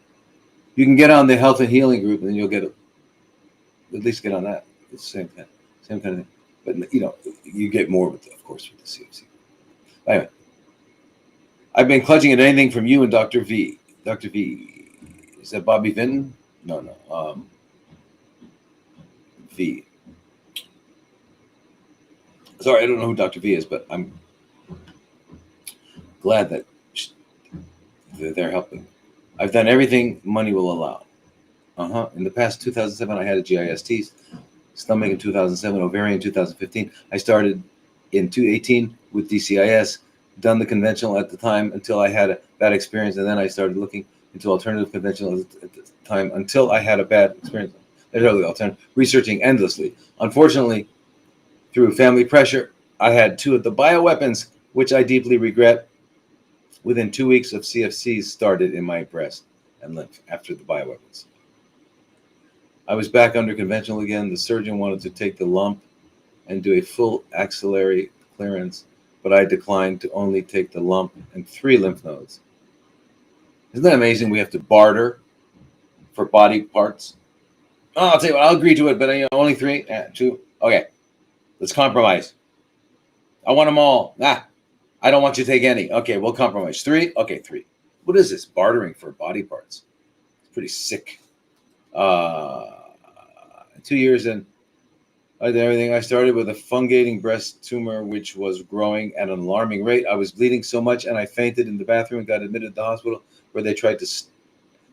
You can get on the health and healing group, and then you'll get at least get on that. It's the same kind of thing. But you get more with of course with the CFC. Anyway, I've been clutching at anything from you and Dr. V. Dr. V, is that Bobby Vinton? No. V. Sorry, I don't know who Dr. V is, but I'm glad that they're helping. I've done everything money will allow. In the past 2007, I had a GIST, stomach in 2007, ovarian in 2015. I started in 2018 with DCIS, done the conventional at the time until I had a bad experience, and then I started looking into alternative conventional at the time until I had a bad experience. Researching endlessly. Unfortunately, through family pressure, I had 2 of the bioweapons, which I deeply regret. Within 2 weeks of CFCs started in my breast and lymph after the bioweapons. I was back under conventional again. The surgeon wanted to take the lump and do a full axillary clearance, but I declined to only take the lump and 3 lymph nodes. Isn't that amazing? We have to barter for body parts. Oh, I'll tell you what, I'll agree to it, but only 3, 2. Okay, let's compromise. I want them all. I don't want you to take any. Okay, we'll compromise. 3? Okay, 3. What is this? Bartering for body parts. It's pretty sick. 2 years in, I did everything. I started with a fungating breast tumor, which was growing at an alarming rate. I was bleeding so much, and I fainted in the bathroom and got admitted to the hospital where they tried to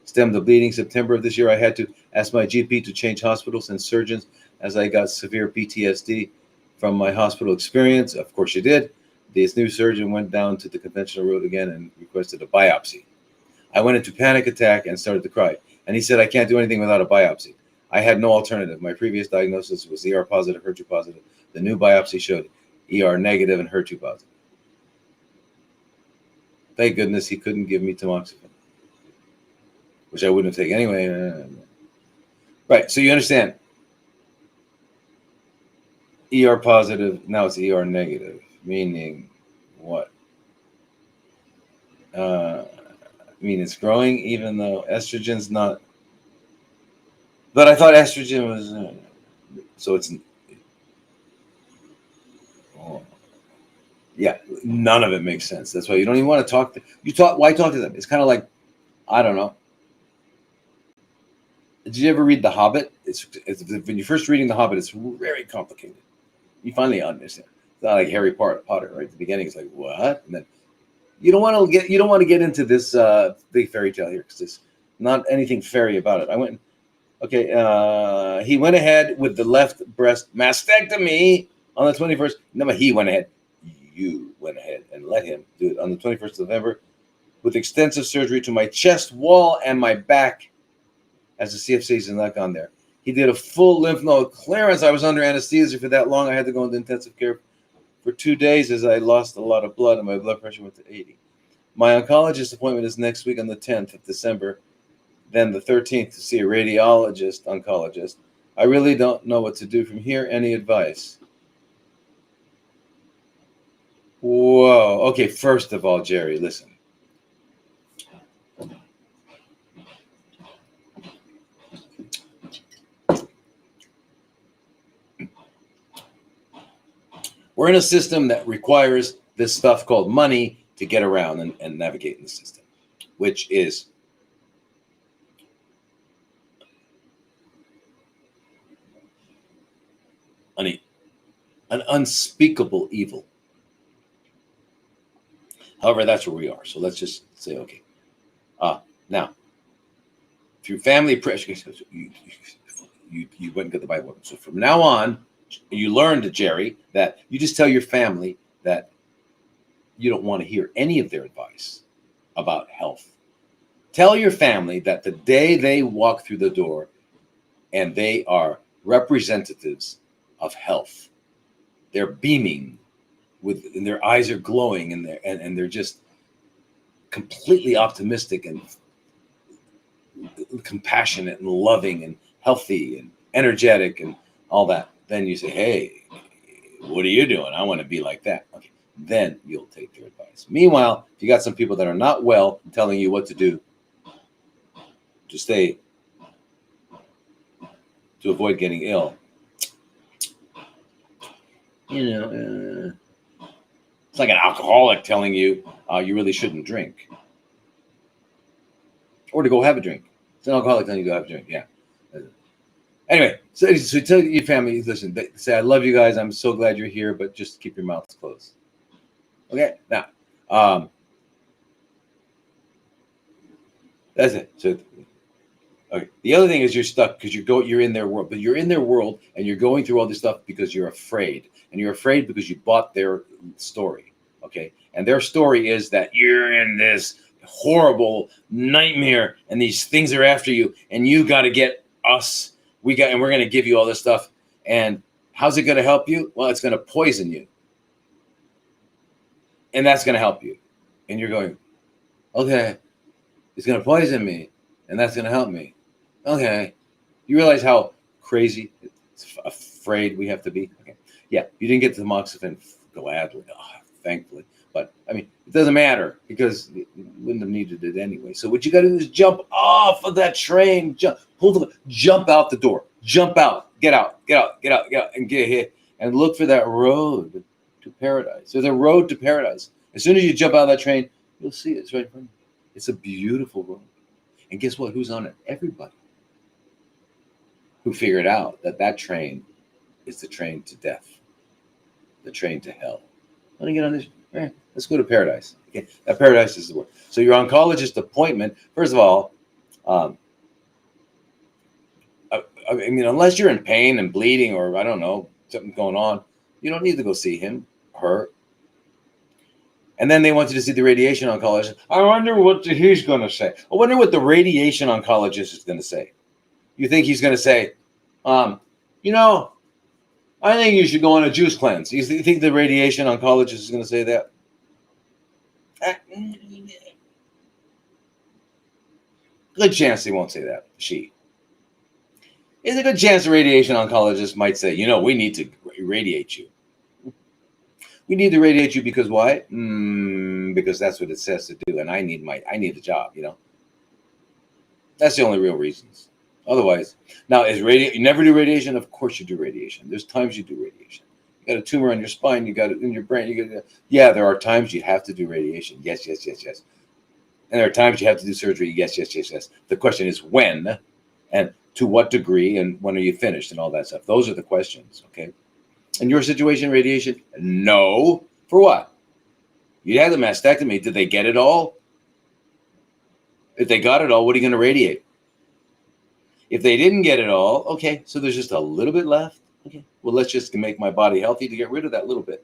stem the bleeding. September of this year, I had to ask my GP to change hospitals and surgeons as I got severe PTSD from my hospital experience. Of course she did. This new surgeon went down to the conventional route again and requested a biopsy. I went into panic attack and started to cry. And he said, I can't do anything without a biopsy. I had no alternative. My previous diagnosis was ER positive, HER2 positive. The new biopsy showed ER negative and HER2 positive. Thank goodness he couldn't give me tamoxifen, which I wouldn't have taken anyway. Right, so you understand. ER positive, now it's ER negative, meaning what? I mean, it's growing even though estrogen's not. But I thought estrogen was, so it's, yeah, none of it makes sense. That's why you don't even want to talk why talk to them? It's kind of like, I don't know. Did you ever read The Hobbit? It's when you're first reading The Hobbit, it's very complicated. You finally understand. It's not like Harry Potter, right? At the beginning, it's like, what? And then you don't want to get into this big fairy tale here because there's not anything fairy about it. I went, okay, he went ahead with the left breast mastectomy on the 21st. No, he went ahead. You went ahead and let him do it on the 21st of November with extensive surgery to my chest wall and my back, as the CFCs are not gone there. He did a full lymph node clearance. I was under anesthesia for that long. I had to go into intensive care for 2 days as I lost a lot of blood and my blood pressure went to 80. My oncologist appointment is next week on the 10th of December, then the 13th to see a oncologist. I really don't know what to do from here. Any advice? Whoa. Okay, first of all, Jerry, listen. We're in a system that requires this stuff called money to get around and navigate in the system, which is an unspeakable evil. However, that's where we are. So let's just say, okay. Now, through family pressure, you went and got the Bible. So from now on, you learned, Jerry, that you just tell your family that you don't want to hear any of their advice about health. Tell your family that the day they walk through the door and they are representatives of health, they're beaming and their eyes are glowing and they're just completely optimistic and compassionate and loving and healthy and energetic and all that. Then you say, hey, what are you doing? I want to be like that. Okay. Then you'll take their advice. Meanwhile, if you got some people that are not well telling you what to do to avoid getting ill, it's like an alcoholic telling you you really shouldn't drink or to go have a drink. It's an alcoholic telling you to go have a drink. Yeah. Anyway, so tell your family, listen, say, I love you guys. I'm so glad you're here, but just keep your mouths closed. Okay. Now, that's it. So, okay. The other thing is you're stuck because you're in their world, but you're in their world and you're going through all this stuff because you're afraid, and you're afraid because you bought their story. Okay. And their story is that you're in this horrible nightmare and these things are after you and you got to get us. We're going to give you all this stuff. And how's it going to help you? Well, it's going to poison you. And that's going to help you. And you're going, okay, it's going to poison me. And that's going to help me. Okay. You realize how crazy, afraid we have to be? Okay. Yeah, you didn't get the tamoxifen gladly, thankfully. But, I mean, it doesn't matter because you wouldn't have needed it anyway. So what you got to do is jump off of that train, jump out the door, jump out, get out, and get hit, and look for that road to paradise. There's a road to paradise. As soon as you jump out of that train, you'll see it. It's right in front of you. It's a beautiful road. And guess what? Who's on it? Everybody who figured out that train is the train to death, the train to hell. Want to get on this? Let's go to paradise. Okay, that paradise is the word. So your oncologist appointment, first of all, I mean, unless you're in pain and bleeding or I don't know, something going on, you don't need to go see him, her. And then they want you to see the radiation oncologist. I wonder what he's going to say. I wonder what the radiation oncologist is going to say. You think he's going to say, I think you should go on a juice cleanse. You think the radiation oncologist is going to say that? Good chance he won't say that. She. There's a good chance the radiation oncologist might say, we need to irradiate you. We need to radiate you because why? Because that's what it says to do, and I need a job. That's the only real reasons. Otherwise, now you never do radiation? Of course you do radiation. There's times you do radiation. You got a tumor on your spine. You got it in your brain. Yeah, there are times you have to do radiation. Yes. And there are times you have to do surgery. Yes. The question is when, and to what degree, and when are you finished, and all that stuff. Those are the questions. Okay. In your situation, radiation? No. For what? You had the mastectomy. Did they get it all? If they got it all, what are you going to radiate? If they didn't get it all, okay, so there's just a little bit left. Okay, well, let's just make my body healthy to get rid of that little bit.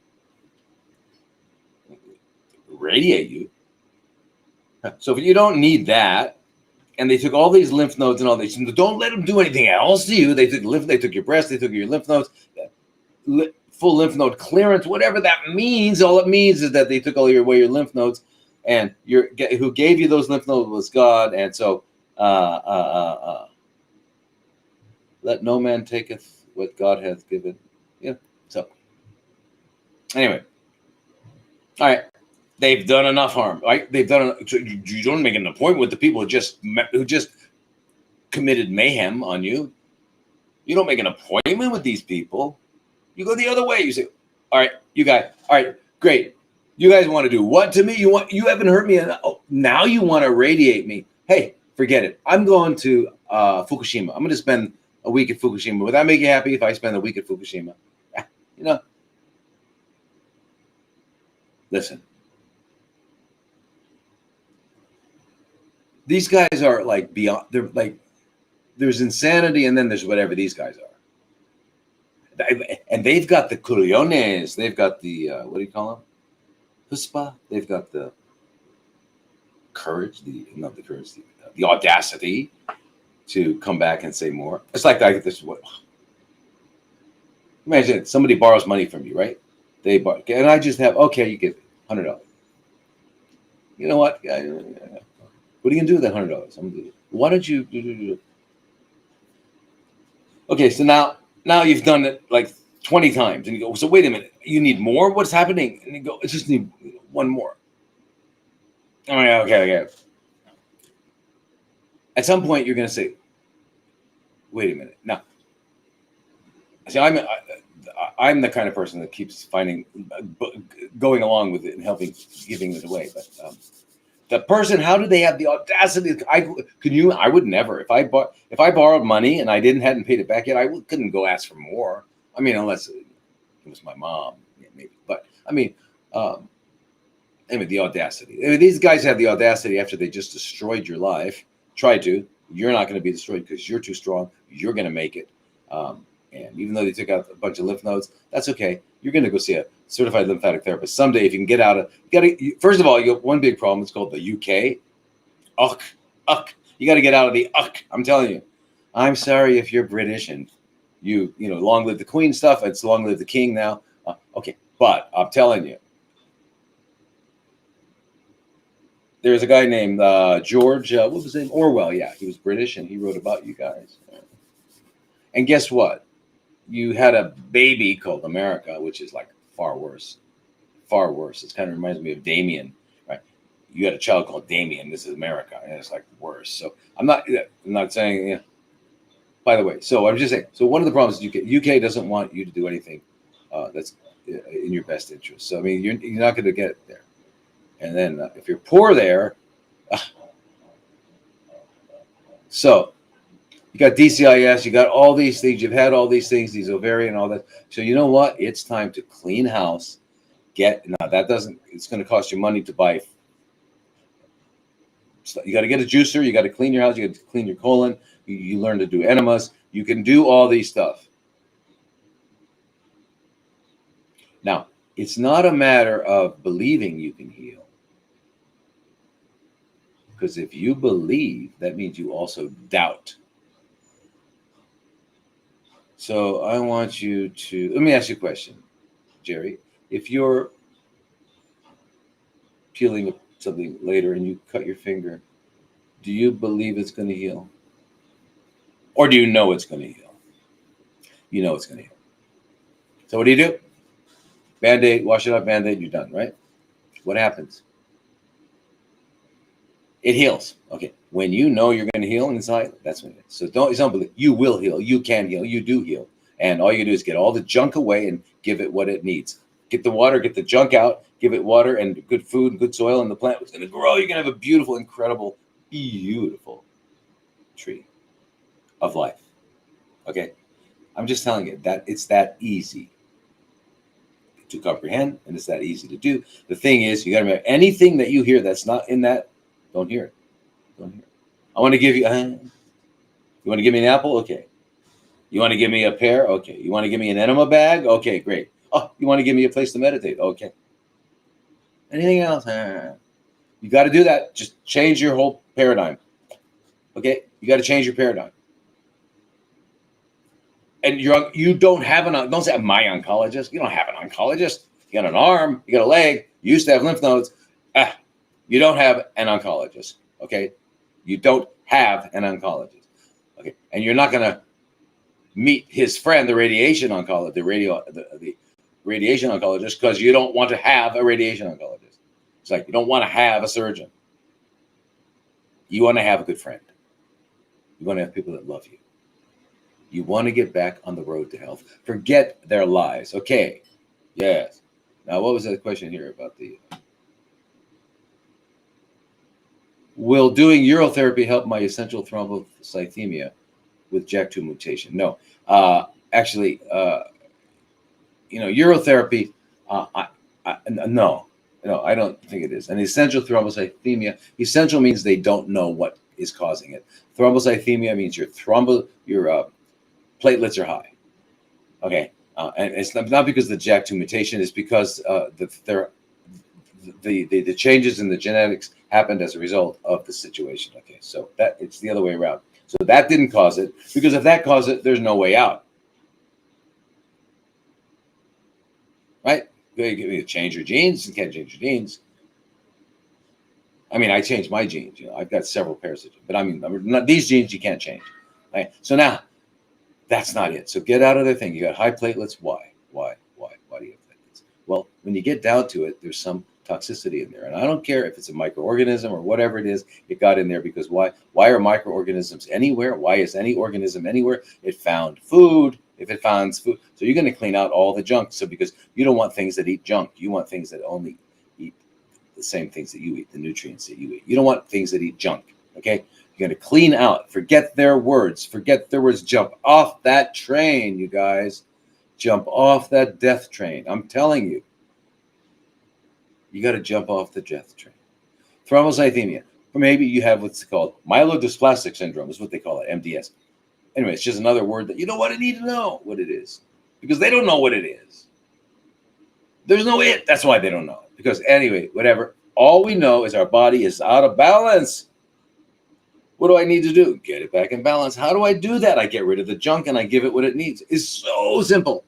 Radiate you. So if you don't need that, and they took all these lymph nodes and all these, don't let them do anything else to you. They took your breast, they took your lymph nodes, full lymph node clearance, whatever that means. All it means is that they took all your lymph nodes, and who gave you those lymph nodes was God, and so let no man taketh what God hath given. Yeah. So anyway, All right. They've done enough harm, right? They've done. So you don't make an appointment with the people who just committed mayhem on you. You don't make an appointment with these people. You go the other way. You say, "All right, you guys. All right, great. You guys want to do what to me? You haven't hurt me. Oh, now you want to radiate me. Hey, forget it. I'm going to Fukushima. I'm going to spend a week at Fukushima. Would that make you happy if I spend a week at Fukushima? You know, listen. These guys are like beyond. They're like, there's insanity, and then there's whatever these guys are. And they've got the culiones. They've got the what do you call them? Huspa. They've got the courage, not the courage, the audacity to come back and say more. It's like this. What? Imagine somebody borrows money from you, right? They borrow, and I just have okay. You get $100. You know what? What are you gonna do with that $100? Why don't you do? Okay, so now you've done it like 20 times, and you go. So wait a minute, you need more? What's happening? And you go, I just need one more. Oh yeah, okay. At some point, you're gonna say, wait a minute. Now, see, I'm the kind of person that keeps going along with it and giving it away. But the person, how do they have the audacity? I would never. If I borrowed money and I hadn't paid it back yet, I couldn't go ask for more. I mean, unless it was my mom, maybe. But I mean, anyway, the audacity. I mean, these guys have the audacity after they just destroyed your life. Try to. You're not going to be destroyed because you're too strong. You're going to make it. And even though they took out a bunch of lymph nodes, that's okay. You're going to go see a certified lymphatic therapist someday. If you can get out of, first of all, you have one big problem. It's called the UK. You got to get out of the I'm telling you. I'm sorry if you're British and you long live the Queen stuff. It's long live the King now. Okay, but I'm telling you, there's a guy named George. What was his name? Orwell. Yeah, he was British and he wrote about you guys. And guess what? You had a baby called America, which is like far worse. Far worse. It kind of reminds me of Damien, right? You had a child called Damien. This is America, and it's like worse. So I'm not saying. Yeah. By the way, so I'm just saying. So one of the problems is UK doesn't want you to do anything that's in your best interest. So I mean, you're not going to get it there. And then if you're poor there, so. You got DCIS, you got all these things, you've had all these things, these ovarian, all that. So you know what? It's time to clean house. It's going to cost you money to buy. You got to get a juicer, you got to clean your house, you got to clean your colon, you learn to do enemas. You can do all these stuff. Now, it's not a matter of believing you can heal. Because if you believe, that means you also doubt. So I want you to, let me ask you a question, Jerry. If you're peeling something later and you cut your finger, do you believe it's going to heal? Or do you know it's going to heal? You know it's going to heal. So what do? Band-Aid, wash it up, Band-Aid, you're done, right? What happens? It heals. Okay. When you know you're going to heal inside, that's when it is. So don't believe. You will heal. You can heal. You do heal. And all you do is get all the junk away and give it what it needs. Get the water, get the junk out, give it water and good food and good soil, and the plant is going to grow. You're going to have a beautiful, incredible, beautiful tree of life. Okay. I'm just telling you that it's that easy to comprehend, and it's that easy to do. The thing is, you got to remember, anything that you hear that's not in that, don't hear it. Don't hear it. I want to give you, you want to give me an apple? Okay. You want to give me a pear? Okay. You want to give me an enema bag? Okay, great. Oh, you want to give me a place to meditate? Okay. Anything else? You got to do that. Just change your whole paradigm. Okay? You got to change your paradigm. And you don't have don't say my oncologist. You don't have an oncologist. You got an arm, you got a leg, you used to have lymph nodes. You don't have an oncologist. Okay? You don't have an oncologist. Okay? And you're not going to meet his friend, the radiation oncologist, radiation oncologist because you don't want to have a radiation oncologist. It's like you don't want to have a surgeon. You want to have a good friend. You want to have people that love you. You want to get back on the road to health. Forget their lies. Okay. Yes. Now, what was that question here about the... Will doing urotherapy help my essential thrombocythemia with JAK2 mutation? No. Actually, urotherapy, no, I don't think it is. An essential thrombocythemia, essential means they don't know what is causing it. Thrombocythemia means your platelets are high. Okay, and it's not because of the JAK2 mutation, it's because the changes in the genetics happened as a result of the situation. Okay, so that it's the other way around. So that didn't cause it, because if that caused it, there's no way out. Right? You change your genes. You can't change your genes. I mean, I changed my genes. I've got several pairs of genes, but I mean, these genes you can't change. Right? So now, that's not it. So get out of the thing. You got high platelets. Why? Why do you have platelets? Well, when you get down to it, there's some toxicity in there, and I don't care if it's a microorganism or whatever it is. It got in there because why? Why are microorganisms anywhere? Why is any organism anywhere? It found food. If it finds food, so you're going to clean out all the junk. So because you don't want things that eat junk, you want things that only eat the same things that you eat, the nutrients that you eat. You don't want things that eat junk. Okay, you're going to clean out. Forget their words. Forget their words. Jump off that train, you guys. Jump off that death train. I'm telling you. You got to jump off the death train. Thrombocythemia. Or maybe you have what's called myelodysplastic syndrome, is what they call it, MDS. Anyway, it's just another word that you don't want to need to know what it is, because they don't know what it is. There's no it. That's why they don't know. Because anyway, whatever. All we know is our body is out of balance. What do I need to do? Get it back in balance. How do I do that? I get rid of the junk and I give it what it needs. It's so simple.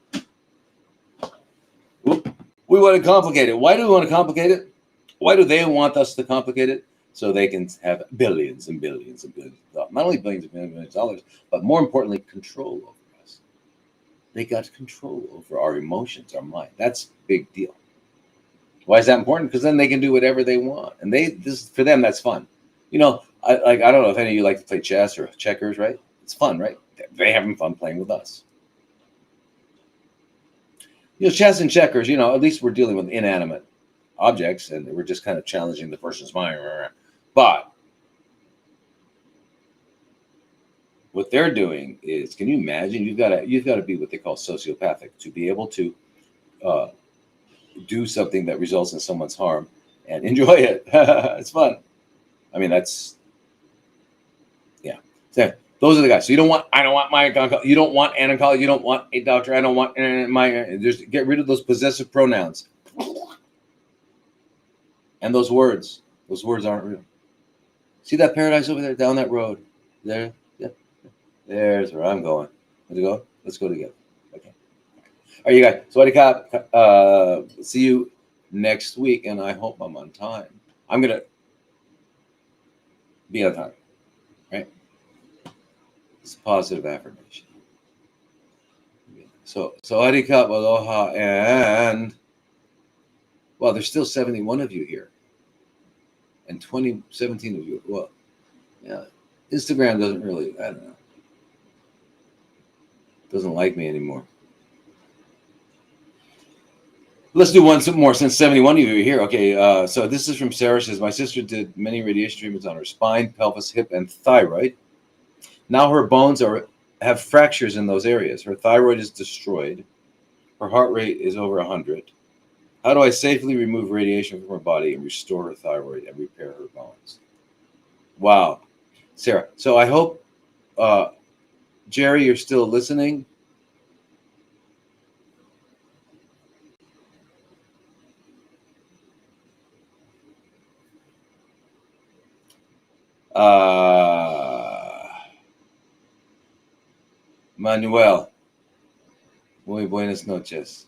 We want to complicate it. Why do we want to complicate it? Why do they want us to complicate it? So they can have billions and billions and billions of dollars. Not only billions and billions of dollars, but more importantly, control over us. They got control over our emotions, our mind. That's a big deal. Why is that important? Because then they can do whatever they want. And for them, that's fun. I don't know if any of you like to play chess or checkers, right? It's fun, right? They're having fun playing with us. Chess and checkers, at least we're dealing with inanimate objects, and we're just kind of challenging the person's mind. But what they're doing is, can you imagine? You've got to be what they call sociopathic to be able to do something that results in someone's harm and enjoy it. It's fun. I mean, yeah. So those are the guys. So you don't want an oncologist, you don't want a doctor. I don't want just get rid of those possessive pronouns. And those words aren't real. See that paradise over there, down that road? There, yeah. There's where I'm going. Let's go. Let's go together. Okay. All right, you guys. Swaddy Cop. See you next week, and I hope I'm on time. I'm gonna be on time, right? It's a positive affirmation. So Swaddy Cop, aloha, and well, there's still 71 of you here. And 17 of you. Well, yeah. Instagram doesn't really, I don't know. Doesn't like me anymore. Let's do one more since 71 of you are here. Okay, so this is from Sarah. Says, my sister did many radiation treatments on her spine, pelvis, hip, and thyroid. Now her bones have fractures in those areas. Her thyroid is destroyed. Her heart rate is over 100. How do I safely remove radiation from her body and restore her thyroid and repair her bones? Wow. Sarah, so I hope, Jerry, you're still listening. Manuel, muy buenas noches.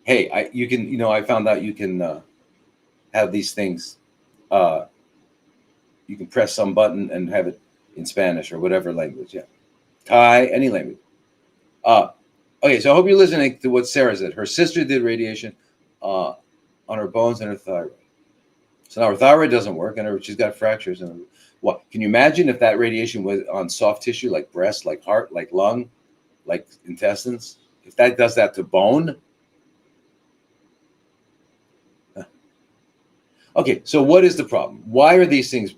Hey, I found out you can have these things. You can press some button and have it in Spanish or whatever language. Yeah, Thai, any language. Okay, so I hope you're listening to what Sarah said. Her sister did radiation on her bones and her thyroid. So now her thyroid doesn't work, and she's got fractures. And what? Can you imagine if that radiation was on soft tissue like breast, like heart, like lung, like intestines? If that does that to bone? Okay, so what is the problem? Why are these things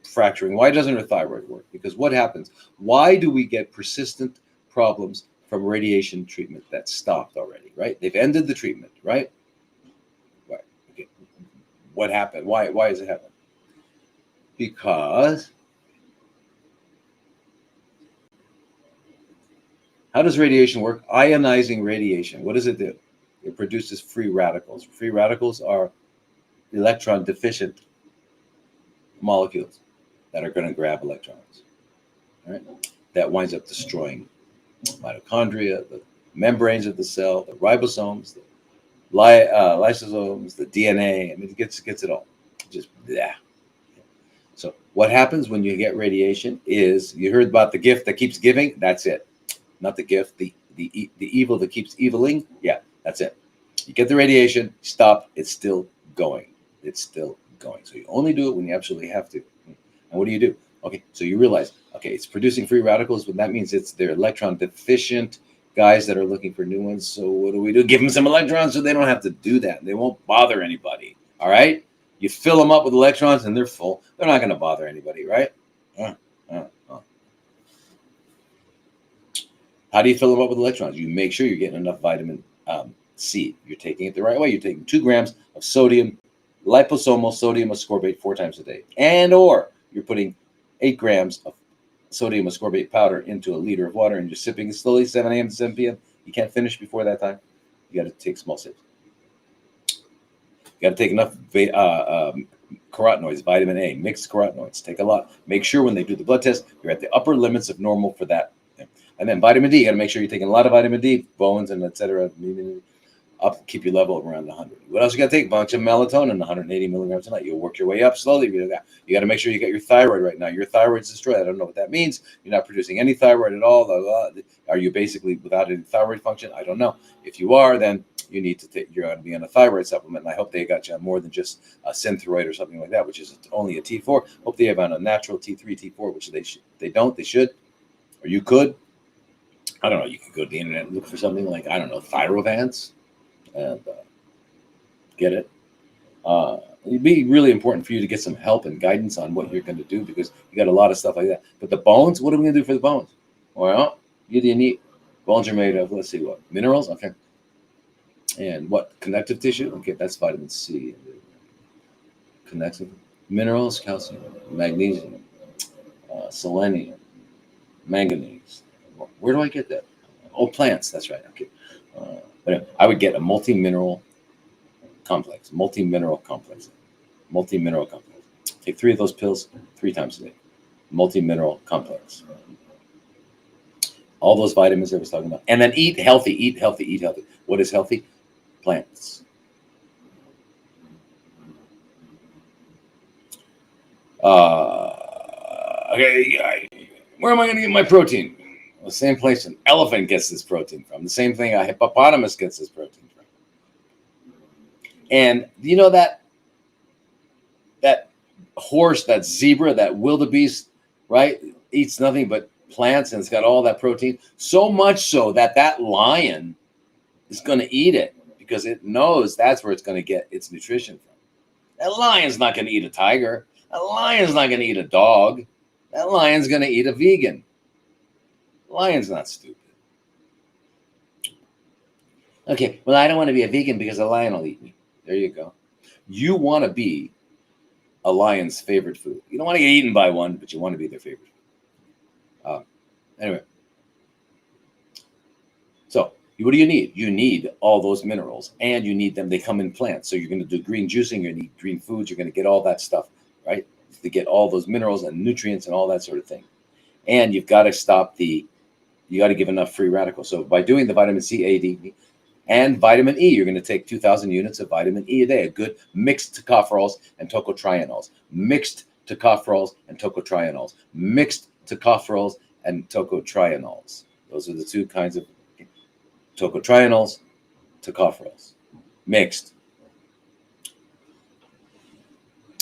fracturing? Why doesn't her thyroid work? Because what happens? Why do we get persistent problems from radiation treatment that stopped already, right? They've ended the treatment, right? Why? Okay. What happened? Why is it happening? Because how does radiation work? Ionizing radiation. What does it do? It produces free radicals. Free radicals are electron deficient molecules that are going to grab electrons, right? That winds up destroying mitochondria, the membranes of the cell, the ribosomes, the lysosomes, the DNA. I mean, it gets it all. Just yeah. So what happens when you get radiation is, you heard about the gift that keeps giving. That's it. Not the gift, the evil that keeps eviling. Yeah, that's it. You get the radiation, stop. It's still going. It's still going. So you only do it when you absolutely have to. And what do? Okay, so you realize, okay, it's producing free radicals, but that means they're electron deficient guys that are looking for new ones. So what do? Give them some electrons so they don't have to do that. They won't bother anybody. All right? You fill them up with electrons and they're full. They're not going to bother anybody, right? How do you fill them up with electrons? You make sure you're getting enough vitamin C. You're taking it the right way. You're taking 2 grams of sodium, liposomal sodium ascorbate 4 times a day. Or you're putting 8 grams of sodium ascorbate powder into a liter of water and you're sipping it slowly, 7 a.m. to 7 p.m. You can't finish before that time. You got to take small sips. You got to take enough carotenoids, vitamin A, mixed carotenoids. Take a lot. Make sure when they do the blood test, you're at the upper limits of normal for that. And then vitamin D, you got to make sure you're taking a lot of vitamin D, bones and etc. Up, keep your level around 100. What else you got to take? A bunch of melatonin, 180 milligrams a night. You'll work your way up slowly. You got to make sure you get your thyroid right now. Your thyroid's destroyed. I don't know what that means. You're not producing any thyroid at all. Are you basically without any thyroid function? I don't know. If you are, then you need to take. You're going to be on a thyroid supplement. And I hope they got you on more than just a Synthroid or something like that, which is only a T4. Hope they have on a natural T3, T4, which they don't. They should, or you could. I don't know. You could go to the internet and look for something like, I don't know, Thyrovance and get it. It'd be really important for you to get some help and guidance on what you're going to do because you got a lot of stuff like that. But the bones, what are we going to do for the bones? Well, you need bones are made of, let's see what, minerals? Okay. And what? Connective tissue? Okay, that's vitamin C. Connective minerals, calcium, magnesium, selenium, manganese. Where do I get that? Oh, plants. That's right. Okay. But I would get a multi-mineral complex. Take 3 of those pills 3 times a day. Multi-mineral complex. All those vitamins I was talking about. And then eat healthy. What is healthy? Plants. Okay. Where am I going to get my protein? The same place an elephant gets this protein from. The same thing a hippopotamus gets this protein from. And you know that horse, that zebra, that wildebeest, right, eats nothing but plants and it's got all that protein. So much so that lion is going to eat it because it knows that's where it's going to get its nutrition from. That lion's not going to eat a tiger. That lion's not going to eat a dog. That lion's going to eat a vegan. Lion's not stupid. Okay, well, I don't want to be a vegan because a lion will eat me. There you go. You want to be a lion's favorite food. You don't want to get eaten by one, but you want to be their favorite food. Anyway. So, what do you need? You need all those minerals, and you need them. They come in plants. So you're going to do green juicing. You're going to eat green foods. You're going to get all that stuff, right? To get all those minerals and nutrients and all that sort of thing. And you've got to you got to give enough free radicals. So by doing the vitamin C, A, D, and vitamin E, you're going to take 2,000 units of vitamin E a day, a good mixed tocopherols and tocotrienols, mixed tocopherols and tocotrienols, mixed tocopherols and tocotrienols. Those are the 2 kinds of. tocotrienols, tocopherols, mixed.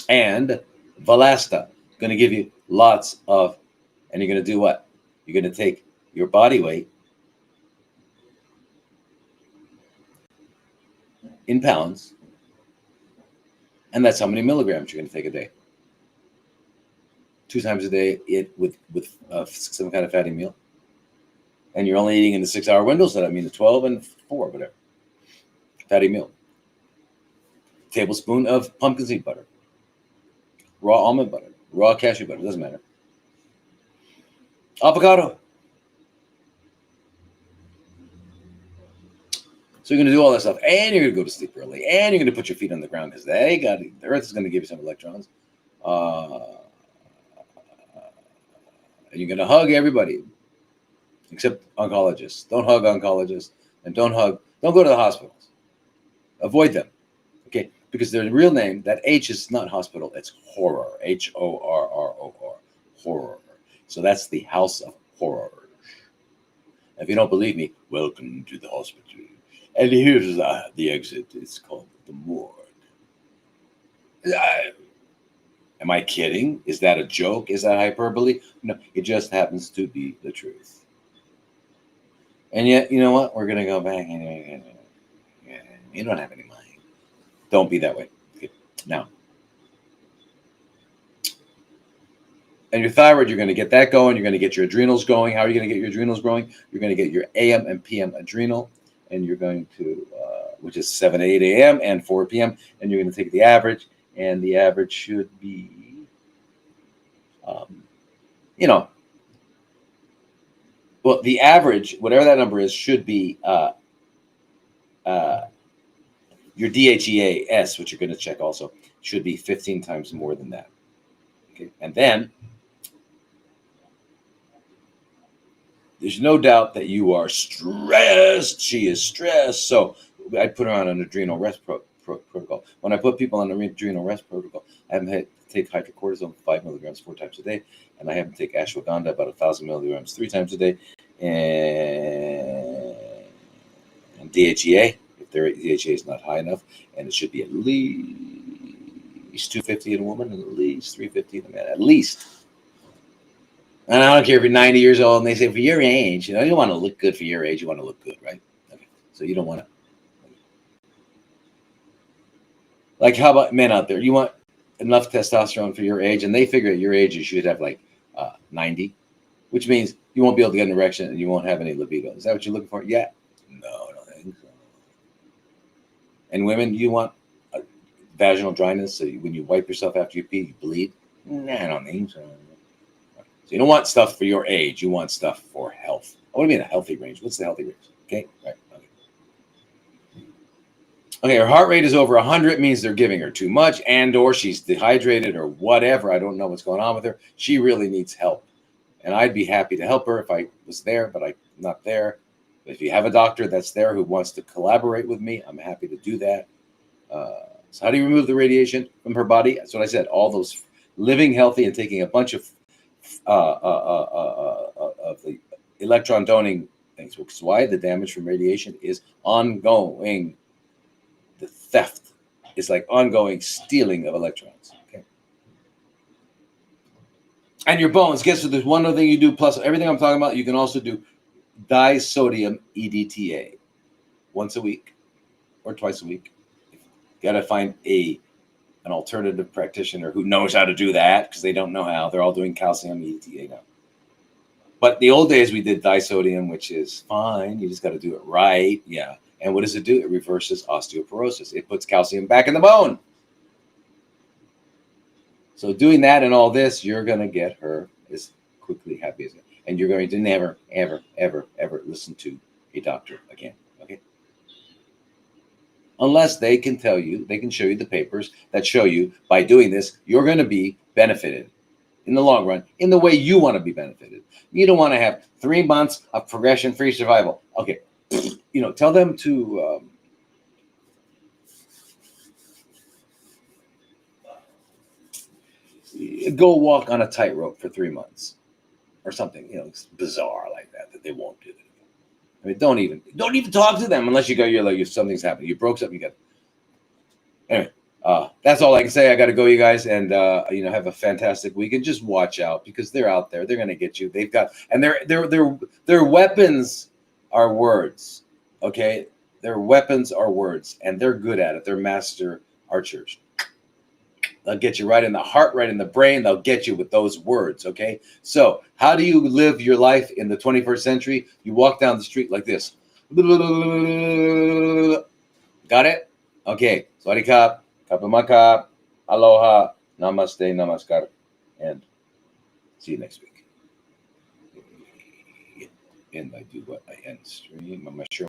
And Valasta, going to give you lots of, and you're going to do what? You're going to take your body weight in pounds, and that's how many milligrams you're going to take a day. 2 times a day, with some kind of fatty meal, and you're only eating in the 6-hour window, so that means 12 and 4, whatever. Fatty meal. Tablespoon of pumpkin seed butter, raw almond butter, raw cashew butter, doesn't matter. Avocado. So you're going to do all that stuff, and you're going to go to sleep early, and you're going to put your feet on the ground because the earth is going to give you some electrons. And you're going to hug everybody, except oncologists. Don't hug oncologists, and don't go to the hospitals. Avoid them, okay? Because their real name, that H is not hospital, it's horror, HORROR, horror. So that's the house of horror. If you don't believe me, welcome to the hospital. And here's the exit. It's called the morgue. Am I kidding? Is that a joke? Is that hyperbole? No, it just happens to be the truth. And yet, you know what? We're going to go back. You don't have any money. Don't be that way. Okay. Now, and your thyroid, you're going to get that going. You're going to get your adrenals going. How are you going to get your adrenals growing? You're going to get your AM and PM adrenal, and you're going to, which is 7 to 8 a.m. and 4 p.m., and you're going to take the average, and the average should be, well, the average, whatever that number is, should be your DHEAS, which you're going to check also, should be 15 times more than that. Okay, and then there's no doubt that you are stressed. She is stressed. So I put her on an adrenal rest protocol. When I put people on an adrenal rest protocol, I have them take hydrocortisone 5 milligrams 4 times a day, and I have them take ashwagandha about 1,000 milligrams 3 times a day, and DHEA, if their DHEA is not high enough, and it should be at least 250 in a woman and at least 350 in a man, at least. And I don't care if you're 90 years old and they say, for your age, you don't want to look good for your age. You want to look good, right? Okay. So you don't want to. Like, how about men out there? You want enough testosterone for your age, and they figure at your age you should have like 90, which means you won't be able to get an erection and you won't have any libido. Is that what you're looking for? Yeah. No, I don't think so. And women, you want vaginal dryness, so when you wipe yourself after you pee, you bleed? Nah, I don't think so. So you don't want stuff for your age. You want stuff for health. I want to be in a healthy range. What's the healthy range? Okay, right. Okay, her heart rate is over 100, means they're giving her too much, and or she's dehydrated or whatever. I don't know what's going on with her. She really needs help. And I'd be happy to help her if I was there, but I'm not there. If you have a doctor that's there who wants to collaborate with me, I'm happy to do that. So how do you remove the radiation from her body? That's what I said. All those living healthy and taking a bunch of the electron donating things, which is why the damage from radiation is ongoing. The theft is like ongoing stealing of electrons. Okay. And your bones, guess what? There's one other thing you do, plus everything I'm talking about, you can also do disodium EDTA once a week or twice a week. You got to find an alternative practitioner who knows how to do that, because they don't know how. They're all doing calcium EDTA now. But the old days we did disodium, which is fine. You just got to do it right. Yeah. And what does it do? It reverses osteoporosis. It puts calcium back in the bone. So doing that and all this, you're going to get her as quickly happy as it. And you're going to never, ever, ever, ever listen to a doctor again. Okay? Unless they can tell you, they can show you the papers that show you by doing this, you're going to be benefited in the long run in the way you want to be benefited. You don't want to have 3 months of progression-free survival. Okay. Tell them to go walk on a tightrope for 3 months or something, it's bizarre like that they won't do it. I mean, don't even talk to them unless you're like, if something's happened, you broke something, you got. Anyway, that's all I can say. I got to go, you guys, and have a fantastic week. And just watch out because they're out there. They're gonna get you. They've got, and their weapons are words. Okay, their weapons are words, and they're good at it. They're master archers. They'll get you right in the heart, right in the brain. They'll get you with those words, okay? So how do you live your life in the 21st century? You walk down the street like this. Got it? Okay. Sawasdee kap, kapamakap, aloha, namaste, namaskar, and see you next week. And I do what? I end stream. I'm not sure.